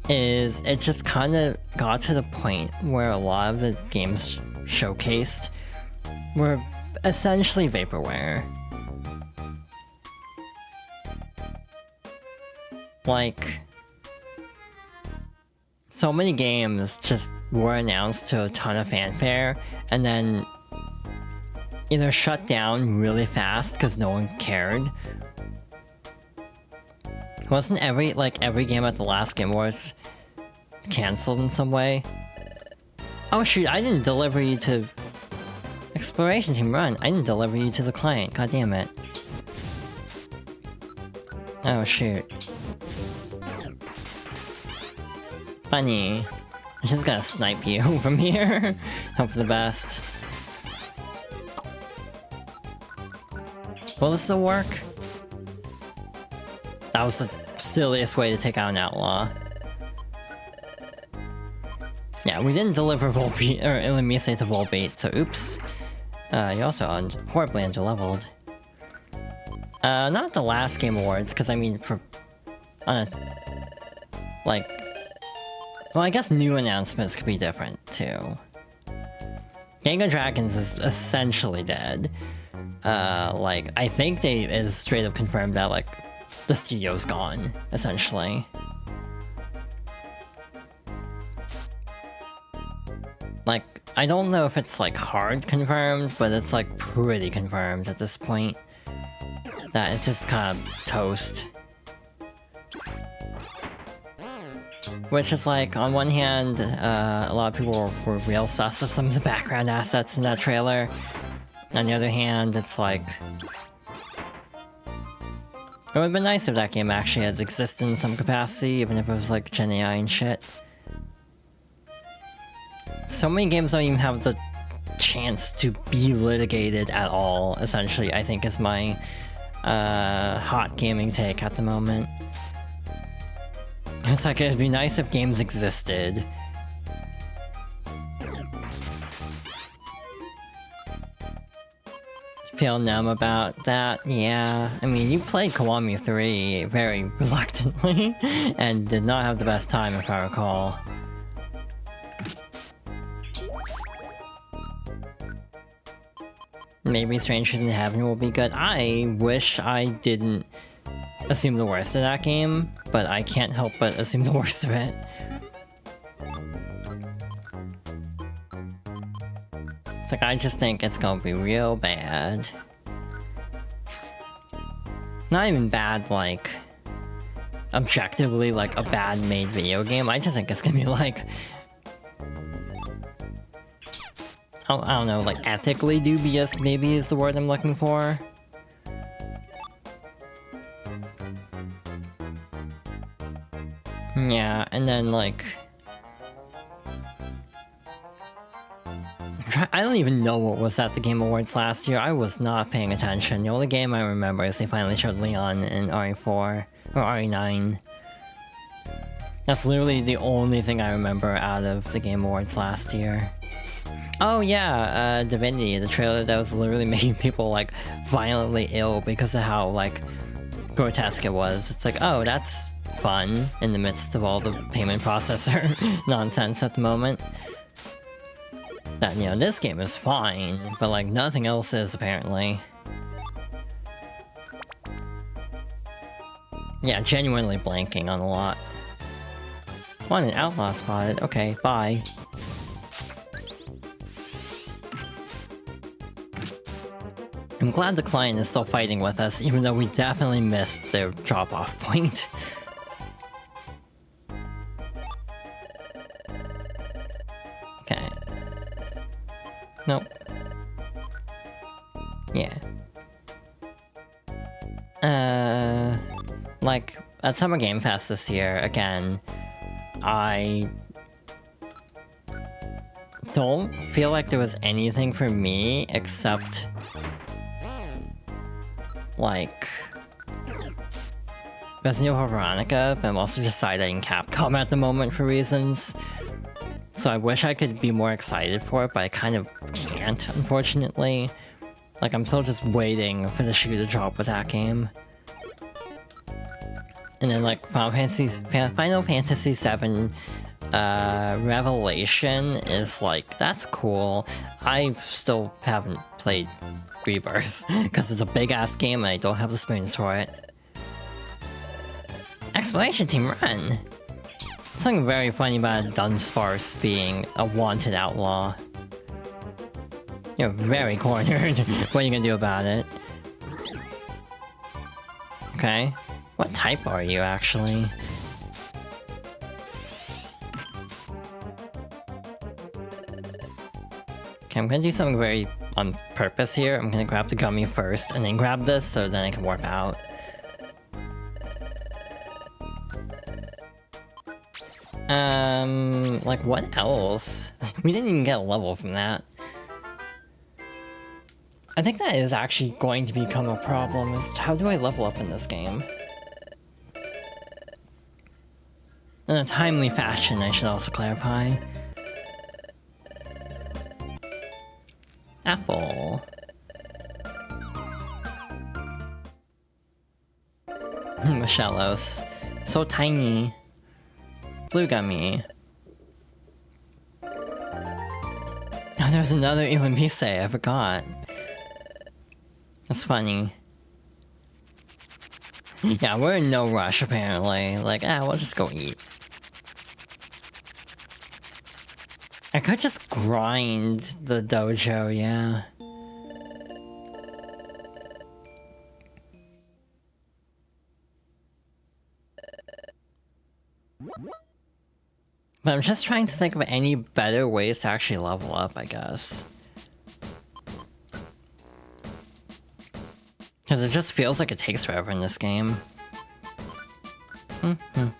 Is it just kind of got to the point where a lot of the games showcased were essentially vaporware. Like, so many games just were announced to a ton of fanfare, and then either shut down really fast because no one cared. Wasn't every game at the last Game Awards cancelled in some way? Oh shoot, I didn't deliver you to Exploration Team Run. I didn't deliver you to the client, god damn it. Oh shoot. Bunny. I'm just gonna snipe you from here. Hope for the best. Will this still work? That was the silliest way to take out an outlaw. Yeah, we didn't deliver Volbeat, or let me say to Volbeat, so oops. You also horribly underleveled. Not the last Game Awards, because I mean, well, I guess new announcements could be different, too. Gang of Dragons is essentially dead. I think it's straight up confirmed that, the studio's gone, essentially. I don't know if it's, hard confirmed, but it's, pretty confirmed at this point. That it's just kind of toast. Which is, on one hand, a lot of people were real sus of some of the background assets in that trailer. On the other hand, it's it would've been nice if that game actually had existed in some capacity, even if it was Gen AI and shit. So many games don't even have the chance to be litigated at all, essentially, I think is my hot gaming take at the moment. It's it'd be nice if games existed. Feel numb about that? Yeah. I mean, you played Kiwami 3 very reluctantly, and did not have the best time, if I recall. Maybe Stranger Than Heaven will be good. I wish I didn't assume the worst of that game, but I can't help but assume the worst of it. It's I just think it's gonna be real bad. Not even bad, objectively, a bad made video game. I just think it's gonna be I don't know, ethically dubious, maybe is the word I'm looking for. Yeah, and then I don't even know what was at the Game Awards last year. I was not paying attention. The only game I remember is they finally showed Leon in RE4, or RE9. That's literally the only thing I remember out of the Game Awards last year. Oh yeah, Divinity, the trailer that was literally making people, violently ill because of how, grotesque it was. It's oh, that's fun in the midst of all the payment processor nonsense at the moment. That, this game is fine, but, nothing else is, apparently. Yeah, genuinely blanking on a lot. One, an outlaw spotted. Okay, bye. I'm glad the client is still fighting with us, even though we definitely missed their drop-off point. Okay. Nope. Yeah. At Summer Game Fest this year, again, I don't feel like there was anything for me except Resident Evil Veronica, but I'm also just side-eyeing Capcom at the moment for reasons. So I wish I could be more excited for it, but I kind of can't, unfortunately. Like, I'm still just waiting for the shoe to drop with that game. And then, like, Final Fantasy VII Revelation is like, that's cool. I still haven't played Rebirth, because it's a big-ass game and I don't have the spoons for it. Exploration Team Run! Something very funny about Dunsparce being a wanted outlaw. You're very cornered. What are you gonna do about it? Okay. What type are you, actually? Okay, I'm gonna do something very on purpose here. I'm gonna grab the gummy first, and then grab this so then I can warp out. Like what else? We didn't even get a level from that. I think that is actually going to become a problem, is how do I level up in this game? In a timely fashion, I should also clarify. Apple. Michellos. So tiny. Blue gummy. Oh, there's another Illumise, I forgot. That's funny. Yeah, we're in no rush apparently. Like, we'll just go eat. I could just grind the dojo, yeah. But I'm just trying to think of any better ways to actually level up, I guess. Because it just feels like it takes forever in this game.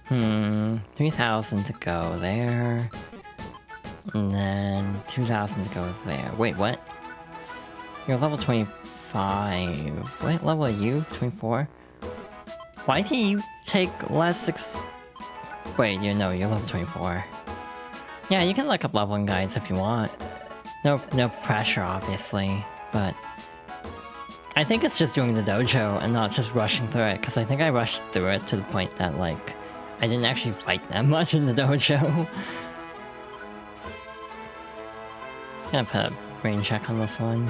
3,000 to go there. And then 2,000 to go there. Wait, what? You're level 25. What level are you? 24? Why did you take less Wait, you're level 24. Yeah, you can look up leveling guides if you want. No pressure, obviously, but... I think it's just doing the dojo and not just rushing through it, because I think I rushed through it to the point that, like, I didn't actually fight that much in the dojo. Gonna put a brain check on this one.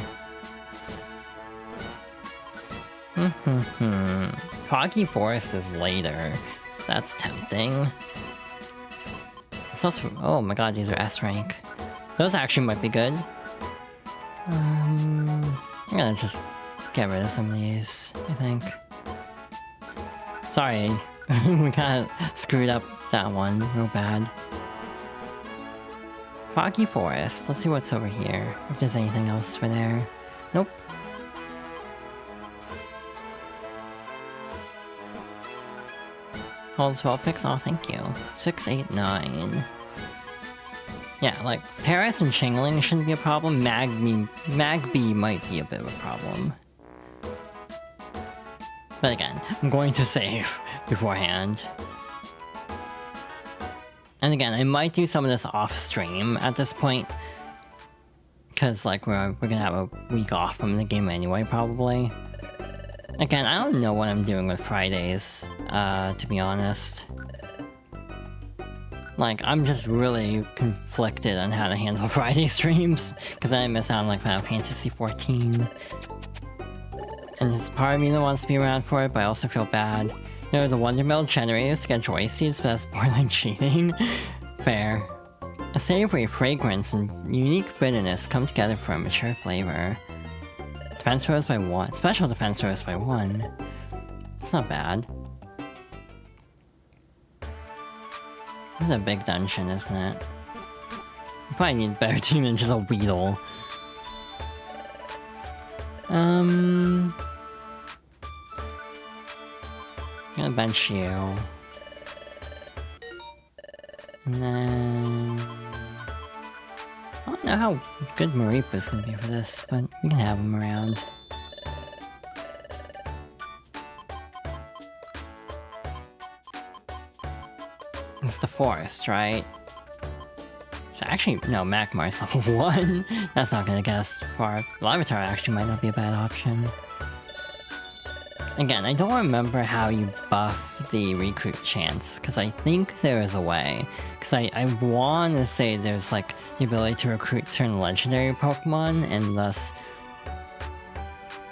Foggy Forest is later, so that's tempting. It's also, oh my god, these are S rank. Those actually might be good. I'm gonna just get rid of some of these, I think. Sorry, we kinda screwed up that one real bad. Foggy Forest, let's see what's over here, if there's anything else for there. Nope. Hold 12 picks, oh thank you. 6, 8, 9. Yeah, like, Paris and Chingling shouldn't be a problem. Magby might be a bit of a problem. But again, I'm going to save beforehand. And again, I might do some of this off-stream at this point. Because, like, we're gonna have a week off from the game anyway, probably. Again, I don't know what I'm doing with Fridays, to be honest. Like, I'm just really conflicted on how to handle Friday streams, because then I miss out on, like, Final Fantasy XIV. And there's part of me that wants to be around for it, but I also feel bad. There are the Wonder Mill generators to get joy seeds, but that's borderline cheating. Fair. A savory fragrance and unique bitterness come together for a mature flavor. Defense rose by 1. Special defense rose by 1. That's not bad. This is a big dungeon, isn't it? You probably need a better team than just a Weedle. I'm gonna bench you. And then... I don't know how good Maripa's gonna be for this, but we can have him around. It's the forest, right? So actually, no, Magmar's level 1. That's not gonna get us far. Larvitar actually might not be a bad option. Again, I don't remember how you buff the recruit chance, because I think there is a way. Because I want to say there's like the ability to recruit certain legendary Pokemon, and thus...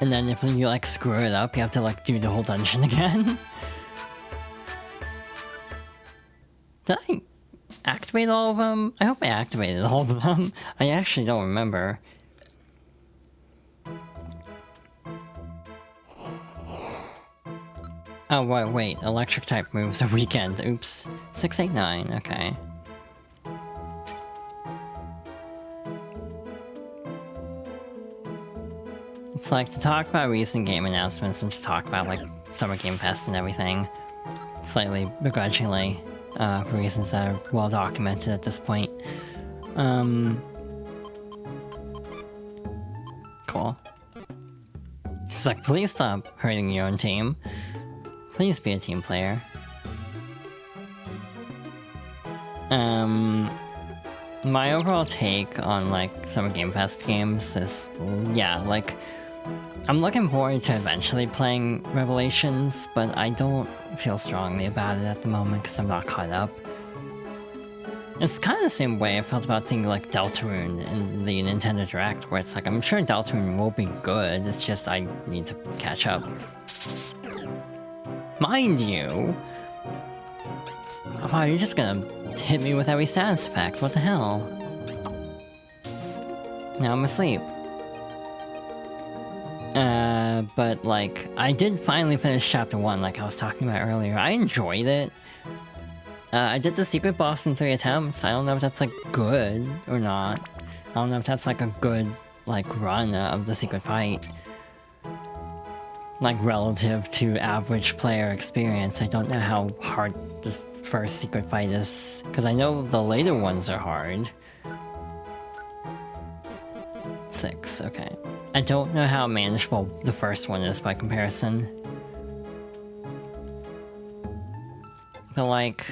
And then if you like screw it up, you have to like do the whole dungeon again. Did I activate all of them? I hope I activated all of them. I actually don't remember. Oh, wait, electric type moves are weekend. Oops. 689, okay. It's like to talk about recent game announcements and just talk about like Summer Game Fest and everything. Slightly begrudgingly, for reasons that are well documented at this point. Cool. It's like, please stop hurting your own team. Please be a team player. My overall take on like Summer Game Fest games is, yeah, like, I'm looking forward to eventually playing Revelations, but I don't feel strongly about it at the moment because I'm not caught up. It's kind of the same way I felt about seeing like Deltarune in the Nintendo Direct, where it's like, I'm sure Deltarune will be good, it's just I need to catch up. Mind you... Wow, you're just gonna hit me with every status effect, what the hell? Now I'm asleep. But like, I did finally finish Chapter 1 like I was talking about earlier. I enjoyed it. I did the secret boss in 3 attempts. I don't know if that's like good or not. I don't know if that's like a good like run of the secret fight. Like relative to average player experience, I don't know how hard this first secret fight is, because I know the later ones are hard. 6, okay. I don't know how manageable the first one is by comparison. But like...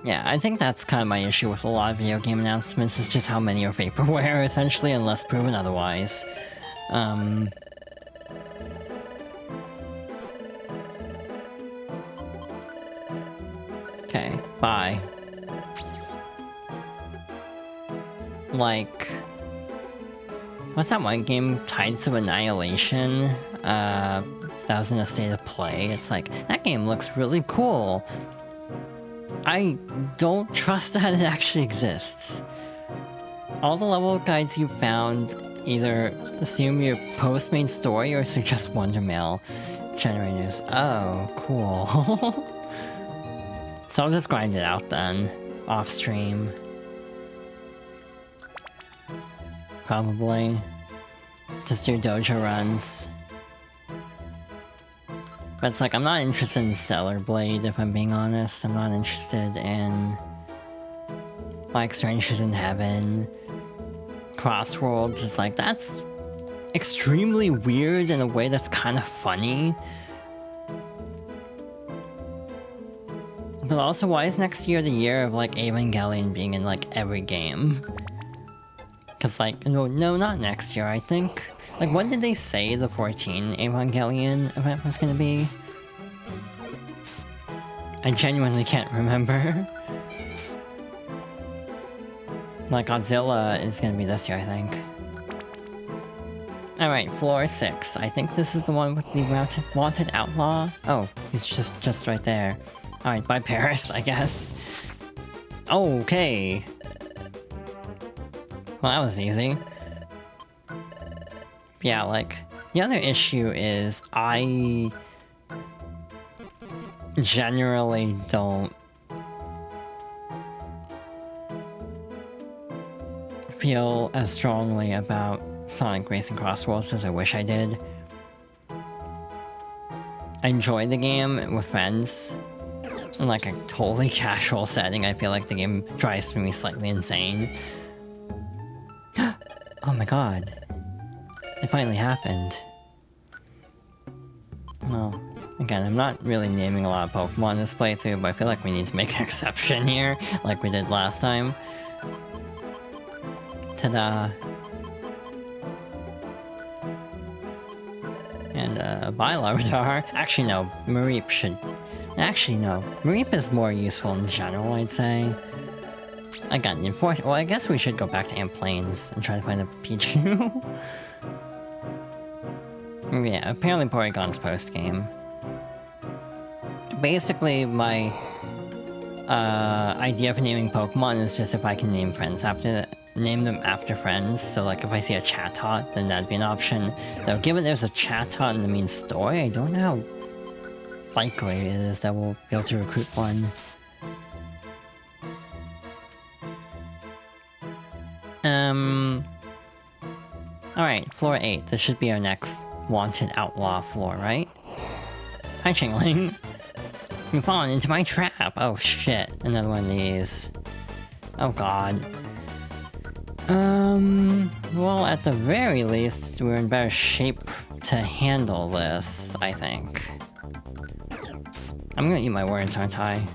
Yeah, I think that's kind of my issue with a lot of video game announcements, is just how many are vaporware, essentially, unless proven otherwise. Okay, bye. Like... What's that one game? Tides of Annihilation? That was in a state of play. It's like, that game looks really cool. I don't trust that it actually exists. All the level guides you found either assume your post-main story or suggest Wonder Mail generators. Oh, cool. So I'll just grind it out then, off stream. Probably. Just do dojo runs. But it's like, I'm not interested in Stellar Blade, if I'm being honest. I'm not interested in... like, Strangers in Heaven. Crossworlds, it's like, that's... extremely weird in a way that's kind of funny. But also, why is next year the year of, like, Evangelion being in, like, every game? Cause, like, no, not next year, I think. Like, when did they say the 14 Evangelion event was gonna be? I genuinely can't remember. Like, Godzilla is gonna be this year, I think. Alright, floor 6. I think this is the one with the wanted outlaw. Oh, he's just right there. Alright, bye Paris, I guess. Okay. Well, that was easy. Yeah, like, the other issue is I generally don't feel as strongly about Sonic Racing Crossworlds as I wish I did. I enjoy the game with friends. In like a totally casual setting, I feel like the game drives me slightly insane. Oh my god. It finally happened. Well, Again, I'm not really naming a lot of Pokemon this playthrough, but I feel like we need to make an exception here, like we did last time. Ta-da! And, Larvitar. Actually, no, Mareep should... Actually, no. Mareep is more useful in general, I'd say. Again, well, I guess we should go back to Amp Plains and try to find a Pichu. Yeah, apparently Porygon's post-game. Basically, my idea for naming Pokemon is just if I can name them after friends. So like if I see a Chatot, then that'd be an option. Though given there's a Chatot in the main story, I don't know how likely it is that we'll be able to recruit one. Alright, floor 8. This should be our next wanted outlaw floor, right? Hi, Chingling. You've fallen into my trap! Oh shit, another one of these. Oh god. Well, at the very least, we're in better shape to handle this, I think. I'm gonna eat my words, aren't I?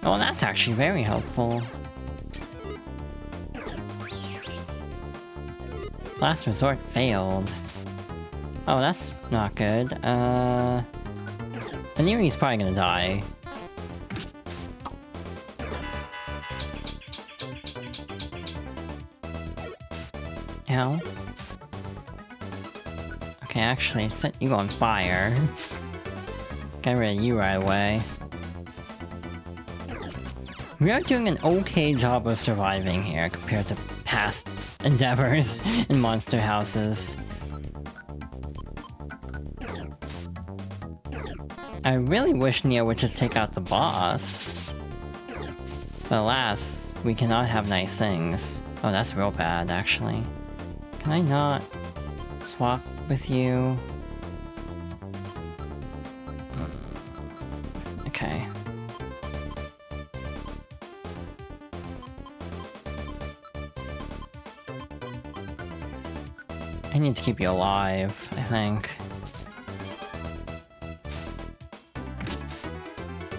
Oh, that's actually very helpful. Last resort failed. Oh, that's not good. Aniri's probably gonna die. Ow. Okay, actually, set you on fire. Get rid of you right away. We are doing an okay job of surviving here compared to past endeavors in monster houses. I really wish Neo would just take out the boss. But alas, we cannot have nice things. Oh, that's real bad, actually. Can I not swap with you? Okay. I need to keep you alive, I think.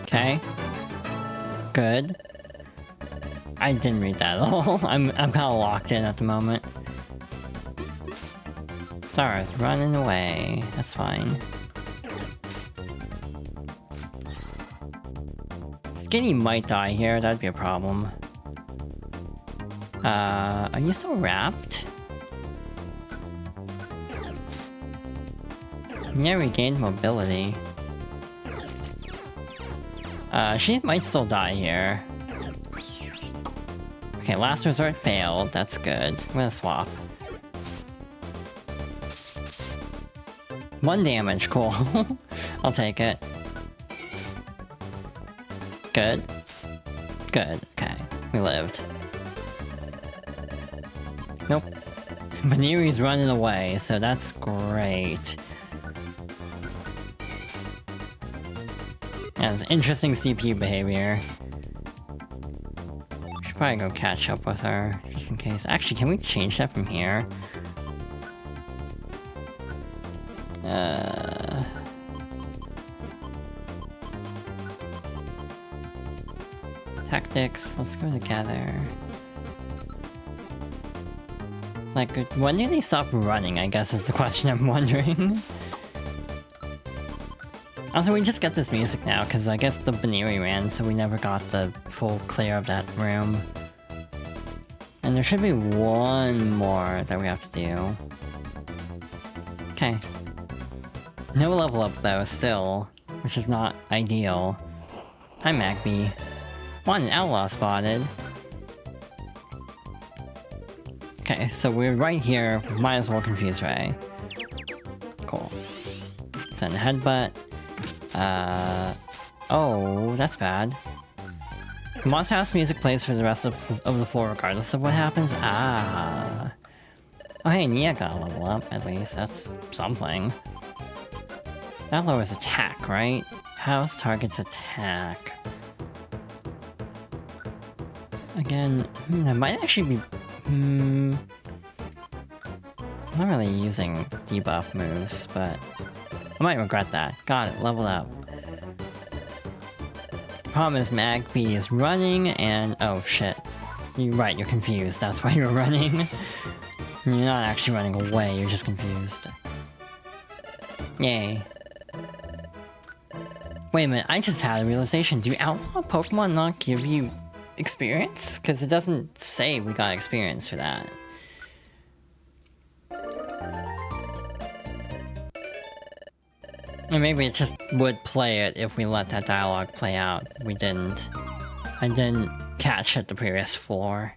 Okay. Good. I didn't read that at all. I'm kind of locked in at the moment. Stars running away. That's fine. Skinny might die here. That'd be a problem. Are you still wrapped? Yeah, regained mobility. She might still die here. Okay, last resort failed. That's good. I'm gonna swap. 1 damage, cool. I'll take it. Good. Good, okay. We lived. Nope. Baniri's running away, so that's great. Yeah, it's interesting CPU behavior. Should probably go catch up with her, just in case. Actually, can we change that from here? Tactics, let's go together. Like, when do they stop running, I guess is the question I'm wondering. Also, we just get this music now, because I guess the Baniri ran, so we never got the full clear of that room. And there should be one more that we have to do. Okay. No level up though, still, which is not ideal. Hi, Magby. One outlaw spotted. Okay, so we're right here. Might as well confuse Ray. Cool. Send a headbutt. Oh, that's bad. The Monster House music plays for the rest of the floor regardless of what happens. Ah. Oh hey, Nia got a level up, at least. That's something. That lowers attack, right? House targets attack. Again, that might actually be... I'm not really using debuff moves, but... I might regret that. Got it, leveled up. Problem is Magpie is running and... oh shit. You're right, you're confused. That's why you're running. You're not actually running away, you're just confused. Yay. Wait a minute, I just had a realization. Do outlaw Pokemon not give you experience? Because it doesn't say we got experience for that. Or maybe it just would play it if we let that dialogue play out. We didn't. I didn't catch at the previous floor.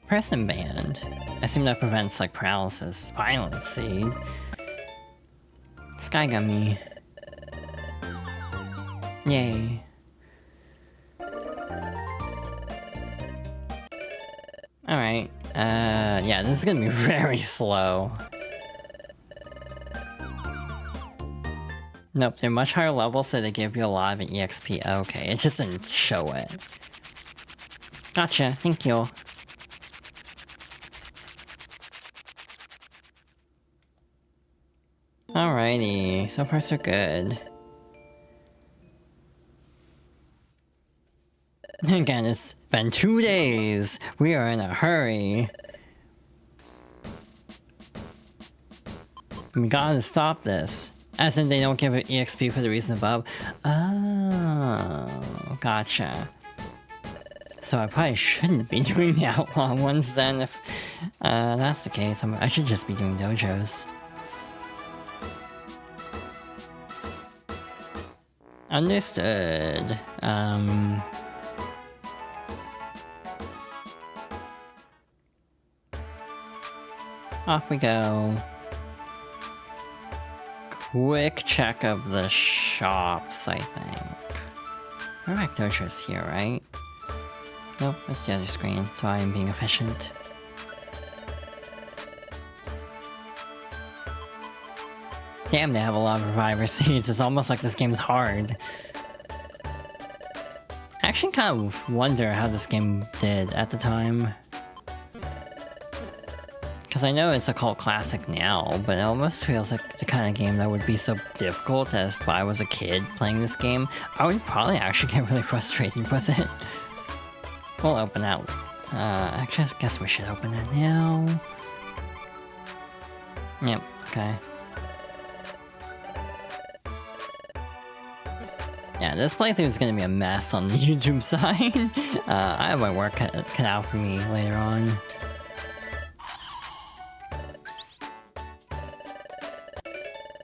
Person band. I assume that prevents like paralysis. Violent seed. Sky Gummy. Yay. Alright. Yeah, this is gonna be very slow. Nope, they're much higher level, so they give you a lot of EXP. Okay, it just didn't show it. Gotcha, thank you. Alrighty, so far so good. Again, it's been 2 days. We are in a hurry. We gotta stop this. As in, they don't give it EXP for the reason above. Oh, gotcha. So I probably shouldn't be doing the outlaw ones then. If that's the case, I should just be doing dojos. Understood. Off we go. Quick check of the shops, I think. Correct dojos here, right? Nope, that's the other screen, so I am being efficient. Damn, they have a lot of reviver seeds. It's almost like this game's hard. I actually kind of wonder how this game did at the time. Because I know it's a cult classic now, but it almost feels like the kind of game that would be so difficult that if I was a kid playing this game, I would probably actually get really frustrated with it. We'll open that. Actually, I guess we should open that now. Yep, okay. Yeah, this playthrough is gonna be a mess on the YouTube side. I have my work cut out for me later on.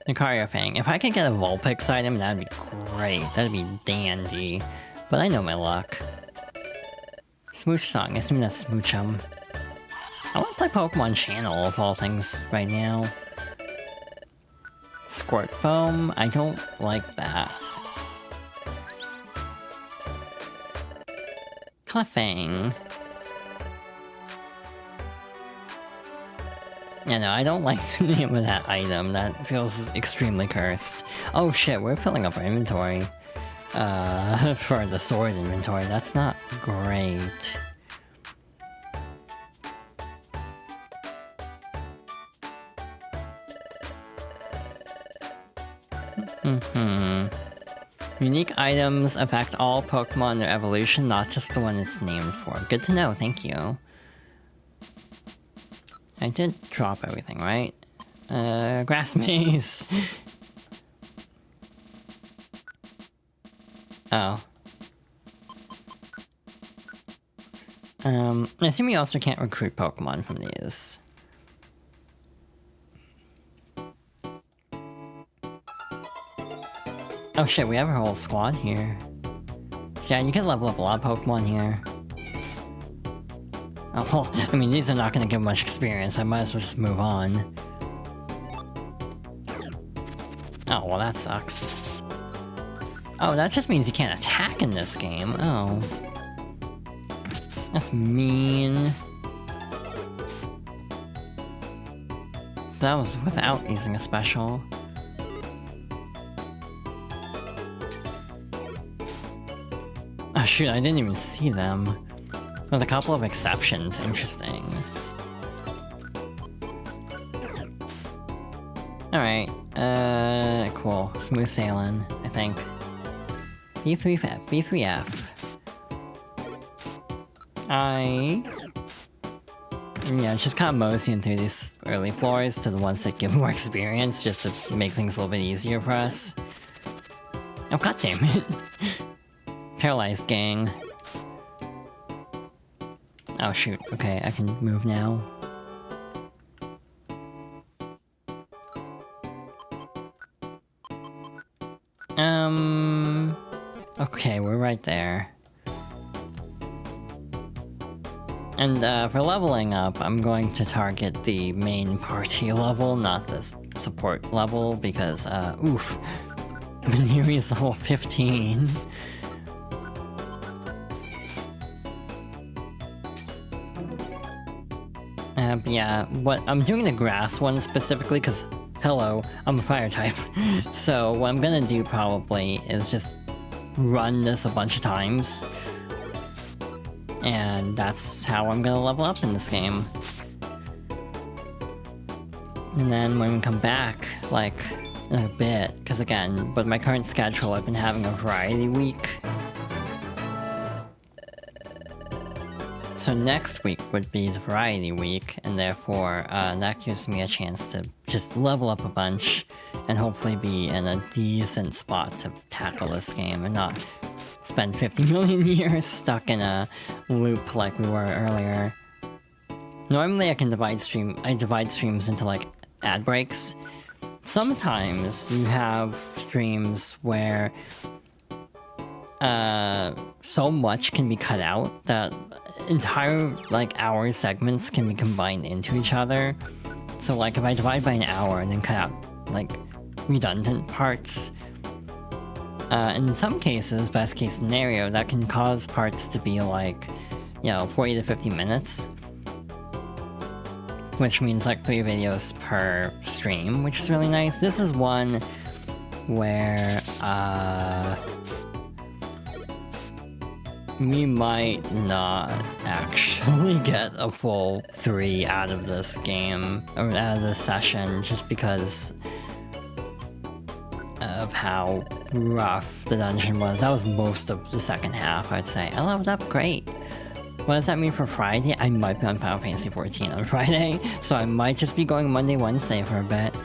Lucario Fang. If I could get a Vulpix item, that'd be great. That'd be dandy. But I know my luck. Smooch Song. I assume that's Smoochum. I want to play Pokemon Channel of all things right now. Squirt Foam. I don't like that. Clefang. Yeah, no, I don't like the name of that item. That feels extremely cursed. Oh shit, we're filling up our inventory. For the sword inventory. That's not great. Unique items affect all Pokemon in their evolution, not just the one it's named for. Good to know, thank you. I did drop everything, right? Grass maze. Oh. I assume you also can't recruit Pokemon from these. Oh shit, we have our whole squad here. So yeah, you can level up a lot of Pokemon here. Oh, well, I mean, these are not gonna give much experience, I might as well just move on. Oh, well that sucks. Oh, that just means you can't attack in this game. Oh. That's mean. So that was without using a special. Oh shoot, I didn't even see them. With a couple of exceptions, interesting. Alright, cool. Smooth sailing, I think. B3F. Yeah, just kind of moseying through these early floors to the ones that give more experience, just to make things a little bit easier for us. Oh, god damn it. Paralyzed gang. Oh shoot, okay, I can move now. Okay, we're right there. And for leveling up, I'm going to target the main party level, not the support level, because, oof. Maniri's level 15. But yeah, I'm doing the grass one specifically, because, hello, I'm a fire type. So what I'm gonna do probably is just run this a bunch of times. And that's how I'm gonna level up in this game. And then when we come back, like, in a bit, because again, with my current schedule, I've been having a variety week. So next week would be the variety week, and therefore, that gives me a chance to just level up a bunch, and hopefully be in a decent spot to tackle this game, and not spend 50 million years stuck in a loop like we were earlier. Normally I divide streams into like ad breaks. Sometimes you have streams where so much can be cut out that entire like hour segments can be combined into each other. So like if I divide by an hour and then cut out like redundant parts, in some cases, best case scenario, that can cause parts to be like, you know, 40 to 50 minutes. Which means like 3 videos per stream, which is really nice. This is one where, we might not actually get a full 3 out of this game, or out of this session, just because of how rough the dungeon was. That was most of the second half, I'd say. I leveled up great. What does that mean for Friday? I might be on Final Fantasy XIV on Friday, so I might just be going Monday, Wednesday for a bit.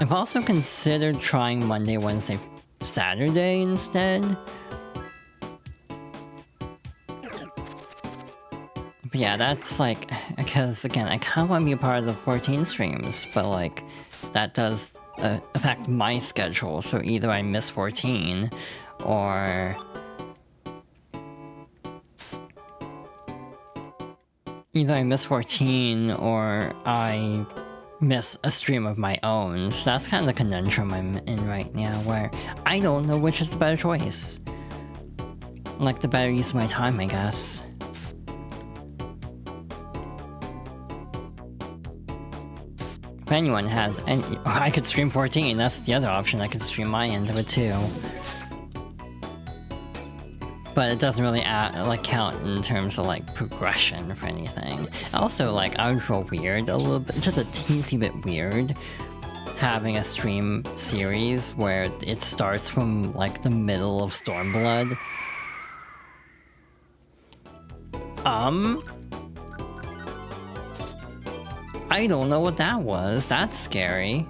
I've also considered trying Monday, Wednesday, Saturday instead. But yeah, that's like, because again, I kind of want to be a part of the 14 streams, but like, that does affect my schedule, so either I miss 14, or I miss a stream of my own. So that's kind of the conundrum I'm in right now, where I don't know which is the better choice. Like, the better use of my time, I guess. If anyone has any... I could stream 14, that's the other option. I could stream my end of it too. But it doesn't really count in terms of like progression for anything. Also, like, I would feel weird a little bit, just a teensy bit weird, having a stream series where it starts from like the middle of Stormblood. I don't know what that was. That's scary.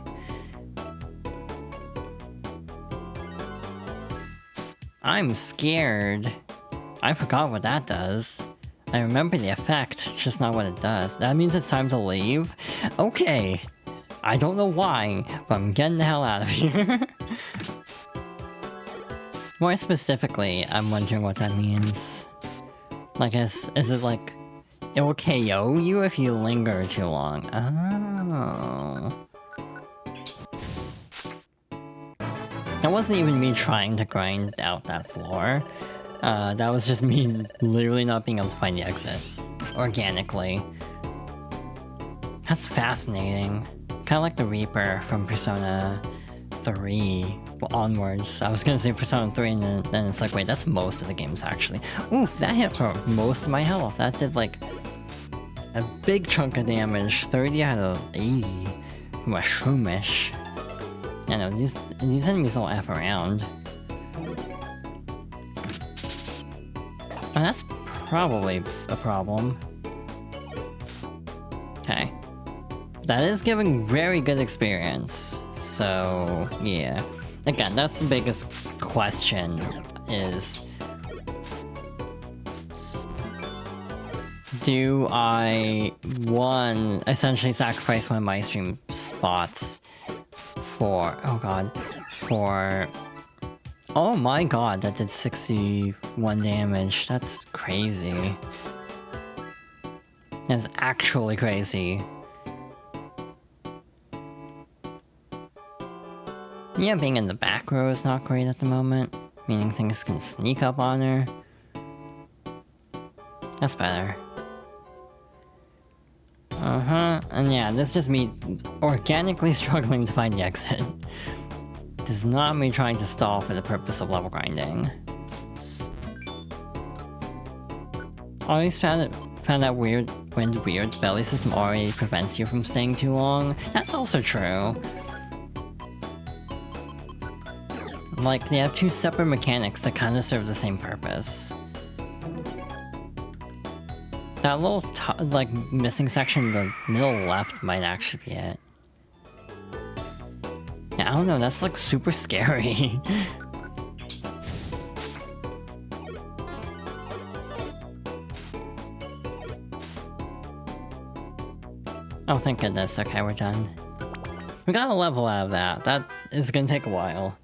I'm scared. I forgot what that does. I remember the effect, just not what it does. That means it's time to leave? Okay. I don't know why, but I'm getting the hell out of here. More specifically, I'm wondering what that means. Like, is it like, it will KO you if you linger too long? Oh. That wasn't even me trying to grind out that floor. That was just me literally not being able to find the exit organically. That's fascinating. Kind of like the Reaper from Persona 3 onwards. I was gonna say Persona 3 and then it's like, wait, that's most of the games actually. Oof, that hit for most of my health. That did like a big chunk of damage, 30 out of 80 from a Shroomish. I know, these enemies don't F around. Oh, that's probably a problem. Okay. That is giving very good experience, so yeah. Again, that's the biggest question, is... do I, one, essentially sacrifice one of my stream spots for... oh god. For... oh my god, that did 61 damage. That's crazy. That's actually crazy. Yeah, being in the back row is not great at the moment, meaning things can sneak up on her. That's better. And yeah, this is just me organically struggling to find the exit. This is not me trying to stall for the purpose of level grinding. Always found out weird when the weird belly system already prevents you from staying too long. That's also true. Like, they have two separate mechanics that kind of serve the same purpose. That little, like, missing section in the middle left might actually be it. Yeah, I don't know, that's, like, super scary. Oh, thank goodness. Okay, we're done. We got a level out of that. That is gonna take a while.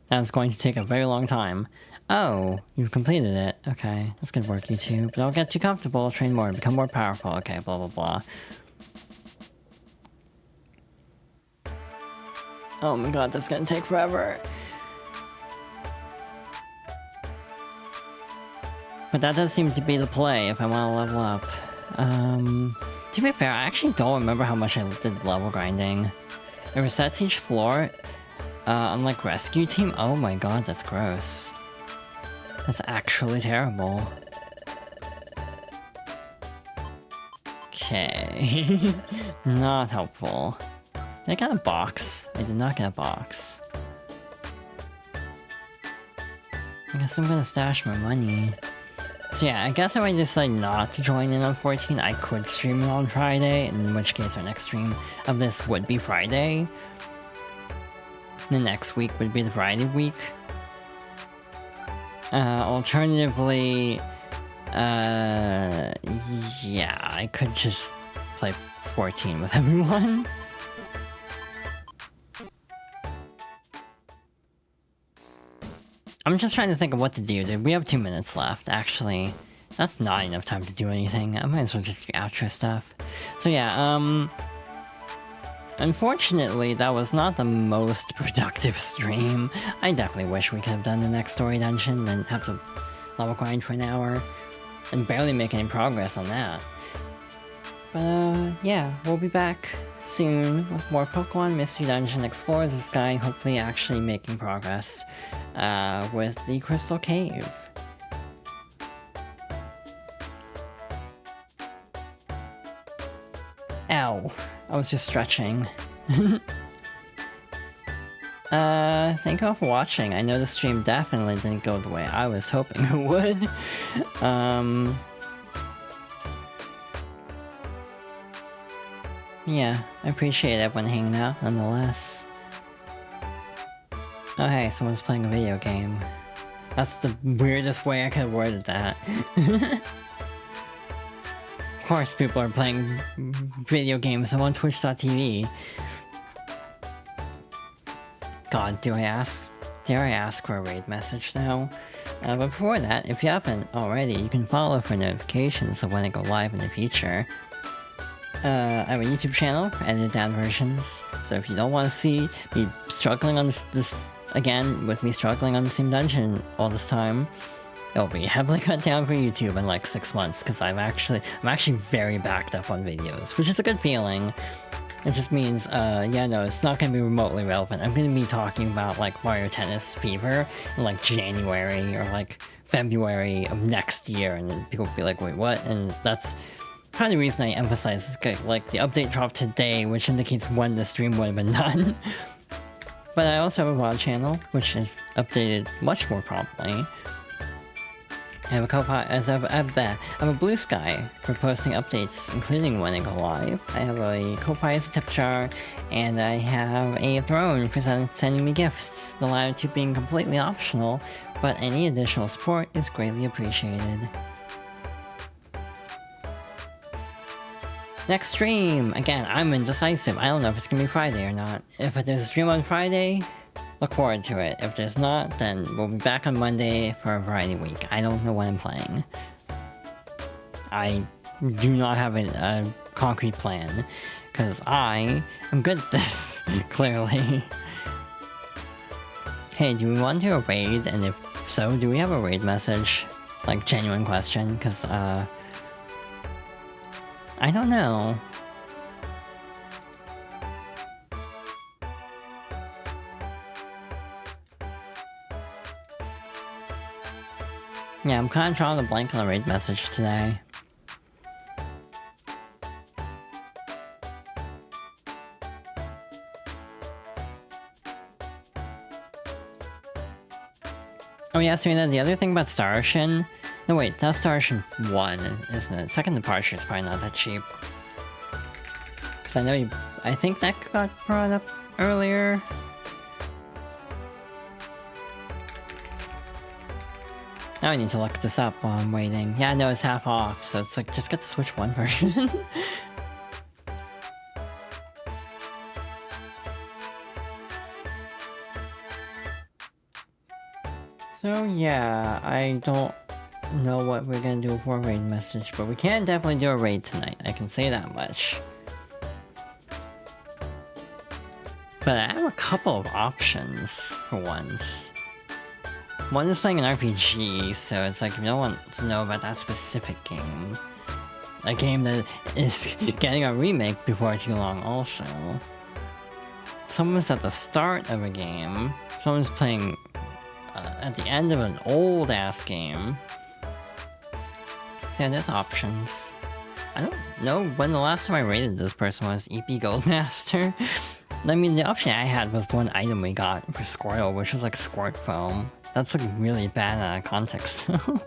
That's going to take a very long time. Oh, you've completed it. Okay, that's good work, you two. But don't get too comfortable, train more, become more powerful. Okay, blah blah blah. Oh my god, that's gonna take forever. But that does seem to be the play if I want to level up. To be fair, I actually don't remember how much I did level grinding. It resets each floor. Unlike Rescue Team, oh my god, that's gross. That's actually terrible. Okay. Not helpful. Did I get a box? I did not get a box. I guess I'm gonna stash my money. So yeah, I guess if I decide not to join in on 14, I could stream it on Friday, in which case our next stream of this would be Friday. The next week would be the Friday week. Alternatively, yeah, I could just play 14 with everyone. I'm just trying to think of what to do, dude. We have 2 minutes left, actually. That's not enough time to do anything. I might as well just do outro stuff. So yeah, unfortunately, that was not the most productive stream. I definitely wish we could have done the next story dungeon and have to level grind for an hour and barely make any progress on that. But yeah, we'll be back soon with more Pokemon Mystery Dungeon Explorers of Sky, hopefully actually making progress with the Crystal Cave. Ow. I was just stretching. Thank you all for watching. I know the stream definitely didn't go the way I was hoping it would. Yeah, I appreciate everyone hanging out nonetheless. Oh hey, someone's playing a video game. That's the weirdest way I could have worded that. Of course people are playing video games on Twitch.tv. God, dare I ask for a raid message now? But before that, if you haven't already, you can follow for notifications of when I go live in the future. I have a YouTube channel for edited down versions, so if you don't want to see me struggling on this again, with me struggling on the same dungeon all this time, it'll be heavily cut down for YouTube in like 6 months, because I'm actually very backed up on videos, which is a good feeling. It just means, yeah, no, it's not gonna be remotely relevant. I'm gonna be talking about, like, Mario Tennis Fever in, like, January or, like, February of next year, and then people will be like, wait, what? And that's kind of the reason I emphasize this, like, the update dropped today, which indicates when the stream would have been done. But I also have a VOD channel, which is updated much more promptly. I have a Blue Sky for posting updates, including when I go live. I have a Ko-Fi as a tip jar, and I have a Throne for sending me gifts, the latter two being completely optional, but any additional support is greatly appreciated. Next stream! Again, I'm indecisive. I don't know if it's gonna be Friday or not. If there's a stream on Friday, look forward to it. If there's not, then we'll be back on Monday for a variety week. I don't know what I'm playing. I do not have a concrete plan, because I am good at this, clearly. Hey, do we want to do a raid? And if so, do we have a raid message? Like, genuine question, because, I don't know. Yeah, I'm kind of drawing a blank on the raid message today. Oh yeah, Serena, the other thing about Star Ocean... No wait, that's Star Ocean 1, isn't it? Second Departure is probably not that cheap. Because I know I think that got brought up earlier. Now I need to look this up while I'm waiting. Yeah, no, it's half off, so it's like, just get the Switch 1 version. So yeah, I don't know what we're gonna do for a raid message, but we can definitely do a raid tonight, I can say that much. But I have a couple of options for once. One is playing an RPG, so it's like if you don't want to know about that specific game. A game that is getting a remake before too long also. Someone's at the start of a game, someone's playing at the end of an old-ass game. So yeah, there's options. I don't know when the last time I rated this person was EP Goldmaster. I mean, the option I had was one item we got for Squirtle, which was like Squirt Foam. That's like really bad out of context though.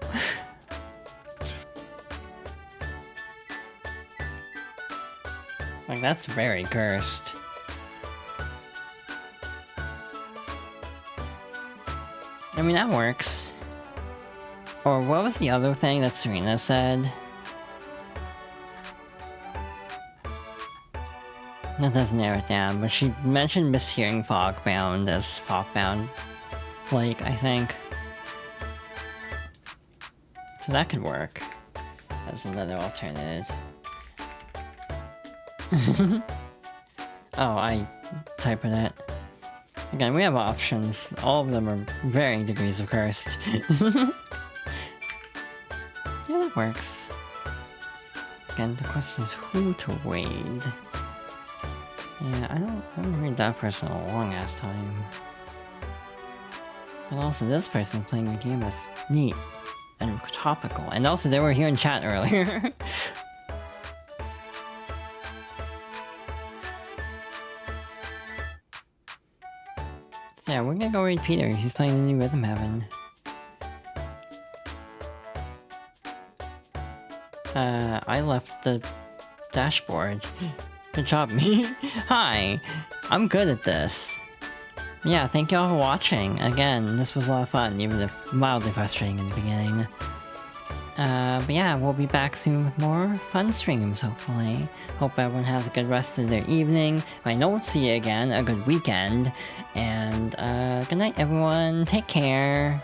Like, that's very cursed. I mean, that works. Or what was the other thing that Serena said? That doesn't narrow it down, but she mentioned mishearing Fogbound as Fogbound Blake, I think. So that could work as another alternative. Oh, I typed it. Again, we have options. All of them are varying degrees of cursed. Yeah, that works. Again, the question is who to raid. Yeah, I haven't read that person in a long ass time. But also, this person playing a game that's neat and topical. And also, they were here in chat earlier. So yeah, we're gonna go raid Peter. He's playing the new Rhythm Heaven. I left the dashboard. Good job, me. Hi, I'm good at this. Yeah, thank you all for watching. Again, this was a lot of fun, even if mildly frustrating in the beginning. But yeah, we'll be back soon with more fun streams, hopefully. Hope everyone has a good rest of their evening. If I don't see you again, a good weekend. And, good night, everyone. Take care.